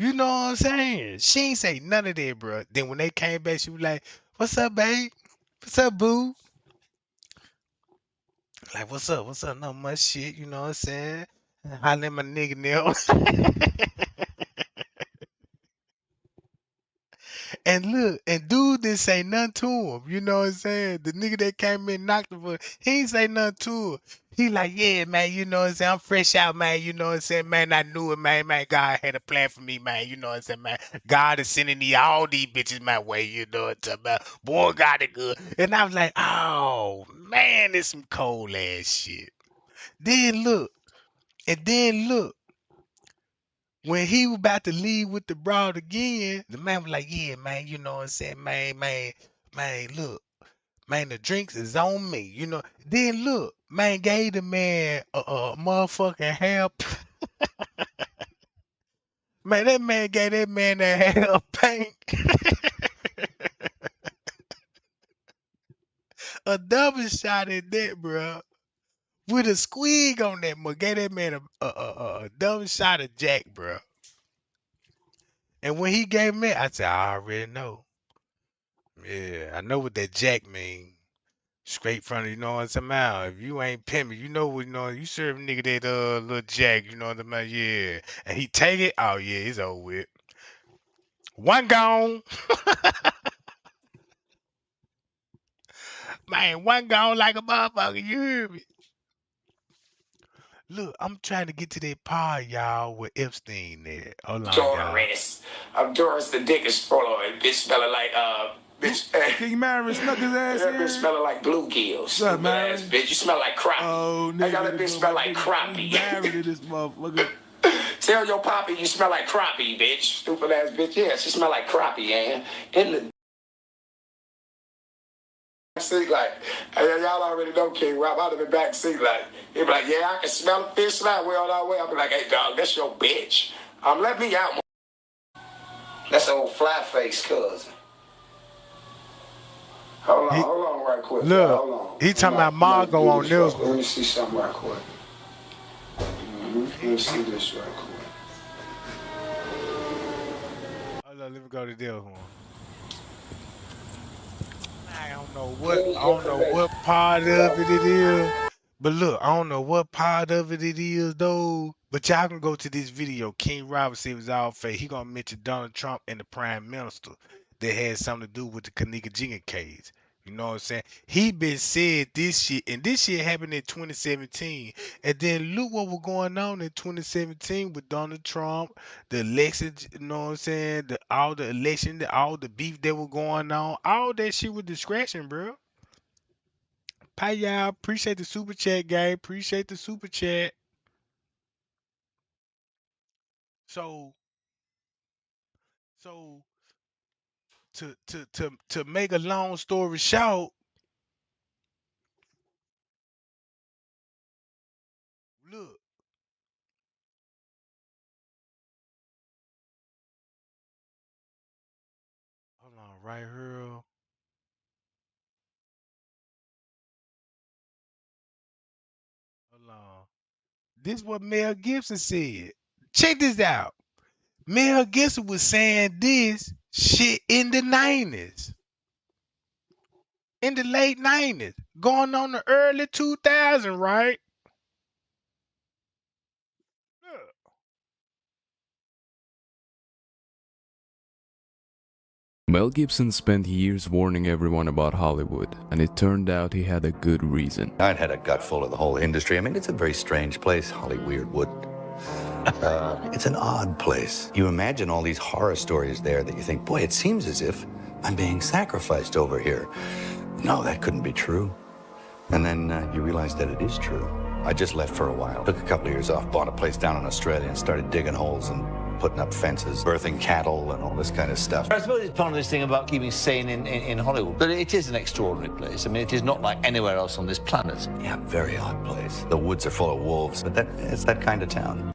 You know what I'm saying? She ain't say none of that, bro. Then when they came back, she was like, "What's up, babe? What's up, boo?" Like, "What's up? What's up? Not much shit." You know what I'm saying? Holla at my nigga now. And look, and dude didn't say nothing to him. You know what I'm saying? The nigga that came in and knocked him, he ain't say nothing to him. He like, yeah, man, you know what I'm saying? I'm fresh out, man. You know what I'm saying? Man, I knew it, man. Man, God had a plan for me, man. You know what I'm saying, man? God is sending me all these bitches my way. You know what I'm saying? Boy, got it good. And I was like, oh, man, it's some cold ass shit. Then look, and then look. When he was about to leave with the broad again, the man was like, yeah, man, you know what I'm saying? Man, look, man, the drinks is on me, you know. Then look, man gave the man a motherfucking help. Man, that man gave that man a hair paint, a double shot at that, bro. With a squeeg on that mug, gave that man a double shot of Jack, bro. And when he gave me, I said, I already know. Yeah, I know what that Jack mean. Straight from you know what I'm saying? If you ain't pimping, you know what you know. You serve a nigga that little jack, you know what I'm saying? Yeah, and he take it. Oh yeah, it's over with. One gone, man. One gone like a motherfucker. You hear me? Look, I'm trying to get to that part, y'all, with Epstein there. Hold on, y'all. Doris. I'm Doris the dick is Polaroid. Bitch smelling like bitch. King Myron snuck his ass That bitch in. smelling like bluegills. What's up, Stupid ass Myron? bitch. You smell like crappie. Oh, I got nigga, that there bitch go smell my like nigga King Myron crappie. in this motherfucker. Tell your poppy you smell like crappie, bitch. Stupid ass bitch. Yeah, she smell like crappie, man. In the seat like, hey, y'all already know King Rob out of the back seat like, he be like, yeah, I can smell a fish now. We on our way. I be like, hey, dog, that's your bitch. Let me out. That's old fly face cousin. He Hold on right quick, y'all. look. Hold on. He talking about I might Margot do on this right this quick. Let one. me see something right quick. Let He, me he, see this right quick. hold on, let me go to this one. I Here's don't know information. what part of it is. But look, I don't know what part of it is though. But y'all can go to this video. King Robert said it was all fake. He gonna mention Donald Trump and the Prime Minister that had something to do with the Kanika Jigga case. You know what I'm saying? He been said this shit, and this shit happened in 2017. And then look what was going on in 2017 with Donald Trump, the elections. You know what I'm saying? All the election, all the beef that was going on, all that shit was discretion, bro. Pay y'all. Appreciate the super chat, guy. Appreciate the super chat. So, so to make a long story short, look, hold on, right here. Hold on. This what Mel Gibson said. Check this out. Mel Gibson was saying this shit in the 90s, in the late 90s, going on the early 2000s, right? Look. Mel Gibson spent years warning everyone about Hollywood, and it turned out he had a good reason. I'd had a gut full of the whole industry. I mean, it's a very strange place, Hollywood. It's an odd place. You imagine all these horror stories there that you think, boy, it seems as if I'm being sacrificed over here. No, that couldn't be true. And then you realize that it is true. I just left for a while. Took a couple of years off, bought a place down in Australia, and started digging holes and putting up fences, birthing cattle, and all this kind of stuff. I suppose it's part of this thing about keeping sane in Hollywood. But it is an extraordinary place. I mean, it is not like anywhere else on this planet. Yeah, very odd place. The woods are full of wolves, but it's that kind of town.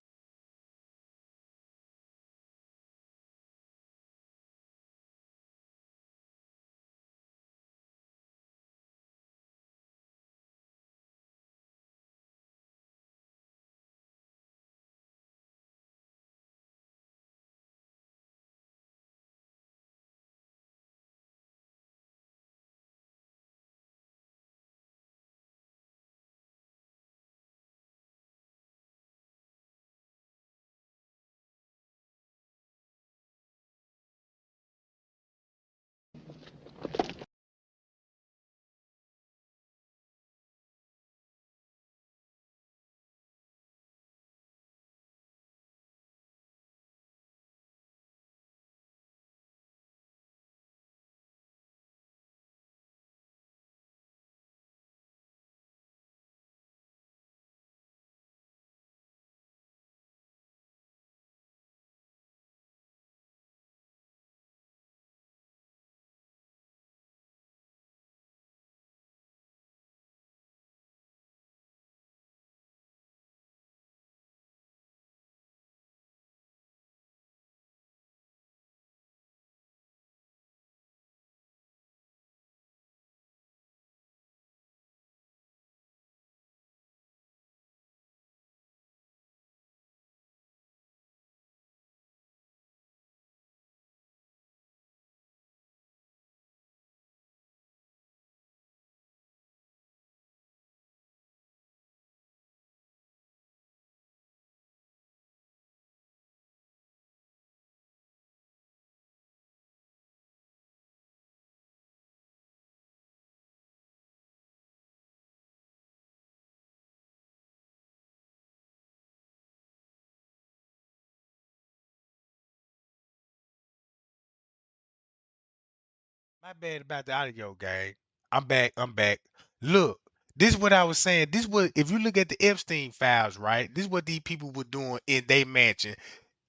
My bad about the audio, gang. I'm back. I'm back. Look, this is what I was saying. This was if you look at the Epstein files, right? This is what these people were doing in their mansion,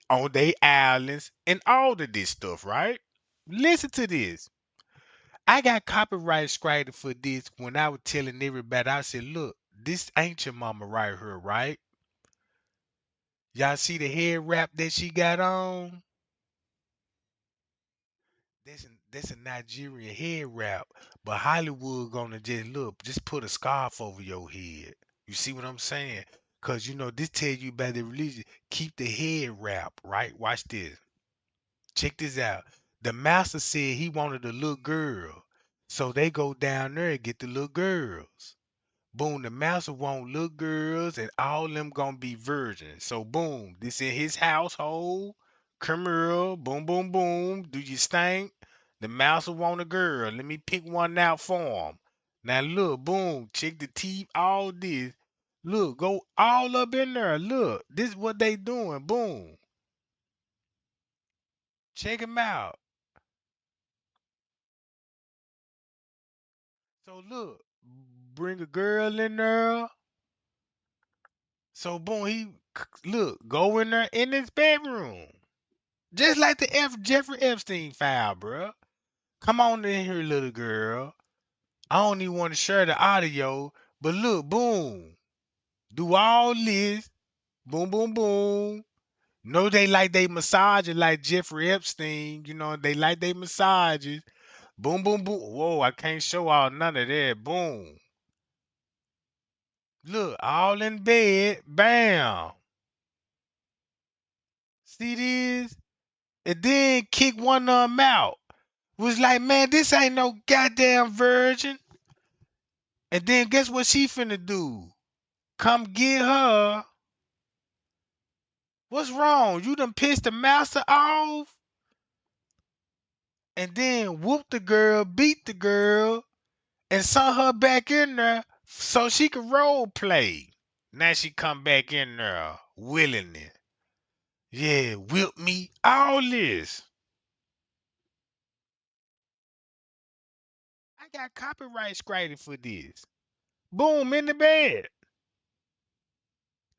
on their islands, and all of this stuff, right? Listen to this. I got copyright striked for this when I was telling everybody. I said, look, this ain't your mama right here, right? Y'all see the head wrap that she got on? That's a Nigerian head wrap, but Hollywood gonna just look, just put a scarf over your head. You see what I'm saying? Cause you know this tell you about the religion. Keep the head wrap, right? Watch this. Check this out. The master said he wanted a little girl, so they go down there and get the little girls. Boom, the master want little girls and all them gonna be virgins. So boom, this in his household. Come here, boom, boom, boom. Do you stink? The master want a girl. Let me pick one out for him. Now look, boom, check the teeth, all this. Look, go all up in there. Look, this is what they doing. Boom. Check him out. So look, bring a girl in there. So boom, look, go in there in his bedroom. Just like the Jeffrey Epstein file, bruh. Come on in here, little girl. I don't even want to share the audio, but look, boom. Do all this. Boom, boom, boom. No, they like they massage it like Jeffrey Epstein. You know, they like they massages. Boom, boom, boom. Whoa, I can't show all none of that. Boom. Look, all in bed. Bam. See this? And then kick one of them out. Was like, man, this ain't no goddamn virgin. And then guess what she finna do? Come get her. What's wrong? You done pissed the master off? And then whoop the girl, beat the girl, and sent her back in there so she could role play. Now she come back in there willingly. Yeah, whip me. All this. I got copyright scratted for this. Boom, in the bed.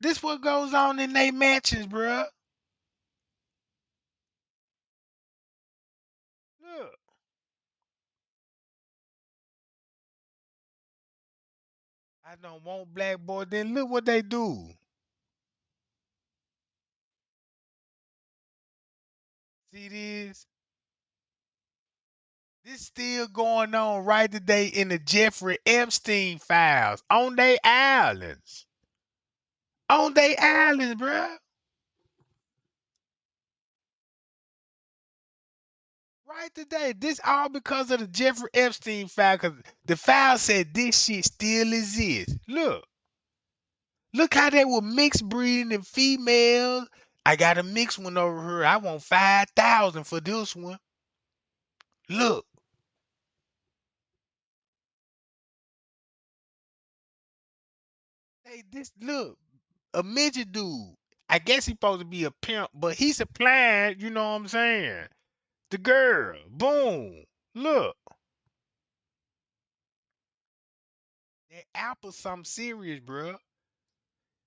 This what goes on in they mansions, bruh. Look, I don't want black boy. Then look what they do. See this? This still going on right today in the Jeffrey Epstein files on they islands. On they islands, bruh. Right today. This all because of the Jeffrey Epstein file. Cause the file said this shit still exists. Look. Look how they were mixed breeding and females. I got a mixed one over here. I want 5,000 for this one. Look. Hey, this look. A midget dude. I guess he's supposed to be a pimp, but he's supplying, you know what I'm saying? The girl. Boom. Look. That apple something serious, bro.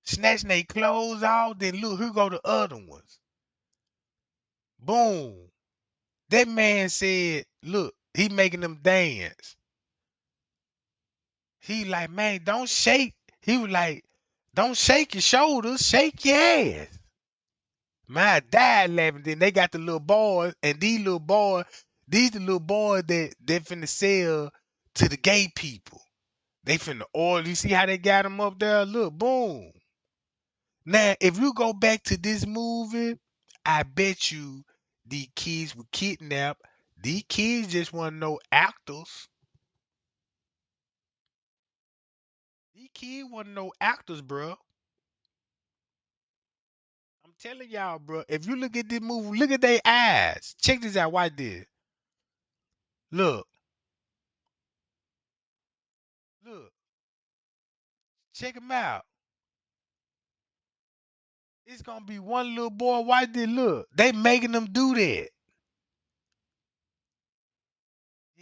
Snatching their clothes off, then look, here go the other ones. Boom. That man said, look, he making them dance. He like, man, don't shake. He was like, don't shake your shoulders, shake your ass. Man, I died laughing. Then they got the little boys, and these the little boys that they finna sell to the gay people. They finna oil. You see how they got them up there? Look, boom. Now, if you go back to this movie, I bet you the kids were kidnapped. These kids just want to know actors. These kids want to know actors, bro. I'm telling y'all, bro. If you look at this movie, look at their eyes. Check this out. Watch this. Look, look. Check them out. It's gonna be one little boy. Watch this. Look, they making them do that.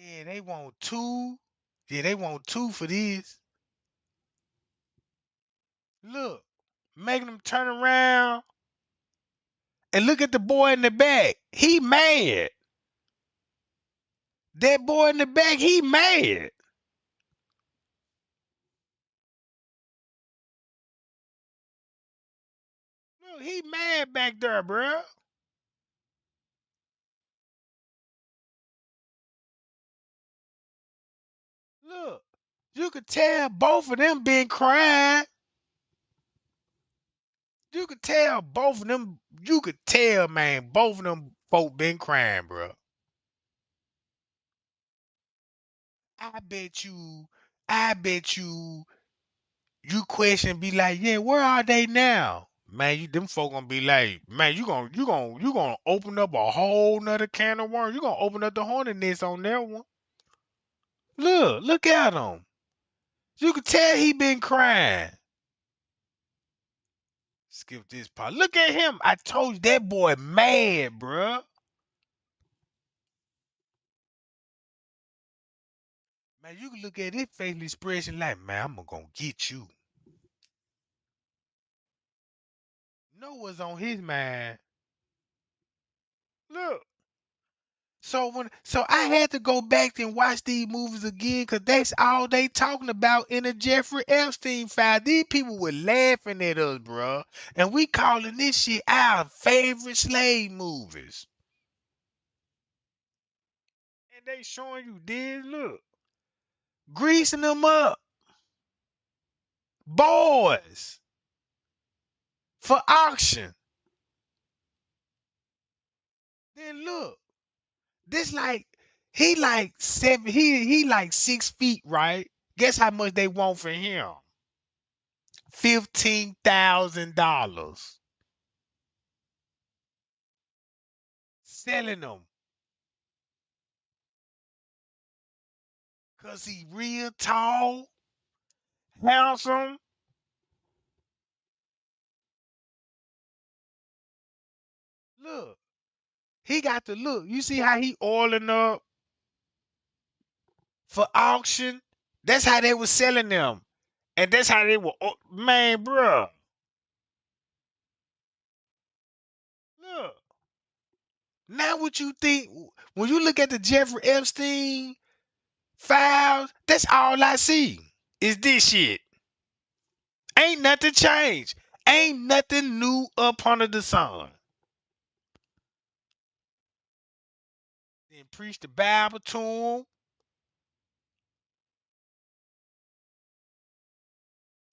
Yeah, they want two. Yeah, they want two for this. Look, making them turn around and look at the boy in the back. He mad. That boy in the back, he mad. Look, he mad back there, bruh. Look, you could tell both of them been crying. You could tell both of them. You could tell, man, both of them folk been crying, bruh. I bet you, I bet you, you question be like, yeah, where are they now? Man, them folk gonna be like, man, you gonna open up a whole nother can of worms. You gonna open up the hornet nest on that one. Look at him. You can tell he been crying. Skip this part. Look at him. I told you that boy mad, bruh. Man, you can look at his facial expression like, man, I'm gonna get you. Know what's on his mind. Look. So I had to go back and watch these movies again because that's all they talking about in the Jeffrey Epstein file. These people were laughing at us, bruh. And we calling this shit our favorite slave movies. And they showing you this, look. Greasing them up. Boys. For auction. Then look. This like he like seven he like 6 feet, right? Guess how much they want for him? $15,000. Selling them. Cause he real tall, handsome. Look, he got the look. You see how he oiling up for auction? That's how they was selling them. And that's how they were, man, bruh. Look, now what you think, when you look at the Jeffrey Epstein files, that's all I see is this shit. Ain't nothing changed. Ain't nothing new up under the sun. Then preach the Bible to them,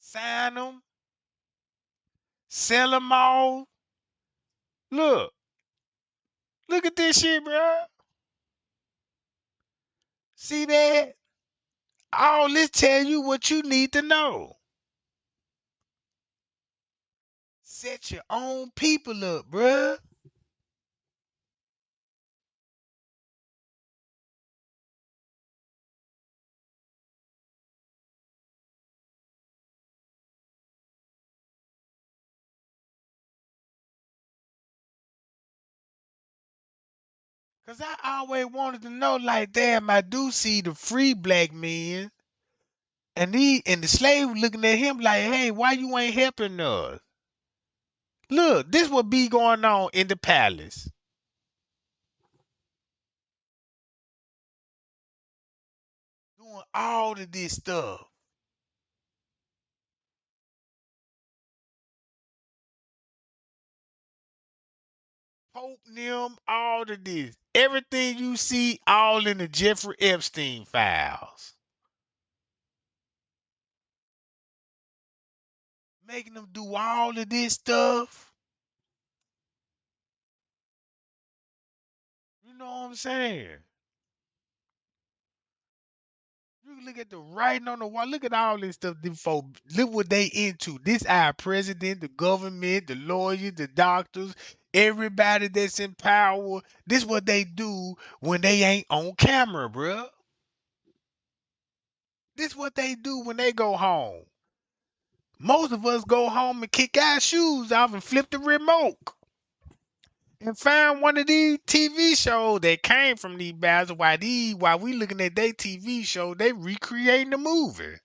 sign them, sell them all. Look, look at this shit, bro. See that? All this tell you what you need to know. Set your own people up, bruh. Cause I always wanted to know, like, damn, I do see the free black men, and the slave looking at him like, hey, why you ain't helping us? Look, this what be going on in the palace. Doing all of this stuff. Pope them, all of this. Everything you see, all in the Jeffrey Epstein files. Making them do all of this stuff. You know what I'm saying? You can look at the writing on the wall. Look at all this stuff. Them folk, look what they into. This our president, the government, the lawyers, the doctors, everybody that's in power. This what they do when they ain't on camera, bruh. This what they do when they go home. Most of us go home and kick our shoes off and flip the remote. and found one of these TV shows that came from these bastards. While we looking at their TV show, they recreating the movie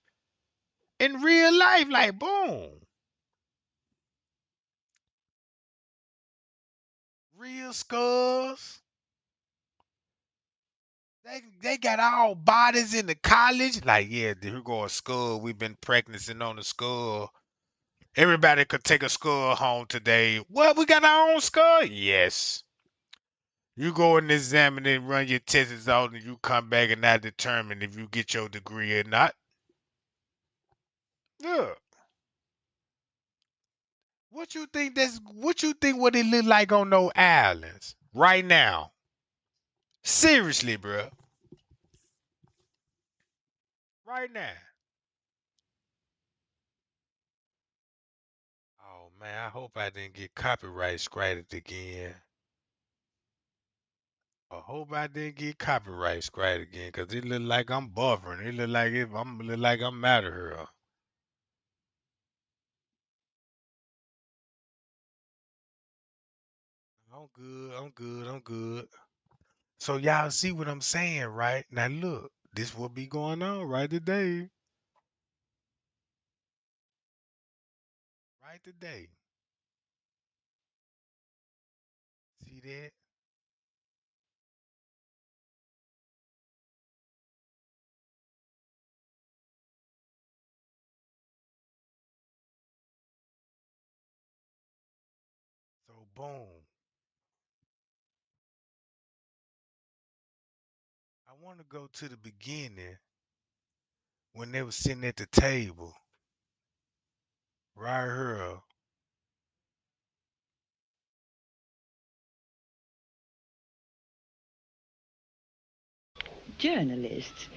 in real life. Like boom, real skulls. They got all bodies in the college. Like yeah, here go a skull. We've been practicing on the skull. Everybody could take a skull home today. What? We got our own skull? Yes. You go and examine it, run your tests out, and you come back and I determine if you get your degree or not. Yeah. What you think what it look like on those islands right now? Seriously, bro. Right now. Oh man, I hope I didn't get copyright scratched again. I hope I didn't get copyright scratched again, cause it look like I'm buffering. It look like I'm out of here. I'm good. I'm good. I'm good. So y'all see what I'm saying, right? Now look, this will be going on right today. Right today. See that? So boom. I want to go to the beginning when they were sitting at the table, right here. Journalists.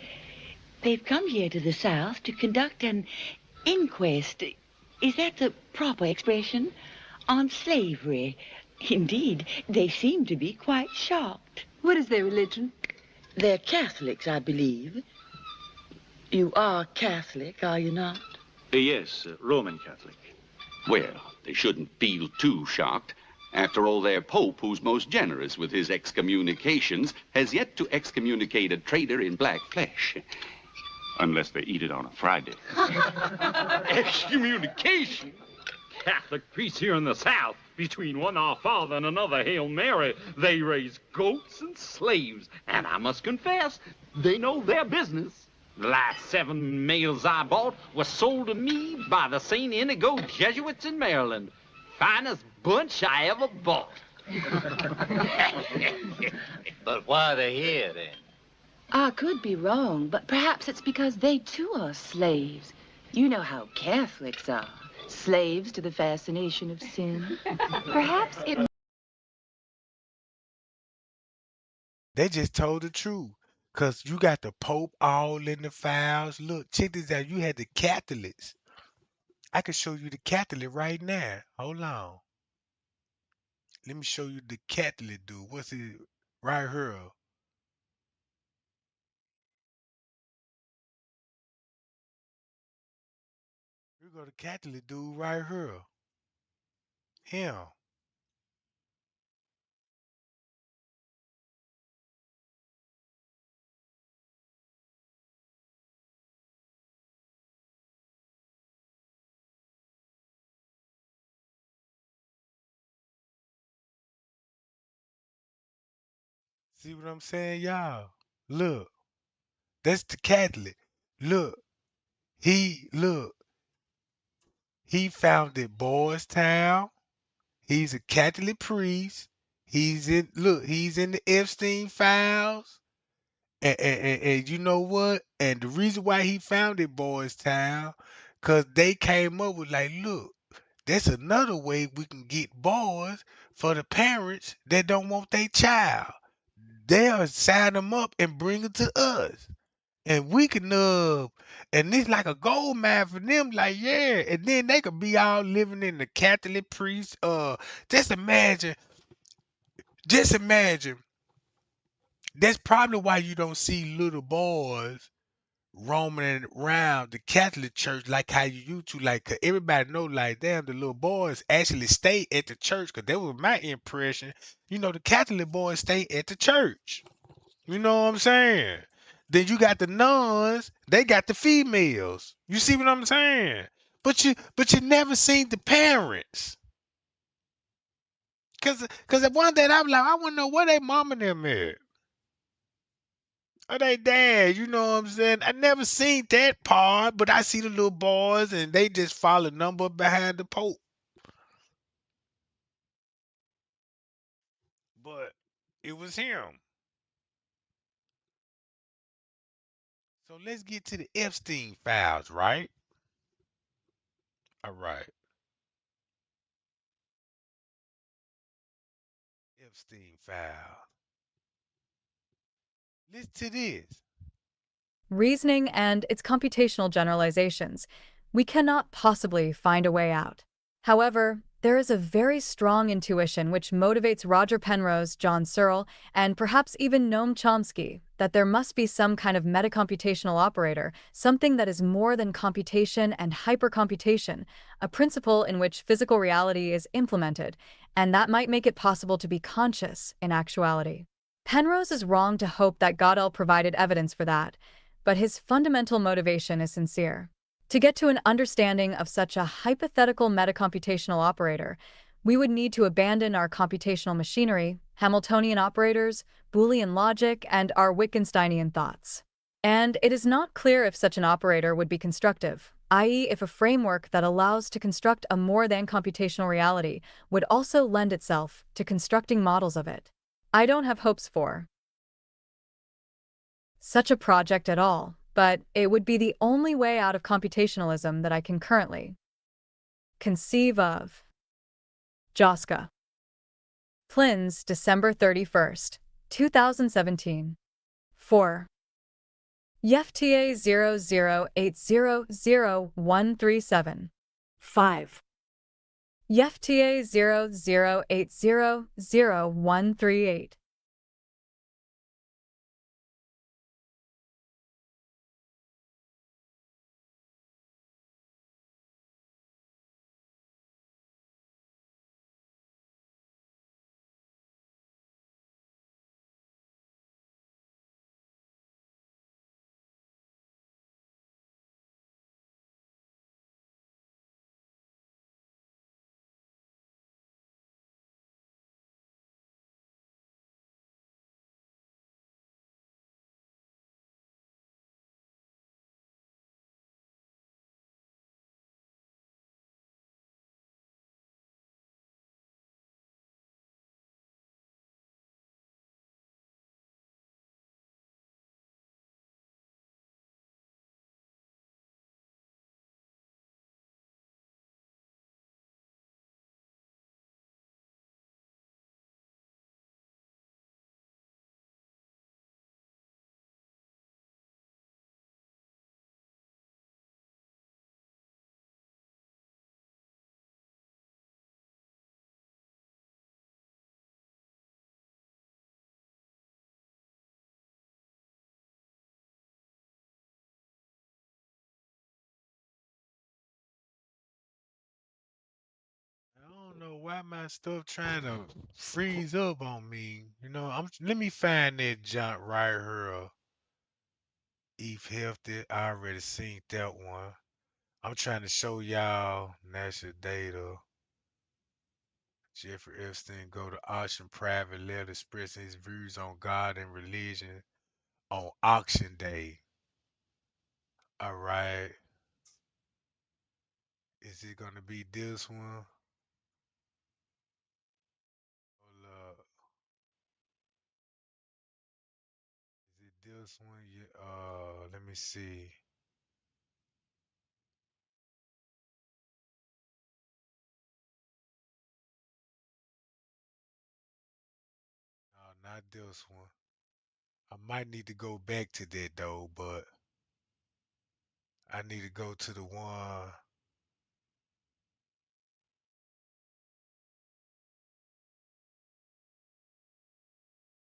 They've come here to the South to conduct an inquest. Is that the proper expression? On slavery. Indeed, they seem to be quite shocked. What is their religion? They're Catholics, I believe. You are Catholic, are you not? Yes, Roman Catholic. Well, they shouldn't feel too shocked. After all, their Pope, who's most generous with his excommunications, has yet to excommunicate a traitor in black flesh. Unless they eat it on a Friday. Excommunication? Catholic priests here in the South, between one Our Father and another Hail Mary, they raise goats and slaves. And I must confess, they know their business. The last 7 males I bought were sold to me by the St. Inigo Jesuits in Maryland. Finest bunch I ever bought. But why are they here, then? I could be wrong, but perhaps it's because they too are slaves. You know how Catholics are. Slaves to the fascination of sin. Perhaps it... They just told the truth. Cause you got the Pope all in the files. Look, check this out. You had the Catholics. I can show you the Catholic right now. Hold on. Let me show you the Catholic dude. What's it? Right here. You go to Catholic dude right here. Him. See what I'm saying, y'all? Look, that's the Catholic. Look, look, he founded Boys Town. He's a Catholic priest. He's in the Epstein files. And you know what? And the reason why he founded Boys Town, cause they came up with like, look, that's another way we can get boys for the parents that don't want their child. They'll sign them up and bring it to us. And we can and it's like a gold mine for them, like yeah, and then they could be all living in the Catholic priest. Just imagine, just imagine. That's probably why you don't see little boys roaming around the Catholic church like how you used to, like 'cause everybody know, like damn, the little boys actually stay at the church. 'Cause that was my impression. The Catholic boys stay at the church. You know what I'm saying? Then you got the nuns, they got the females. You see what I'm saying? But you never seen the parents. Cause at one day I'm like, I wanna know where they mom and them at. Or they dad, you know what I'm saying? I never seen that part, but I see the little boys and they just follow number behind the Pope. But it was him. So let's get to the Epstein files, right? All right. Epstein file. Listen to this. Reasoning and its computational generalizations, we cannot possibly find a way out. However, there is a very strong intuition which motivates Roger Penrose, John Searle, and perhaps even Noam Chomsky that there must be some kind of metacomputational operator, something that is more than computation and hypercomputation, a principle in which physical reality is implemented, and that might make it possible to be conscious in actuality. Penrose is wrong to hope that Gödel provided evidence for that, but his fundamental motivation is sincere. To get to an understanding of such a hypothetical metacomputational operator, we would need to abandon our computational machinery, Hamiltonian operators, Boolean logic, and our Wittgensteinian thoughts. And it is not clear if such an operator would be constructive, i.e., if a framework that allows to construct a more than computational reality would also lend itself to constructing models of it. I don't have hopes for such a project at all, but it would be the only way out of computationalism that I can currently conceive of. Joska. Plins, December 31st, 2017. 4. YFTA 00800137. 5. YFTA 00800138. I don't know why my stuff trying to freeze up on me. Let me find that junk right here. Eve Hefty. I already seen that one. I'm trying to show y'all national data. Jeffrey Epstein go to auction private letter expressing his views on God and religion on auction day. All right. Is it gonna be this one? Hold up. Is it this one? Yeah. Let me see. No, not this one. I might need to go back to that though, but I need to go to the one.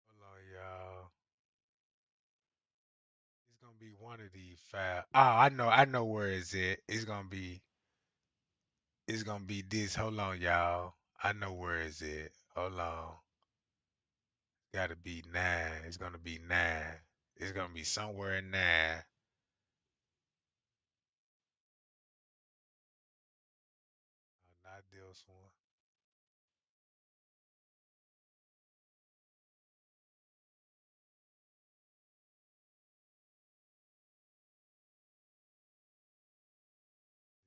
Hold on, y'all. It's gonna be one one of these five. Oh, I know where it's at. It's gonna be this. Hold on, y'all. I know where it's at. Hold on. Gotta be nine. It's gonna be nine. It's gonna be somewhere in nine. Not this one.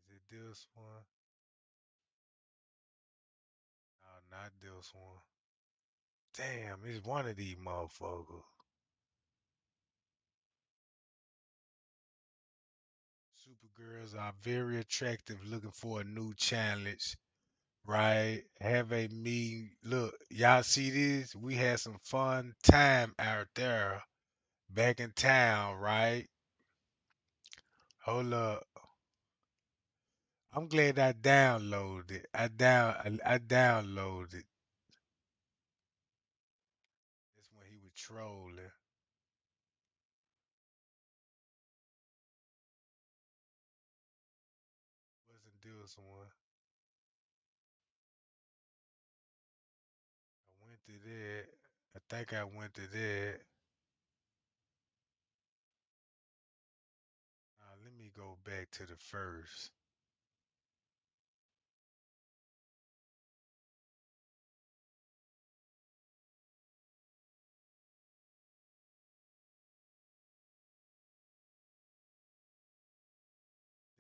Is it this one? No, not this one. Damn, it's one of these motherfuckers. Supergirls are very attractive, looking for a new challenge, right? Have a meeting. Look, y'all see this? We had some fun time out there back in town, right? Hold up. I'm glad I downloaded it. I downloaded it. That's when he was trolling. Wasn't this one? I went to that. I think I went to that. Let me go back to the first.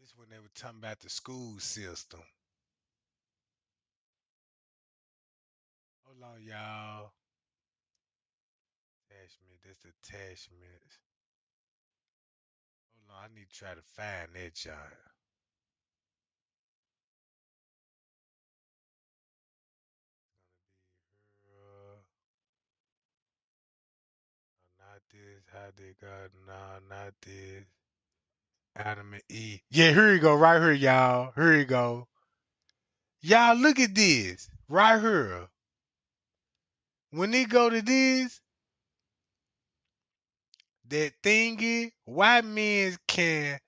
This when they were talking about the school system. Hold on, y'all. Attachment. That's attachments. Hold on, I need to try to find that giant. Uh, not this. How they got? Nah, not this. Adam and Eve. Yeah, here you go. Right here, y'all. Here you go. Y'all, look at this. Right here. When they go to this, that thingy, white men can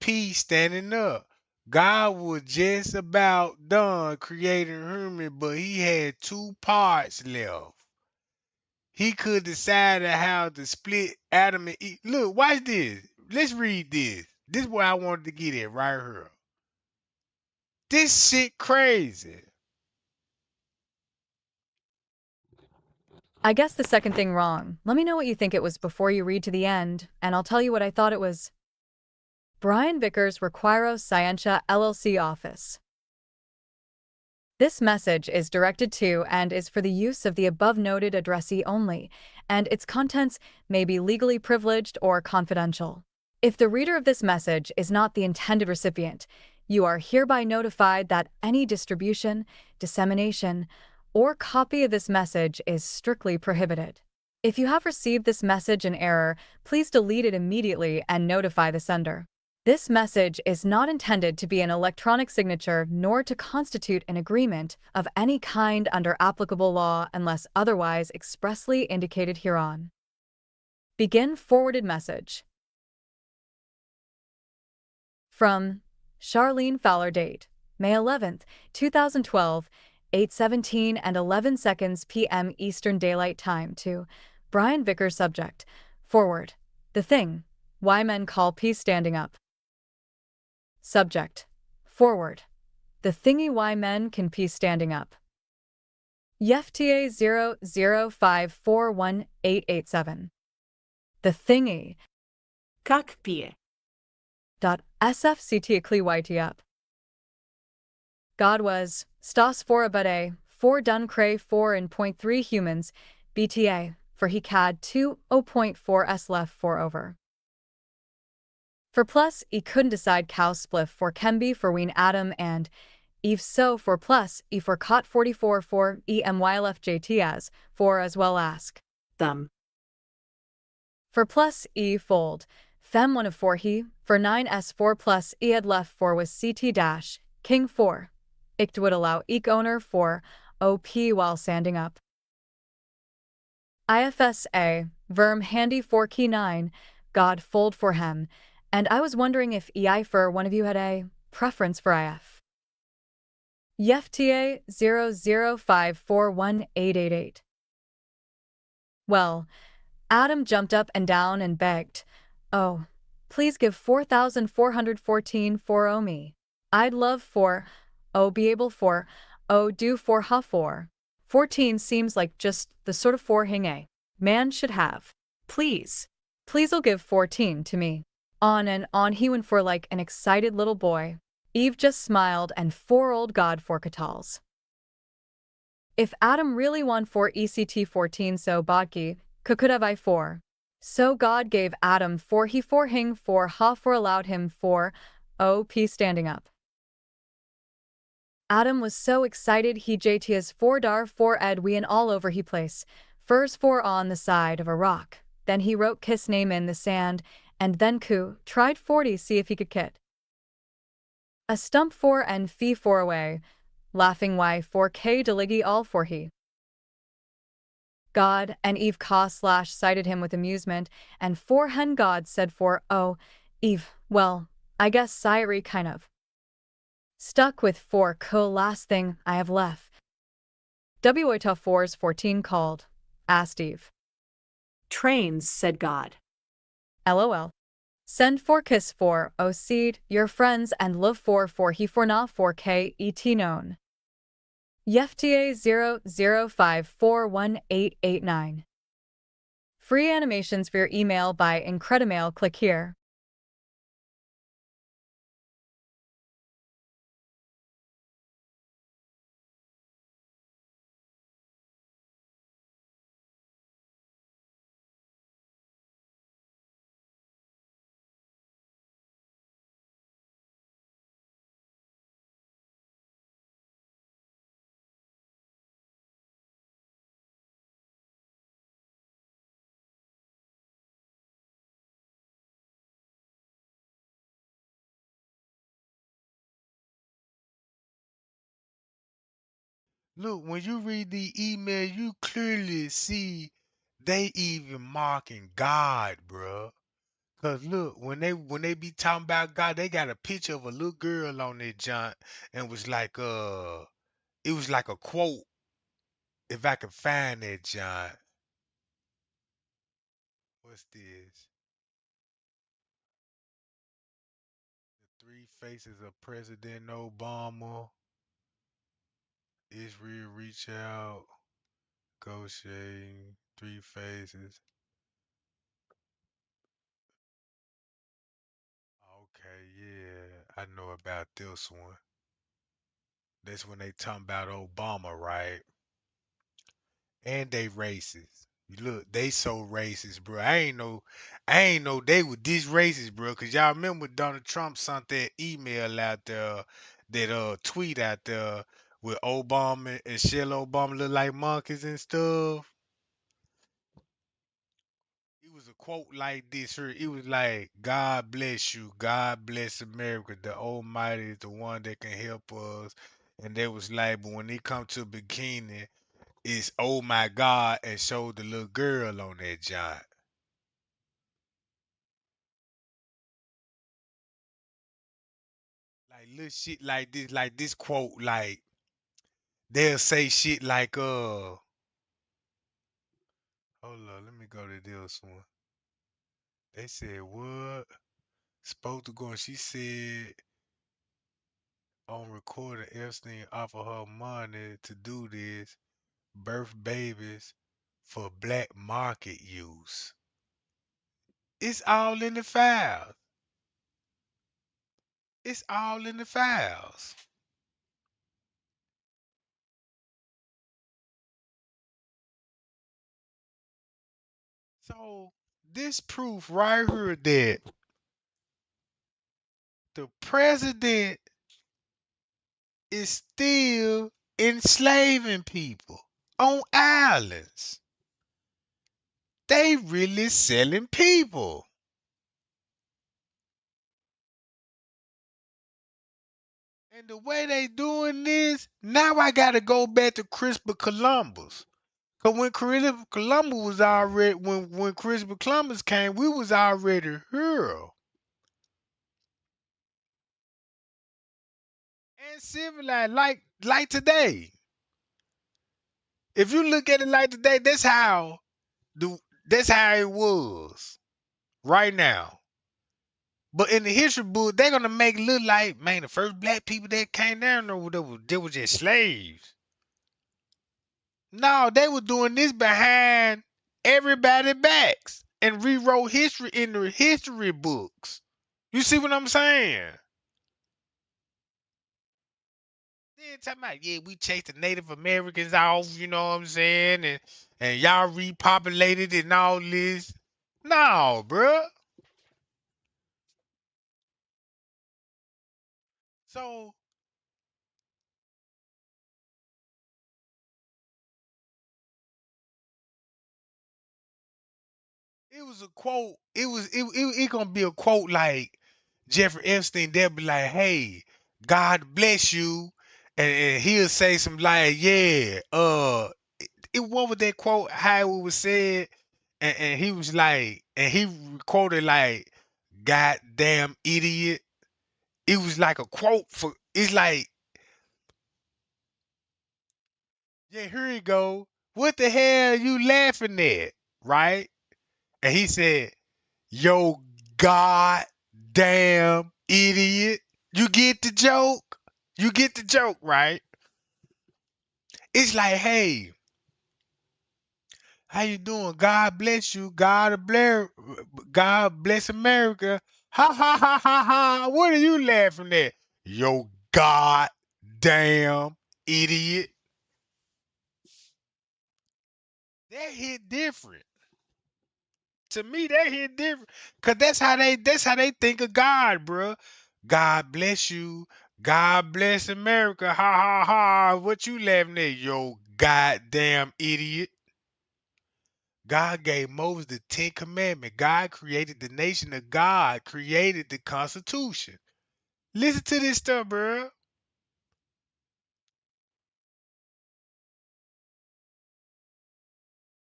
pee standing up. God was just about done creating human, but he had two parts left. He could decide how to split Adam and Eve. Look, watch this. Let's read this. This is where I wanted to get at right here. This shit crazy. I guessed the second thing wrong. Let me know what you think it was before you read to the end, and I'll tell you what I thought it was. Brian Vickers, Requiro Scientia LLC office. This message is directed to and is for the use of the above-noted addressee only, and its contents may be legally privileged or confidential. If the reader of this message is not the intended recipient, you are hereby notified that any distribution, dissemination, or copy of this message is strictly prohibited. If you have received this message in error, please delete it immediately and notify the sender. This message is not intended to be an electronic signature nor to constitute an agreement of any kind under applicable law unless otherwise expressly indicated hereon. Begin forwarded message. From Charlene Fowler, date May 11th, 2012, 8:17 and 11 seconds p.m. Eastern Daylight Time to Brian Vickers, subject. Forward. The thing. Why men call peace standing up. Subject. Forward. The thingy why men can pee standing up. YFTA 00541887. The thingy. Как пие. .sfct cli up. God was, stas for abade, for dun cray 4 in point 3 humans, BTA, for he cad 2.0.4 s left 4 over. For plus, e couldn't decide cow spliff for Kemby for ween Adam and Eve so for plus, e for cot 44 for EMYLF JT as well ask. Thumb. For plus, e fold, fem 1 of 4 he, for 9s4 plus e had left 4 was CT dash, king 4. Ict would allow ec owner for OP while standing up. IFSA, verm handy 4 key 9, God fold for him, and I was wondering if for one of you had a preference for IF. YFTA 00541888. Well, Adam jumped up and down and begged, "Oh, please give 4,414 for me. I'd love for, be able for, do for ha for. 14 seems like just the sort of for hing a man should have. Please. Please'll give 14 to me." On and on he went for like an excited little boy. Eve just smiled and for old God for Catals. If Adam really won for ECT 14 so Bodki, could have I for. So God gave Adam for he for hing for ha for allowed him for, p standing up. Adam was so excited he jts for dar for ed we and all over he place, first for on the side of a rock, then he wrote kiss name in the sand, and then tried 40 see if he could kit. A stump for and fee for away, laughing why for K deligi all for he. God and Eve cited him with amusement, and for hen God said for, "Oh, Eve, well, I guess Syrie kind of stuck with for last thing I have left." WOTA 4's 14 called, asked Eve. Trains, said God. LOL. Send for kiss for, seed, your friends and love for he for not for K et known. YFTA 00541889. Free animations for your email by Incredimail. Click here. Look, when you read the email, you clearly see they even mocking God, bruh. Cause look, when they be talking about God, they got a picture of a little girl on their junk, and it was like a quote. If I can find that junk, what's this? The three faces of President Obama. Israel reach out, negotiating, three faces. Okay, yeah, I know about this one. That's when they talking about Obama, right? And they racist. You look, they so racist, bro. I ain't know they were this racist, bro. Cause y'all remember Donald Trump sent that email out there, that tweet out there with Obama and Shell Obama look like monkeys and stuff. It was a quote like this here. It was like, "God bless you, God bless America. The Almighty is the one that can help us." And they was like, but when it come to bikini, it's "Oh my God" and showed the little girl on that joint. Like little shit like this quote, like they'll say shit like hold on, let me go to this one. They said what? Supposed to go and she said on recording Epstein offered her money to do this, birth babies for black market use. It's all in the files. It's all in the files. So this proof right here that the president is still enslaving people on islands. They really selling people. And the way they doing this, now I gotta go back to Christopher Columbus. Cause when Christopher Columbus was already when Christopher Columbus came, we was already here and civilized like today. If you look at it like today, the that's how it was right now. But in the history book, they're gonna make it look like, man, the first black people that came down there, they were just slaves. No, they were doing this behind everybody's backs and rewrote history in the history books. You see what I'm saying? Then talking about, yeah, we chased the Native Americans off, you know what I'm saying? And y'all repopulated and all this. No, bruh. So it was a quote. It gonna be a quote like Jeffrey Epstein. They'll be like, "Hey, God bless you," and he'll say some like, "Yeah, what was that quote? How it was said?" And he was like, and he quoted like, "Goddamn idiot." It was like a quote for. It's like, yeah, here you go. What the hell you laughing at, right? And he said, "Yo, goddamn idiot." You get the joke? You get the joke, right? It's like, hey, how you doing? God bless you. God bless America. Ha ha ha ha ha. What are you laughing at? Yo, goddamn idiot. That hit different. To me, that hit different. Cause that's how they think of God, bruh. God bless you. God bless America. Ha ha ha. What you laughing at? Yo, goddamn idiot. God gave Moses the Ten Commandments. God created the nation of God, created the Constitution. Listen to this stuff, bruh.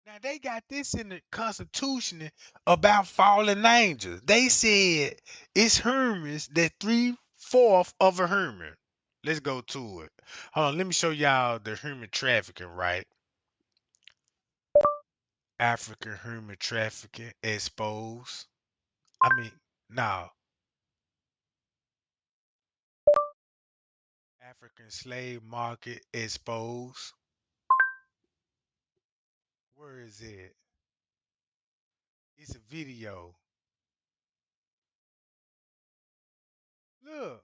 Now they got this in the Constitution about fallen angels. They said it's Hermes that 3/4 of a Herman. Let's go to it. Hold on, let me show y'all the human trafficking, right? African human trafficking exposed. I mean, no, African slave market exposed. Where is it? It's a video. Look,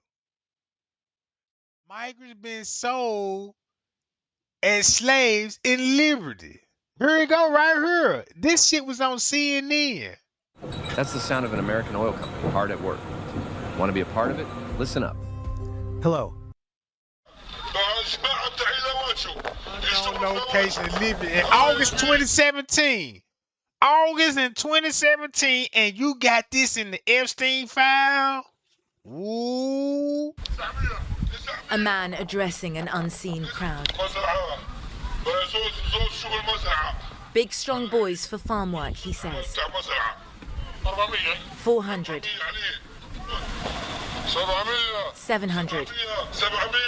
migrants been sold as slaves in liberty. Here you go, right here. This shit was on CNN. That's the sound of an American oil company hard at work. Want to be a part of it? Listen up. Hello. On location in liberty in August 2017. August in 2017, and you got this in the Epstein file? Ooh. A man addressing an unseen crowd. Big strong boys for farm work, he says. 400. 700.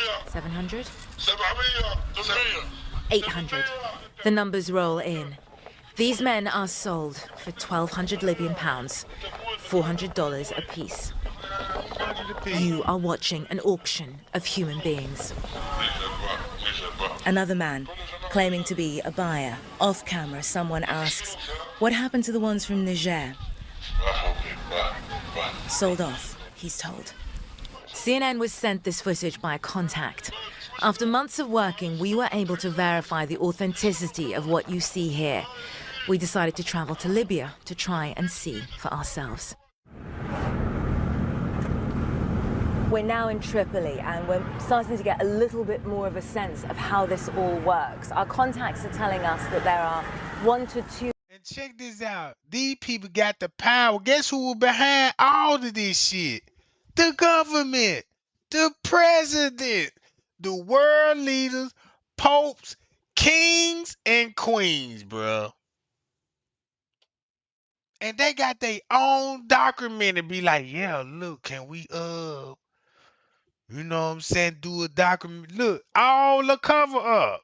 700. 800. The numbers roll in. These men are sold for 1,200 Libyan pounds, $400 apiece. You are watching an auction of human beings. Another man, claiming to be a buyer. Off camera, someone asks, what happened to the ones from Niger? Sold off, he's told. CNN was sent this footage by a contact. After months of working, we were able to verify the authenticity of what you see here. We decided to travel to Libya to try and see for ourselves. We're now in Tripoli and we're starting to get a little bit more of a sense of how this all works. Our contacts are telling us that there are 1 to 2... And check this out. These people got the power. Guess who was behind all of this shit? The government, the president, the world leaders, popes, kings and queens, bro. And they got their own documentary. Be like, yeah, look, can we you know what I'm saying, do a document? Look, all the cover up.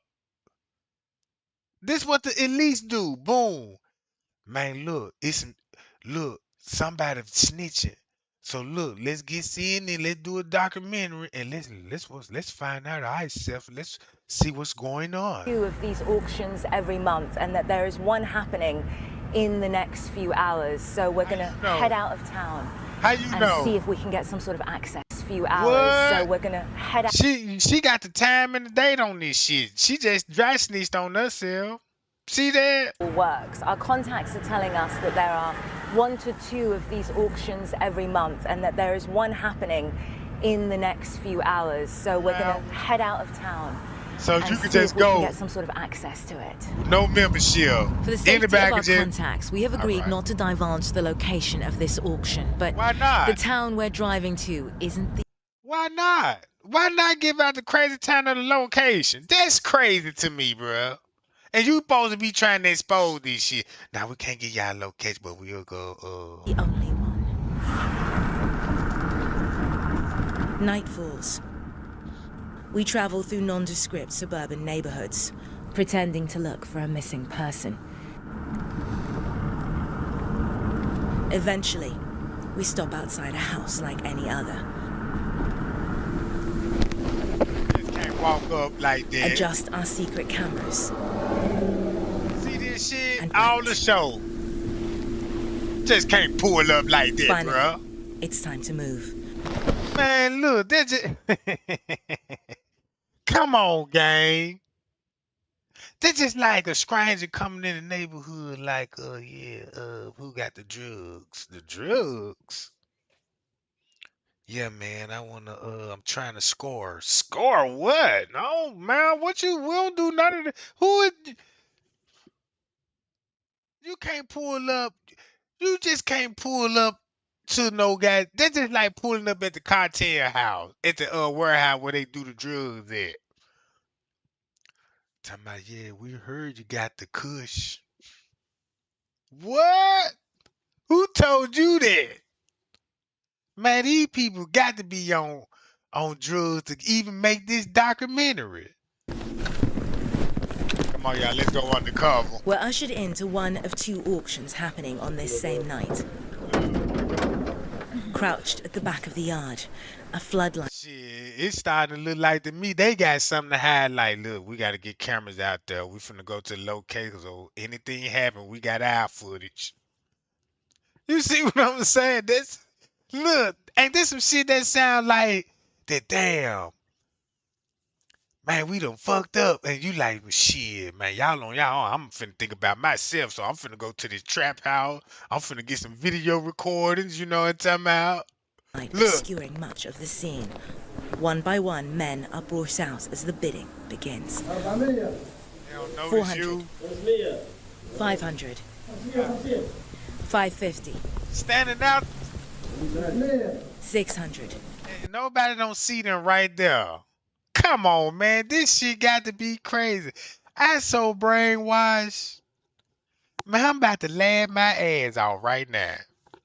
This what the elites do. Boom. Man, look, look, somebody snitching. So look, let's get CNN, let's do a documentary, and let's find out ourselves. Let's see what's going on. Two of these auctions every month, and that there is one happening in the next few hours. So we're gonna head out of town. How you know? See if we can get some sort of access. Few hours. So we're gonna head out. She got the time and the date on this shit. She just dry snitched on herself. See that? Works. Our contacts are telling us that there are 1 to 2 of these auctions every month, and that there is one happening in the next few hours. So we're gonna head out of town. So you and could see just if we go. can get some sort of access to it. No membership. For the safety Anybody of our can just. contacts, we have agreed not to divulge the location of this auction. But why not? The town we're driving to isn't the. Why not? Why not give out the crazy town of the location? That's crazy to me, bro. And you supposed to be trying to expose this shit. Now we can't get y'all location, but we'll go. The only one. Night falls. We travel through nondescript suburban neighborhoods, pretending to look for a missing person. Eventually, we stop outside a house like any other. Just can't walk up like that. Adjust our secret cameras. See this shit? All the show. Just can't pull up like that, Finally, bro. It's time to move. Man, look, that's just. Come on, gang. That's just like a stranger coming in the neighborhood, like, who got the drugs? The drugs? Yeah, man, I'm trying to score. Score what? No, man, we don't do none of that. You can't pull up, you just can't pull up to no guy. That's just like pulling up at the cartel house, at the warehouse where they do the drugs at. Talking about, yeah, we heard you got the kush. What? Who told you that? Man, these people got to be on drugs to even make this documentary. Come on, y'all, let's go undercover. We're ushered into one of 2 auctions happening on this same night. Crouched at the back of the yard, a floodlight. Shit, it's starting to look like to me they got something to hide. Like, look, we got to get cameras out there. We finna go to the location, so anything happen, we got our footage. You see what I'm saying? Look, ain't this some shit that sound like that? Damn, man, we done fucked up, and you like, well, shit, man, y'all on y'all own. I'm finna think about myself, so I'm finna go to this trap house. I'm finna get some video recordings. You know what I'm talking about? Look, obscuring much of the scene. One by one, men are brought out as the bidding begins. 400, 500, 550, standing out, 600. and nobody don't see them right there. Come on, man, this shit got to be crazy. I so brainwashed. Man, I'm about to laugh my ass off right now.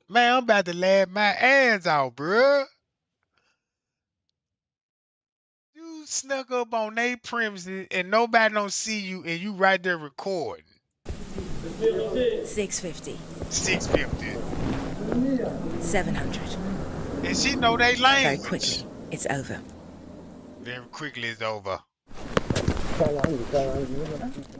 Man, I'm about to laugh my ass off, bruh. You snuck up on their premises and nobody don't see you and you right there recording. 650. 650. 700. And she know they language. Very quickly, it's over. Very quickly, it's over.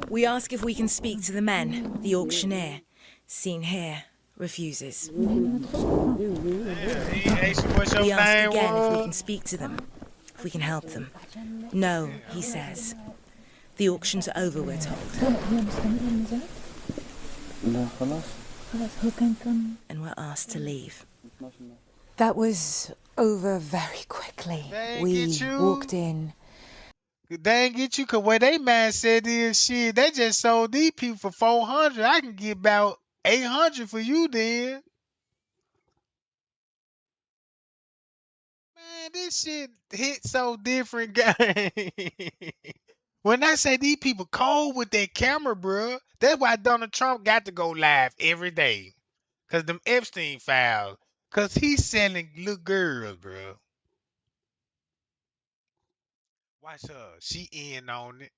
We ask if we can speak to the men. The auctioneer, seen here, refuses. We ask again if we can speak to them, if we can help them. No, he says. The auction's over, we're told. And we're asked to leave. That was over very quickly. We walked in. They ain't get you, cause what they man said is shit, they just sold these people for 400. I can get about 800 for you then. Man, this shit hit so different, gang. When I say these people cold with their camera, bruh, that's why Donald Trump got to go live every day. Cause them Epstein files. Cause he's selling little girls, bruh. Watch her. She in on it.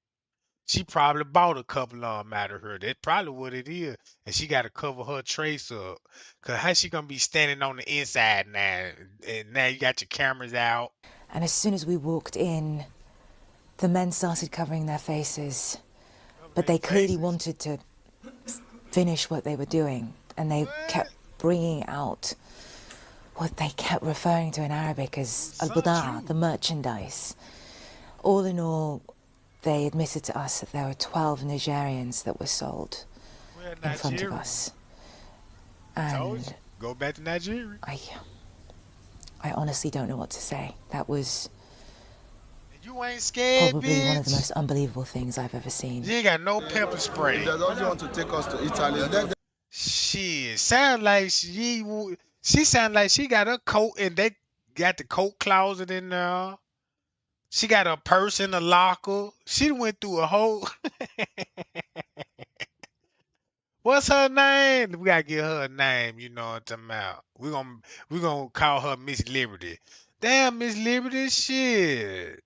She probably bought a couple of them out of her. That's probably what it is. And she got to cover her trace up. Cause how she gonna be standing on the inside now? And now you got your cameras out. And as soon as we walked in, the men started covering their faces. But they clearly wanted to finish what they were doing. And they kept bringing out what they kept referring to in Arabic as al-budaa, the merchandise. All in all, they admitted to us that there were 12 Nigerians that were sold in front of us. And go back to Nigeria. I honestly don't know what to say. That was you ain't scared, probably bitch. one of the most unbelievable things I've ever seen. You ain't got no pepper spray. They don't want to take us to Italy. Shit, sound like she sound like she got her coat and they got the coat closet in there. She got a purse in the locker. She went through a whole. What's her name? We gotta get her a name. You know what I'm talking about. We gonna call her Miss Liberty. Damn, Miss Liberty, shit.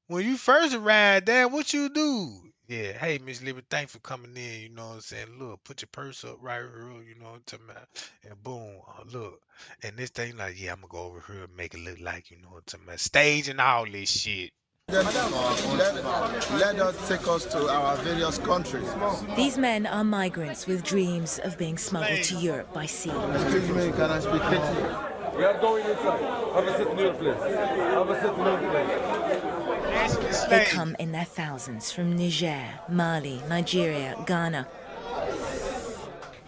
When you first arrived, damn, what you do? Yeah, hey, Miss Liberty, thanks for coming in. You know what I'm saying? Look, put your purse up right here. You know what I'm talking about? And boom, look. And this thing, like, yeah, I'm gonna go over here and make it look like, you know what I'm talking about? Stage and all this shit. Let us take us to our various countries. These men are migrants with dreams of being smuggled to Europe by sea. Excuse me, can I speak to you? We are going inside. Have a seat in your place. Have a seat in your place. They come in their thousands from Niger, Mali, Nigeria, Ghana.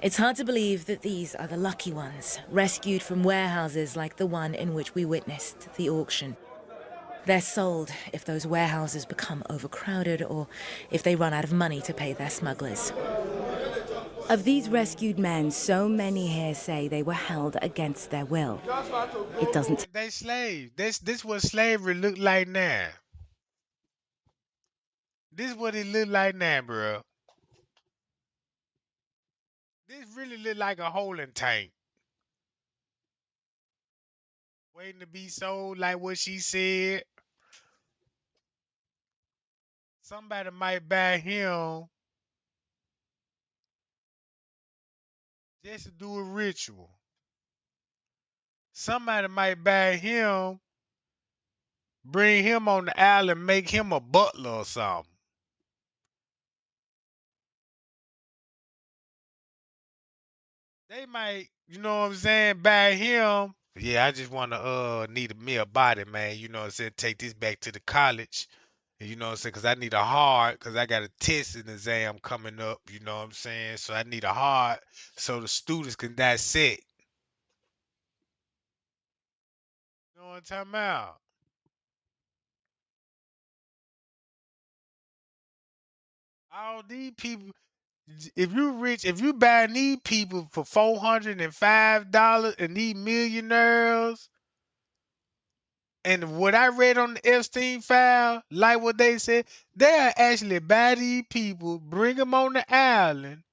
It's hard to believe that these are the lucky ones, rescued from warehouses like the one in which we witnessed the auction. They're sold if those warehouses become overcrowded or if they run out of money to pay their smugglers. Of these rescued men, so many here say they were held against their will. It doesn't. They slaves. This what slavery look like now. This what it look like now, bro. This really look like a holding tank. Waiting to be sold like what she said. Somebody might buy him just to do a ritual. Somebody might buy him, bring him on the island, make him a butler or something. They might, you know what I'm saying, buy him. Yeah, I just wanna need me a body, man. You know what I'm saying? Take this back to the college. You know what I'm saying? Cause I need a heart, cause I got a testing exam coming up, you know what I'm saying? So I need a heart so the students can dissect. You know what I'm talking about? All these people, if you rich, if you buy these people for $405 and these millionaires, and what I read on the Epstein file, like what they said, they'll actually buy these people, bring them on the island,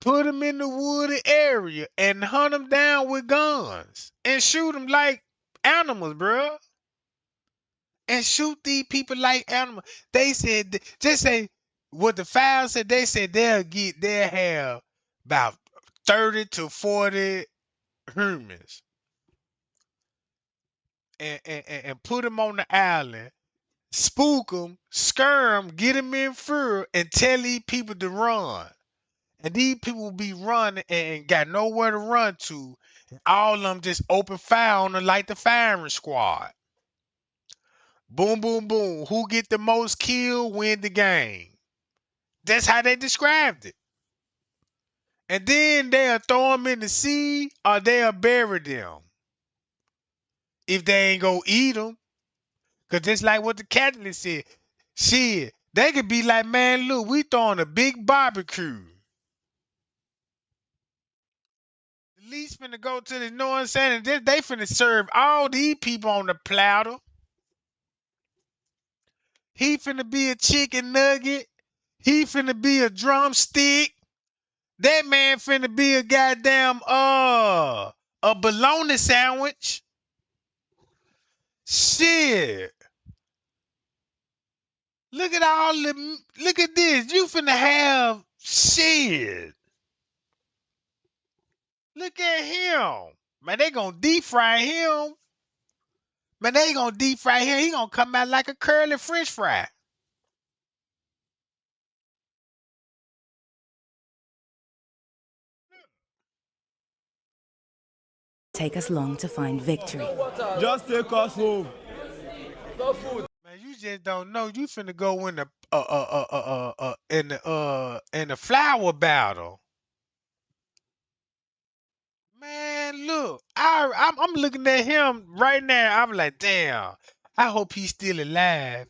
put them in the wooded area, and hunt them down with guns and shoot them like animals, bruh. And shoot these people like animals. They said, just say what the file said. They said they'll have about 30 to 40 humans and put them on the island, spook them, scare them, get them in fear, and tell these people to run. And these people will be running and got nowhere to run to. And all of them just open fire on them like the firing squad. Boom, boom, boom. Who get the most kill win the game. That's how they described it. And then they'll throw them in the sea or they'll bury them. If they ain't gonna eat them. Because just like what the Catholic said, shit, they could be like, man, look, we throwing a big barbecue. The least finna go to the, you know what I'm saying? And they finna serve all these people on the platter. He finna be a chicken nugget. He finna be a drumstick. That man finna be a goddamn a bologna sandwich. Shit. Look at all the look at this. You finna have shit. Look at him. Man, they gonna deep fry him. Man, they gonna deep fry him. He gonna come out like a curly French fry. Take us long to find victory. Just take us home. No food. Man, you just don't know. You finna go in the flower battle. Man, look, I'm looking at him right now. I'm like, damn. I hope he's still alive.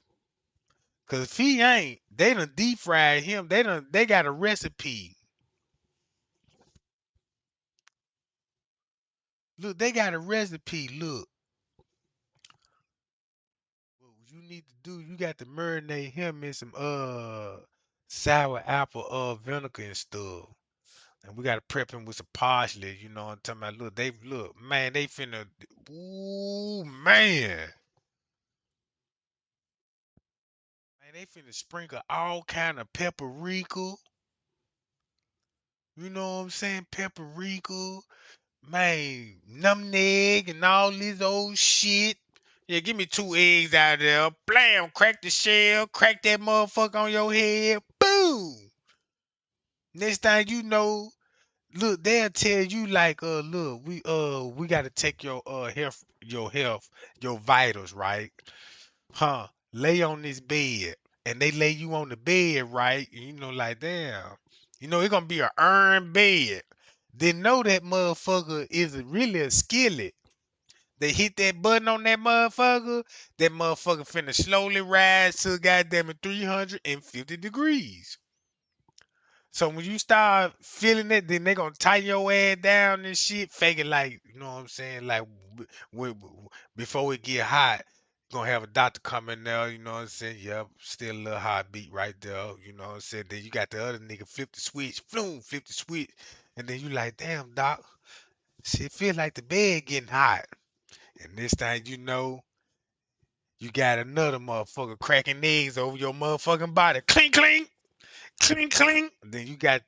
Cause if he ain't, they done deep fried him. They got a recipe. Look, they got a recipe. Look, what you need to do, you got to marinate him in some sour apple vinegar and stuff. And we gotta prep him with some parsley, you know what I'm talking about? Look, man, they finna ooh man. Man, they finna sprinkle all kind of paprika. You know what I'm saying? Paprika, man, nutmeg and all this old shit. Yeah, give me 2 eggs out there. Blam, crack the shell, crack that motherfucker on your head. Boom. Next thing you know, look, they'll tell you like, look, we gotta take your vitals, right? Huh? Lay on this bed. And they lay you on the bed, right? And you know, like, damn. You know, it's gonna be a iron bed. They know that motherfucker is really a skillet. They hit that button on that motherfucker finna slowly rise to goddamn it 350 degrees. So when you start feeling it, then they gonna tighten your ass down and shit, fake it like, you know what I'm saying? Like before it get hot, gonna have a doctor come in there, you know what I'm saying? Yep, still a little heartbeat right there, you know what I'm saying? Then you got the other nigga flip the switch, boom, flip the switch, and then you like, damn doc, shit feel like the bed getting hot. And this time you know, you got another motherfucker cracking eggs over your motherfucking body. Clink clink, clink clink. Then you got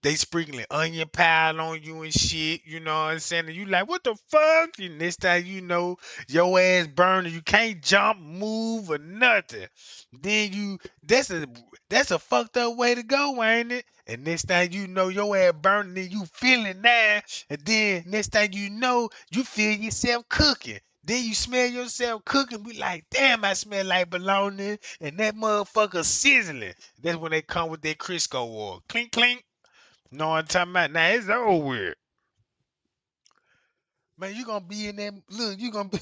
they sprinkling onion powder on you and shit, you know what I'm saying? And you like, what the fuck? And this time you know your ass burning, you can't jump, move, or nothing. Then you that's a fucked up way to go, ain't it? And next thing you know, your ass burning and you feeling that. And then next thing you know, you feel yourself cooking. Then you smell yourself cooking, be like, damn, I smell like bologna, and that motherfucker sizzling. That's when they come with their Crisco oil. Clink, clink. Know what I'm talking about? Now it's over with. Man, you gonna be in that look, you gonna be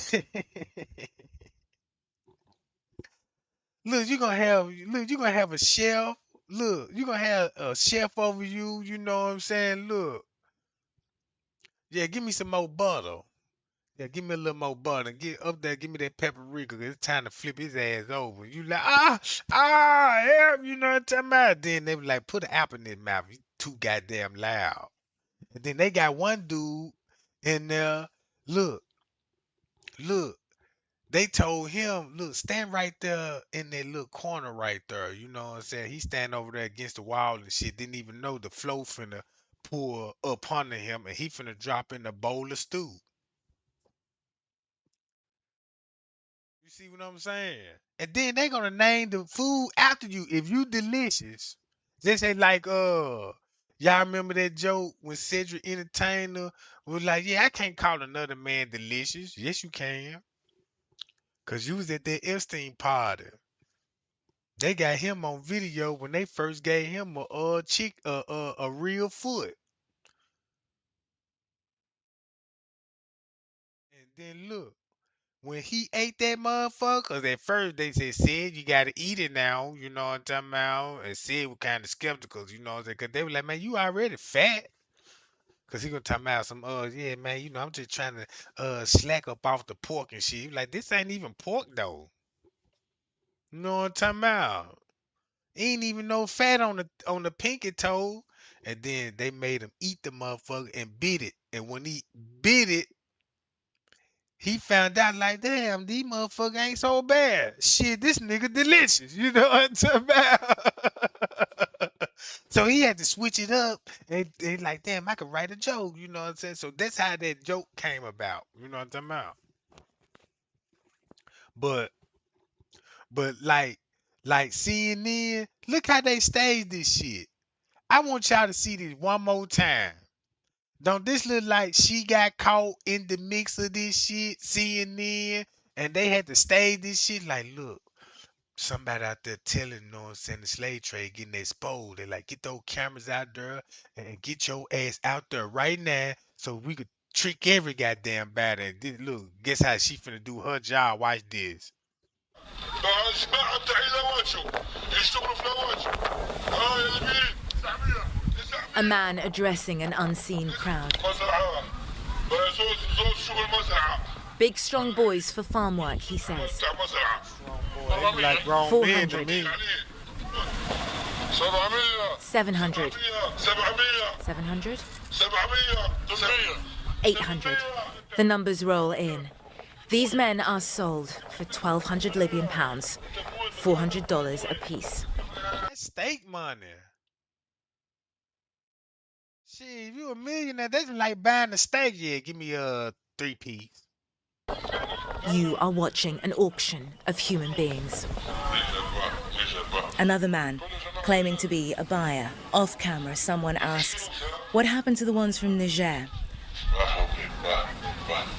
look, you gonna have a shelf. Look, you gonna have a chef over you, you know what I'm saying? Look. Yeah, give me some more butter. Yeah, give me a little more butter. Get up there, give me that paprika. 'Cause it's time to flip his ass over. You like, help, you know what I'm talking about? Then they be like, put an apple in his mouth. You too goddamn loud. And then they got one dude in there. Look, look. They told him, look, stand right there in that little corner right there. You know what I'm saying? He stand over there against the wall and shit. Didn't even know the flow finna pour up under him and he finna drop in a bowl of stew. You see what I'm saying? And then they gonna name the food after you if you delicious. They say like y'all remember that joke when Cedric Entertainer was like, yeah, I can't call another man delicious. Yes, you can. Cause you was at that Epstein party. They got him on video when they first gave him a real foot. And then look, when he ate that motherfucker, 'cause at first they said you gotta eat it now, you know what I'm talking about? And Sid was kind of skeptical, you know what I'm saying? 'Cause they were like, man, you already fat. Cause he gonna talk about some yeah, man, you know, I'm just trying to slack up off the pork and shit. He was like, this ain't even pork though. You know what I'm talking about? Ain't even no fat on the pinky toe. And then they made him eat the motherfucker and bit it. And when he bit it, he found out like, damn, these motherfucker ain't so bad. Shit, this nigga delicious. You know what I'm talking about? So he had to switch it up and like, damn, I could write a joke. You know what I'm saying? So that's how that joke came about. You know what I'm talking about? But but like CNN, look how they staged this shit. I want y'all to see this one more time. Don't this look like she got caught in the mix of this shit, CNN, and they had to stage this shit? Like, look, somebody out there telling, you know what I'm saying, the slave trade getting exposed. They like, get those cameras out there and get your ass out there right now so we could trick every goddamn body. And look, guess how she finna do her job? Watch this. A man addressing an unseen crowd. Big strong boys for farm work, he says. They like grown men to 400. me. 700. 700. 800. The numbers roll in. These men are sold for 1,200 Libyan pounds, $400 apiece. That's steak money. Shit, if you a millionaire, that's like buying a steak. Yeah, give me a 3-piece. You are watching an auction of human beings. Another man, claiming to be a buyer. Off camera, someone asks, what happened to the ones from Niger?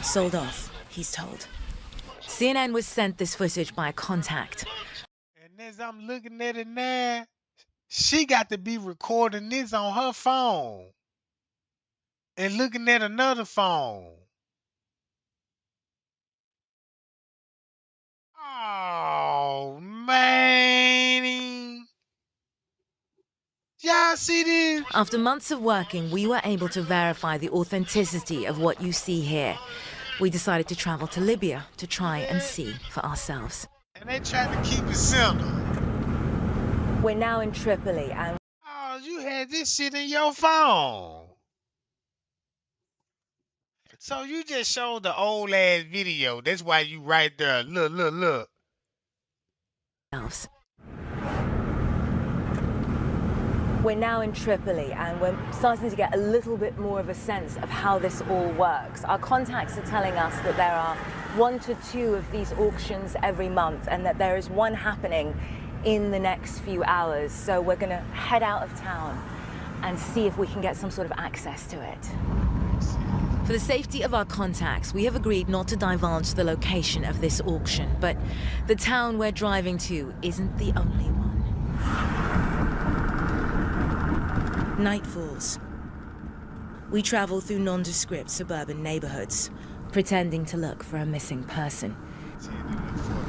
Sold off, he's told. CNN was sent this footage by a contact. And as I'm looking at it now, she got to be recording this on her phone and looking at another phone. Oh, man. Y'all see this? After months of working, we were able to verify the authenticity of what you see here. We decided to travel to Libya to try and see for ourselves. And they tried to keep it simple. We're now in Tripoli and... Oh, you had this shit in your phone. So you just showed the old ass video. That's why you right there. Look, look, look. We're now in Tripoli and we're starting to get a little bit more of a sense of how this all works. Our contacts are telling us that there are 1 to 2 of these auctions every month and that there is one happening in the next few hours. So we're going to head out of town and see if we can get some sort of access to it. For the safety of our contacts, we have agreed not to divulge the location of this auction, but the town we're driving to isn't the only one. Night falls. We travel through nondescript suburban neighborhoods, pretending to look for a missing person.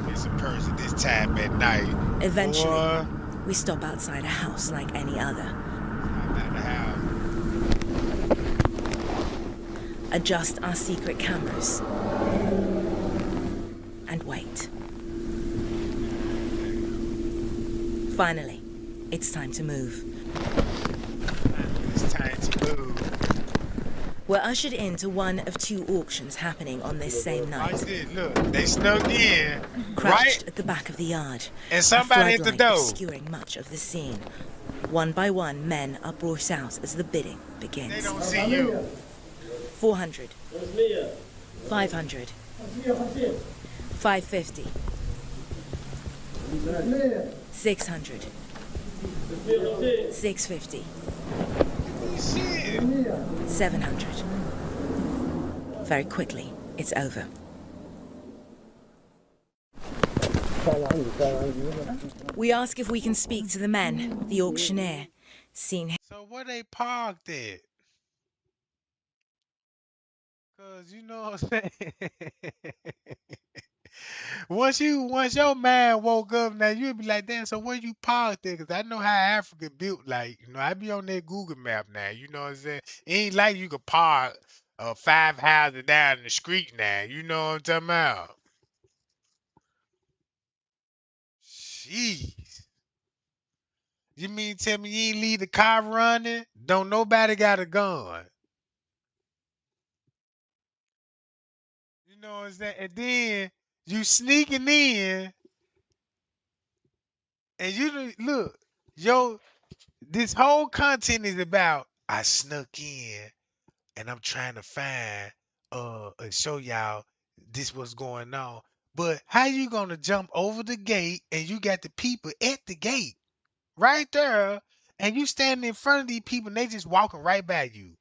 Missing person this time at night. Eventually, we stop outside a house like any other. Adjust our secret cameras and wait. Finally, it's time to move. It's time to move. We're ushered into one of 2 auctions happening on this same night. Look, they snuck in, Crouched right? at the back of the yard, And somebody at the door. obscuring much of the scene. One by one, men are brought out as the bidding begins. They don't see you. 400, 500, 550, 600, 650, 700. Very quickly, it's over. We ask if we can speak to the men, the auctioneer, seen. So where they parked at? Cause you know what I'm saying. Once your man woke up, now you'll be like, damn. So where you parked at? Cause I know how Africa built. Like, I be on that Google map now. You know what I'm saying? It ain't like you could park 5 houses down the street now. You know what I'm talking about? Jeez. You mean tell me you ain't leave the car running? Don't nobody got a gun. You know what I'm saying? And then you sneaking in and look, yo, this whole content is about I snuck in and I'm trying to find and show y'all this what's going on. But how you gonna jump over the gate and you got the people at the gate right there and you standing in front of these people and they just walking right by you.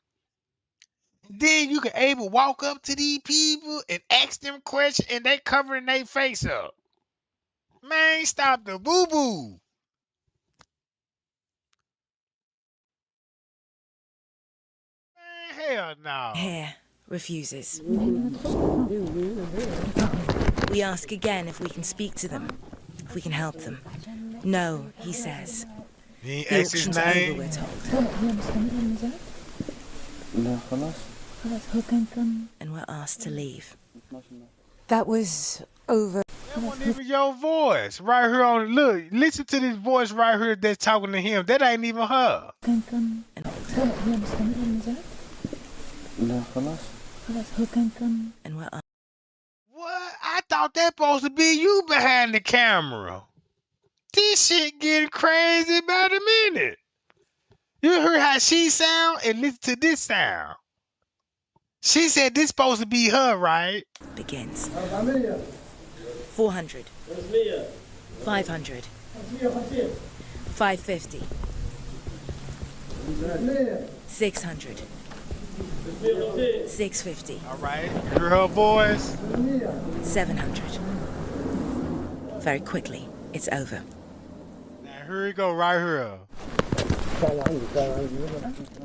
Then you can able walk up to these people and ask them questions and they covering their face up. Man, stop the boo boo. Man, hell no. Here refuses. We ask again if we can speak to them, if we can help them. No, he says. He ain't The asked his auction's over, name. we're told. And we're asked to leave. That was over. That wasn't even your voice right here on. Look, listen to this voice right here that's talking to him. That ain't even her. And we're asked. What? I thought that supposed to be you behind the camera. This shit getting crazy by the minute. You heard how she sound and listen to this sound. She said this supposed to be her, right? Begins. 400. 500. 550. 600. 650. All right. Hear her voice? 700. Very quickly, it's over. Now here we go, right here.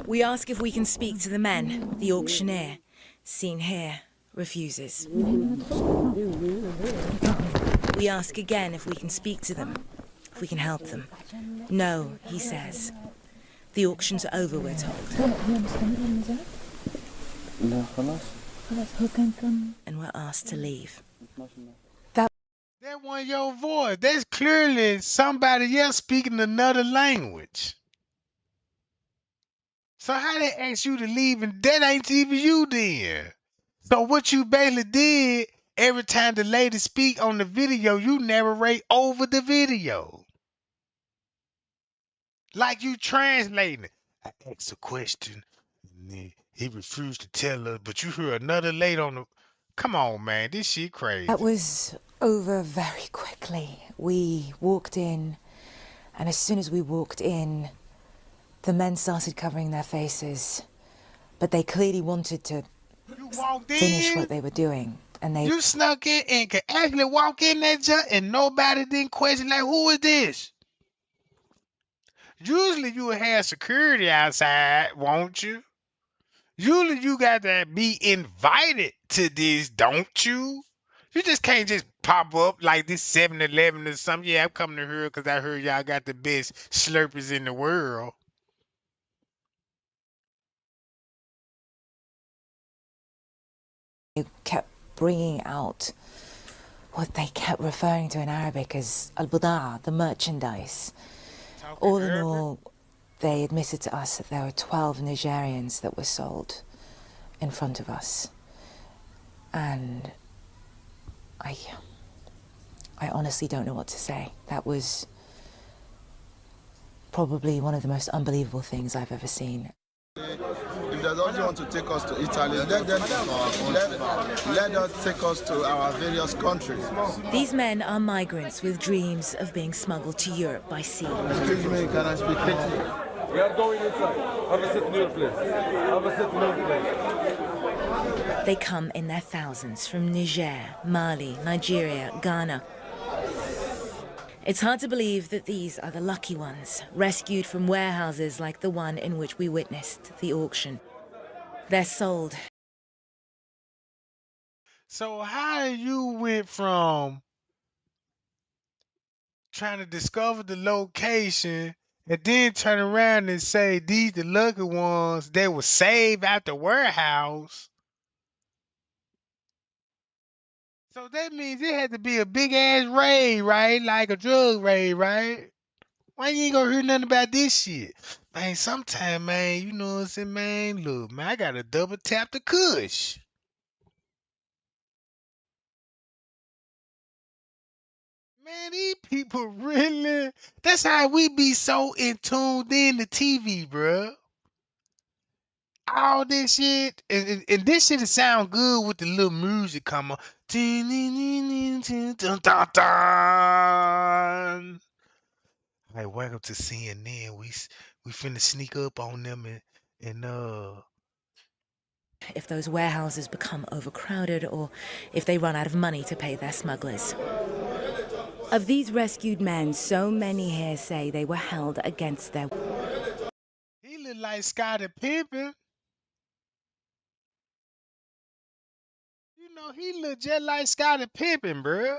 We ask if we can speak to the men. The auctioneer, seen here, refuses. We ask again if we can speak to them, if we can help them. No, he says. The auction's over, we're told. And we're asked to leave. That wasn't your voice. That's clearly somebody else speaking another language. So how they ask you to leave and that ain't even you then? So what you basically did, every time the lady speak on the video, you narrate over the video. Like you translating it. I asked a question, and then he refused to tell us, but you hear another lady on the... Come on, man, this shit crazy. That was over very quickly. We walked in, and as soon as we walked in, the men started covering their faces, but they clearly wanted to finish what they were doing. And they You snuck in and could actually walk in that junk and nobody didn't question, like, who is this? Usually you would have security outside, won't you? Usually you got to be invited to this, don't you? You just can't just pop up like this 7-Eleven or something. Yeah, I'm coming to here because I heard y'all got the best Slurpees in the world. kept bringing out what they kept referring to in Arabic as al-budaa, the merchandise. All in all, they admitted to us that there were 12 Nigerians that were sold in front of us. And I honestly don't know what to say. That was probably one of the most unbelievable things I've ever seen. If they don't want to take us to Italy, let us take us to our various countries. These men are migrants with dreams of being smuggled to Europe by sea. Excuse me, can I speak Petit? We are going inside. Have a seat in your place. Have a seat in your place. They come in their thousands from Niger, Mali, Nigeria, Ghana. It's hard to believe that these are the lucky ones, rescued from warehouses like the one in which we witnessed the auction. They're sold. So how you went from trying to discover the location and then turn around and say these the lucky ones they were saved out the warehouse So that means it had to be a big ass raid, right? Like a drug raid, right? Why you ain't gonna hear nothing about this shit? Man, sometime, man, you know what I'm saying, man? Look, man, I gotta double tap the kush. Man, these people really, that's how we be so in tuned in to TV, bruh. All this shit, and this shit sound good with the little music come on. Dun, dun, dun. Hey, welcome to CNN. We finna sneak up on them and If those warehouses become overcrowded or if they run out of money to pay their smugglers. Of these rescued men, so many here say they were held against their... He look like Scottie Pippen. You know, he look just like Scottie Pippen, bruh.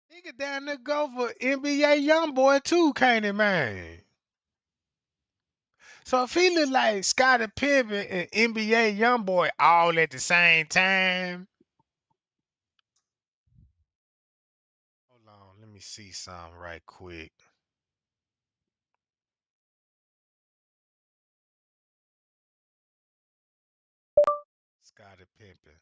He could down there go for NBA YoungBoy too, can't he, man? So if he look like Scottie Pippen and NBA YoungBoy all at the same time, hold on, let me see something right quick. Scottie Pippen.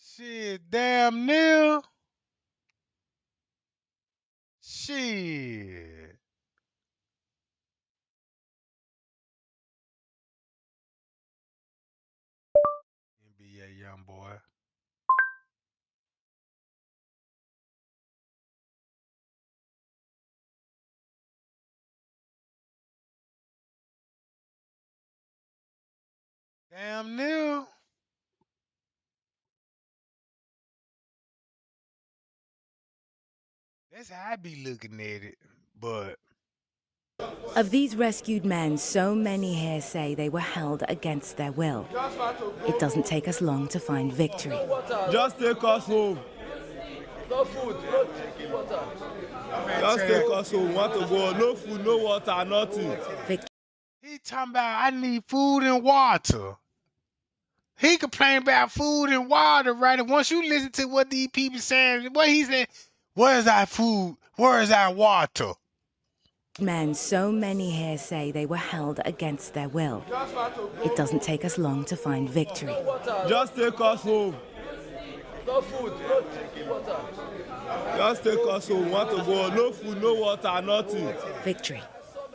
Shit, damn near. Shit. NBA YoungBoy. Damn near. That's how I be looking at it. But Of these rescued men, so many here say they were held against their will. It doesn't take us long to find victory. Just take us home. No food, no drinking water. Just take us home. Want to go? No food, no water, nothing. he talking about I need food and water. He complained about food and water, right? And once you listen to what these people saying, what he said, where's our food? Where's our water? Men, so many here say they were held against their will. It doesn't take us long to find victory. Just take us home. No food, no drinking water. Just take us home. Want to go? No food, no water, nothing. Victory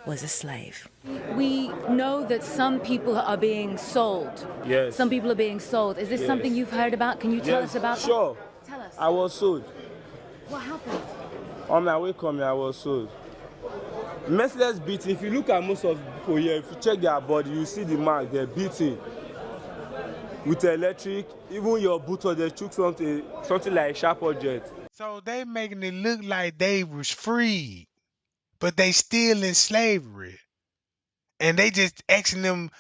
was a slave. We know that some people are being sold. Yes. Some people are being sold. Is this Yes. something you've heard about? Can you tell us about that? Sure. Tell us. I was sold. What happened? On my way coming, I was sold. Merciless beating. If you look at most of the people here, if you check their body, you see the mark. They're beating with electric. Even your boot or they took something like a sharp object. So they making it look like they was free, but they still in slavery. And they just asking them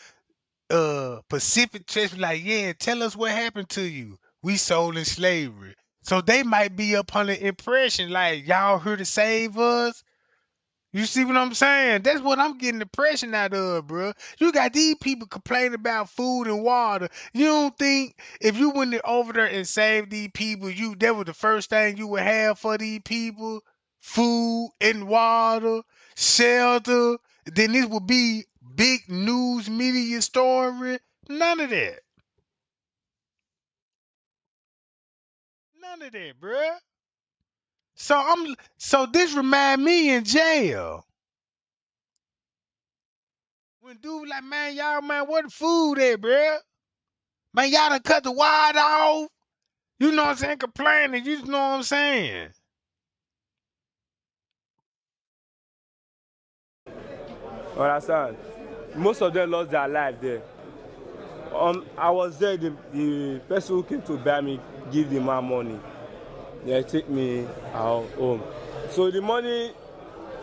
Pacific Church like, yeah, tell us what happened to you. We sold in slavery. So they might be up on the impression like y'all here to save us. You see what I'm saying? That's what I'm getting the impression out of, bro. You got these people complaining about food and water. You don't think if you went over there and saved these people, that was the first thing you would have for these people? Food and water, shelter. Then this would be big news media story. None of that. None of that, bruh. So this remind me in jail. When dude like, man, y'all, man, where the food at, bruh? Man, y'all done cut the wide off. You know what I'm saying? Complaining. You know what I'm saying? Understand? Most of them lost their life there. I was there, the person who came to buy me give the man money. They take me out home. So the money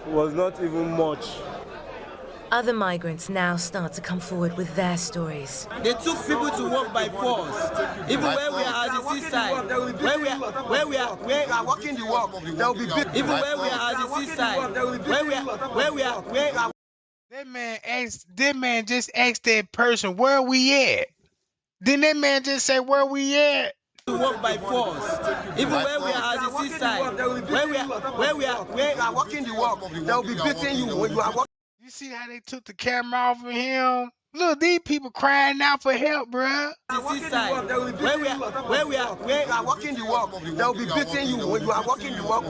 was not even much. Other migrants now start to come forward with their stories. They took people to work by force. Even when we are at the seaside, when we are working the work, there will be people. Even when we are at the seaside, when we are. That man just asked that person, where we at? Then that man just say, where we at? To work by force. Even when we are at the seaside, when we are working the work, they will be beating you when you are working. You see how they took the camera off of him? Look, these people crying out for help, bruh. When we are working the work, they will be beating you when you are working the work.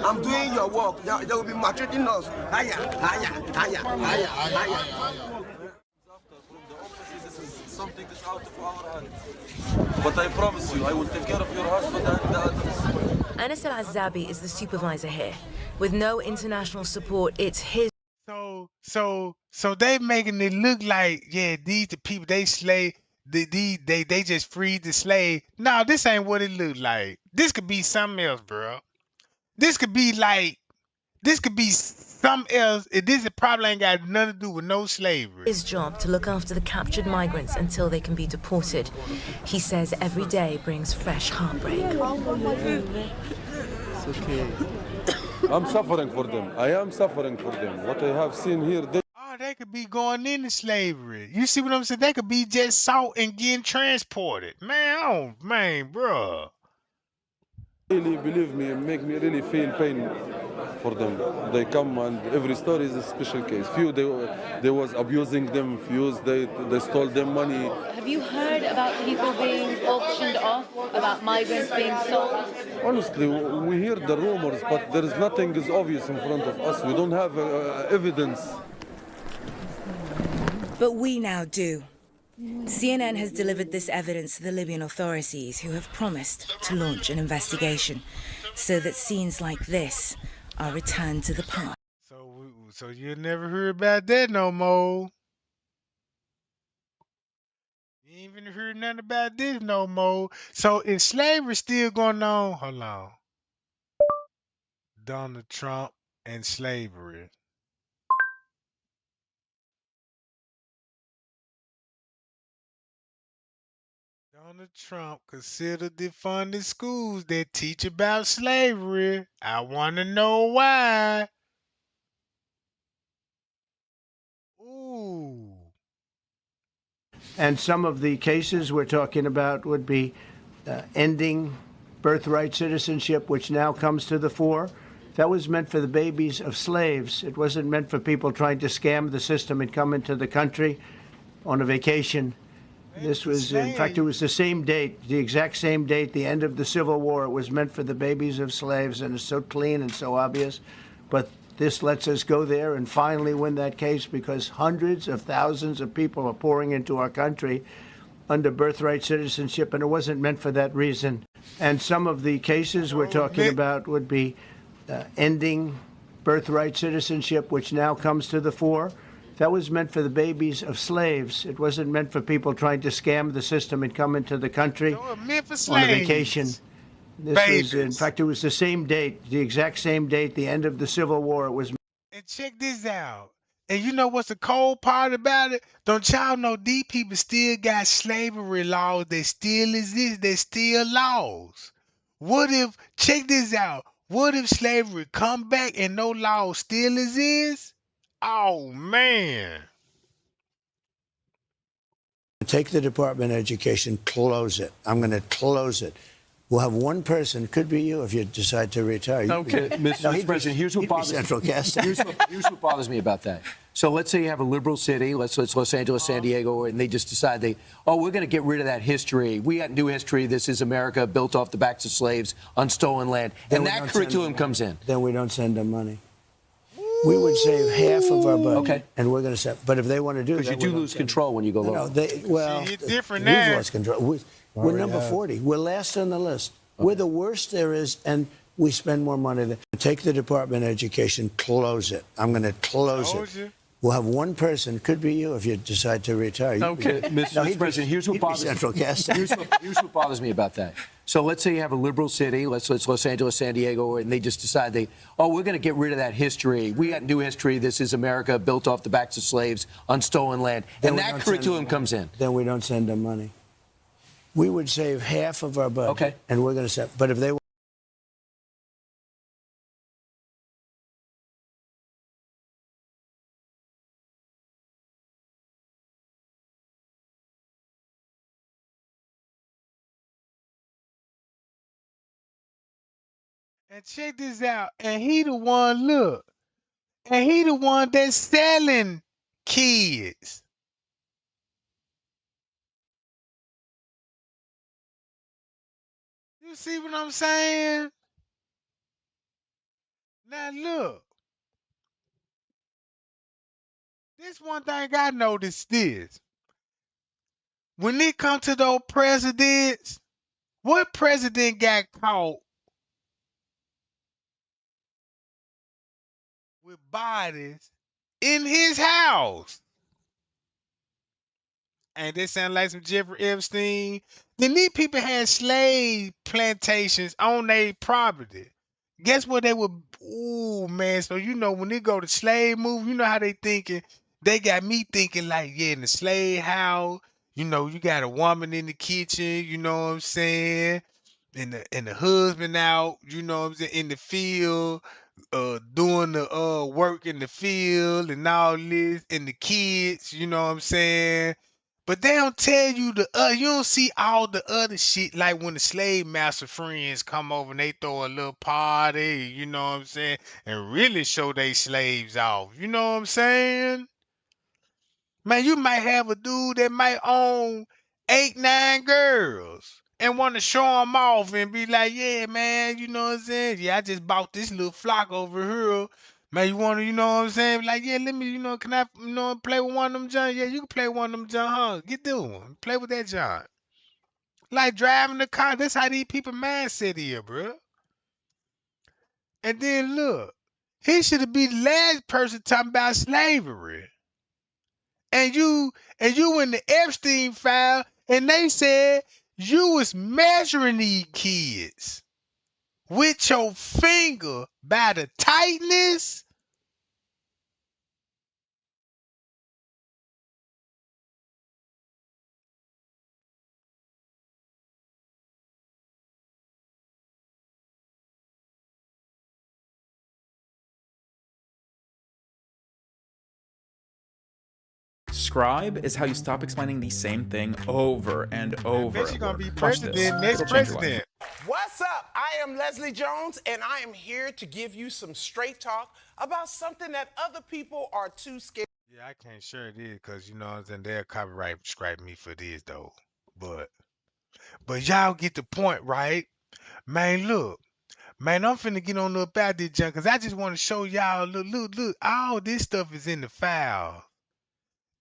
I'm doing your work. They will be maltreating us. Something is out of our hands. But I promise you, I will take care of your husband and the others. Anas Al-Azabi is the supervisor here. With no international support, it's his. So they making it look like, yeah, these the people they slave, they just freed the slave. No, this ain't what it look like. This could be something else, bro. This could be something else. This probably ain't got nothing to do with no slavery. His job to look after the captured migrants until they can be deported. He says every day brings fresh heartbreak. It's okay. I'm suffering for them. I am suffering for them. What I have seen here. They could be going into slavery. You see what I'm saying? They could be just sought and getting transported. Man, bro. Really, believe me, make me really feel pain for them. They come and every story is a special case. Few they was abusing them. Few they stole them money. Have you heard about people being auctioned off, about migrants being sold? Honestly, we hear the rumors, but there is nothing is obvious in front of us. We don't have evidence. But we now do. CNN has delivered this evidence to the Libyan authorities, who have promised to launch an investigation so that scenes like this are returned to the past. So you'll never hear about that no more. You ain't even heard nothing about this no more. So is slavery still going on? Hold on. Donald Trump and slavery. Donald Trump considered defunding schools that teach about slavery. I want to know why. Ooh. And some of the cases we're talking about would be ending birthright citizenship, which now comes to the fore. That was meant for the babies of slaves. It wasn't meant for people trying to scam the system and come into the country on a vacation. This was, in fact, it was the same date, the exact same date, the end of the Civil War. It was meant for the babies of slaves, and it's so clean and so obvious. But this lets us go there and finally win that case, because hundreds of thousands of people are pouring into our country under birthright citizenship, and it wasn't meant for that reason. And some of the cases we're talking about would be ending birthright citizenship, which now comes to the fore. That was meant for the babies of slaves. It wasn't meant for people trying to scam the system and come into the country on a vacation. This was, in fact, it was the same date, the exact same date, the end of the Civil War. It was. And check this out. And you know what's the cold part about it? Don't y'all know these people still got slavery laws that still exist, that still laws? What if, check this out, what if slavery come back and no law still exists? Oh, man. Take the Department of Education, close it. I'm going to close it. We'll have one person, could be you if you decide to retire. Okay, Mr. President, here's what bothers me. Here's what bothers me about that. So let's say you have a liberal city, let's Los Angeles, San Diego, and they just decide we're going to get rid of that history. We got new history. This is America built off the backs of slaves on stolen land. And that curriculum comes in. Then we don't send them money. We would save half of our budget, and we're going to save. But if they want to do that, because you do lose control when you go low. It's different now. We've lost control. We're number 40. We're last on the list. Okay. We're the worst there is, and we spend more money than. Take the Department of Education, close it. I'm going to close it. We'll have one person, could be you if you decide to retire. Okay, Mr. President, here's what bothers central casting. here's what bothers me about that. So let's say you have a liberal city, let's Los Angeles, San Diego, and they just decide we're going to get rid of that history. We got new history. This is America built off the backs of slaves on stolen land, and that curriculum comes in. Then we don't send them money. We would save half of our budget. Okay. And we're going to send. But if they And check this out. And he the one, look. And he the one that's selling kids. You see what I'm saying? Now look. This one thing I noticed this. When it comes to those presidents, what president got caught with bodies in his house? And they sound like some Jeffrey Epstein. Then these people had slave plantations on their property. Guess what they were? Ooh, man. So, when they go to slave move, you know how they thinking? They got me thinking like, yeah, in the slave house, you got a woman in the kitchen, you know what I'm saying? And the husband out, you know what I'm saying, in the field, doing the work in the field and all this, and the kids, you know what I'm saying? But they don't tell you you don't see all the other shit like when the slave master friends come over and they throw a little party, you know what I'm saying, and really show they slaves off. You know what I'm saying? Man, you might have a dude that might own 8, 9 girls and want to show them off and be like, yeah, man, you know what I'm saying? Yeah, I just bought this little flock over here. Man, you want to, you know what I'm saying? Like, yeah, let me, can I, play with one of them John? Yeah, you can play with one of them John, huh? Get this one. Play with that John. Like driving the car. That's how these people mindset here, bro. And then look, he should be the last person talking about slavery. And you in the Epstein file, and they said you was measuring these kids with your finger by the tightness. Scribe is how you stop explaining the same thing over and over. I bet you're gonna be Watch this. president, next It'll change your life. president. What's up? I am Leslie Jones, and I am here to give you some straight talk about something that other people are too scared. Yeah, I can't share it is because you know what I'm saying, they'll copyright strike me for this though. But y'all get the point, right? Man, look. Man, I'm finna get on up out this junk because I just want to show y'all, look, all this stuff is in the file.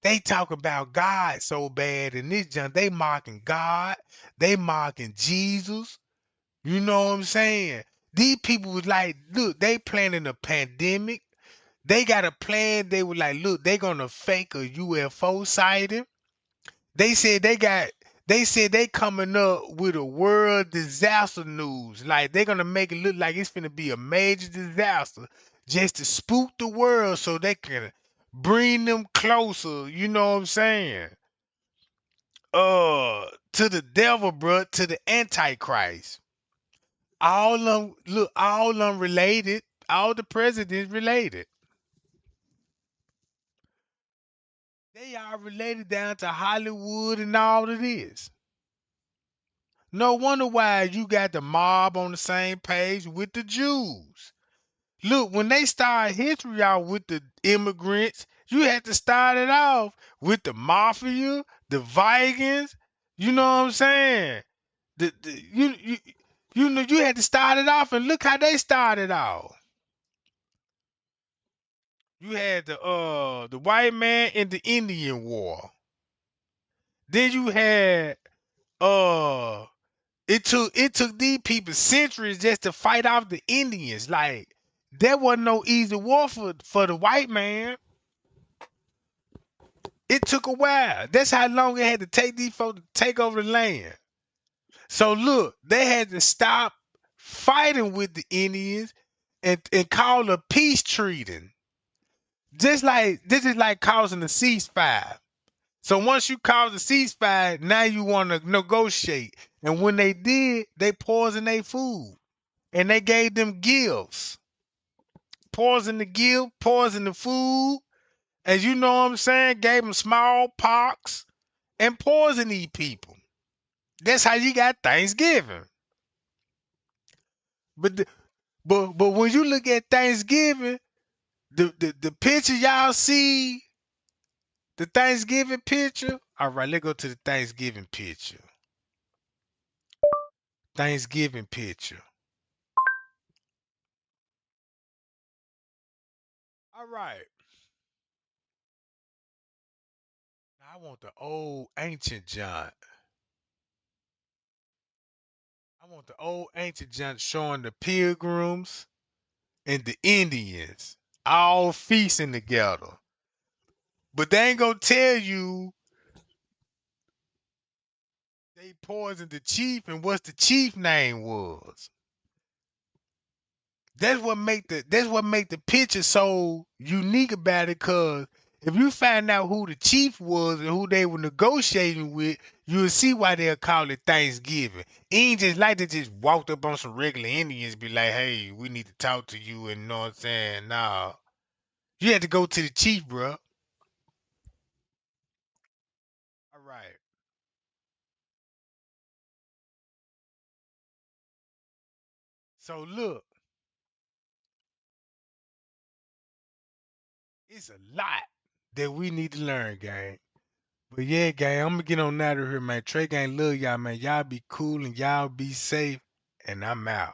They talk about God so bad in this junk. They mocking God. They mocking Jesus. You know what I'm saying? These people was like, look, they planning a pandemic. They got a plan. They were like, look, they gonna fake a UFO sighting. They said they coming up with a world disaster news. Like they gonna make it look like it's gonna be a major disaster just to spook the world so they can bring them closer, you know what I'm saying? To the devil, bruh, to the Antichrist. All of them, look, all of them related. All the presidents related. They are related down to Hollywood and all of this. No wonder why you got the mob on the same page with the Jews. Look, when they start history out with the immigrants, you had to start it off with the mafia, the Vikings. You know what I'm saying? You had to start it off, and look how they started off. You had the white man in the Indian War. Then you had uh it took these people centuries just to fight off the Indians. Like there wasn't no easy war for the white man. It took a while. That's how long it had to take these folks to take over the land. So look, they had to stop fighting with the Indians and call a peace treaty. Just like this is like causing a ceasefire. So once you cause a ceasefire, now you want to negotiate. And when they did, they poisoned their food. And they gave them gifts. Poison the gift, poison the food. As you know what I'm saying, gave them smallpox and poison these people. That's how you got Thanksgiving. But but when you look at Thanksgiving, the picture y'all see, the Thanksgiving picture. All right, let's go to the Thanksgiving picture. Thanksgiving picture. All right. I want the old ancient John. I want the old ancient John showing the pilgrims and the Indians all feasting together. But they ain't gonna tell you they poisoned the chief and what the chief name was. That's what make the picture so unique about it, cause if you find out who the chief was and who they were negotiating with, you'll see why they'll call it Thanksgiving. It ain't just like they just walked up on some regular Indians, be like, hey, we need to talk to you, and you know what I'm saying? Nah. You had to go to the chief, bro. All right. So look, it's a lot that we need to learn, gang. But yeah, gang, I'm gonna get on out of here, man. Trey gang, love y'all, man. Y'all be cool and y'all be safe. And I'm out.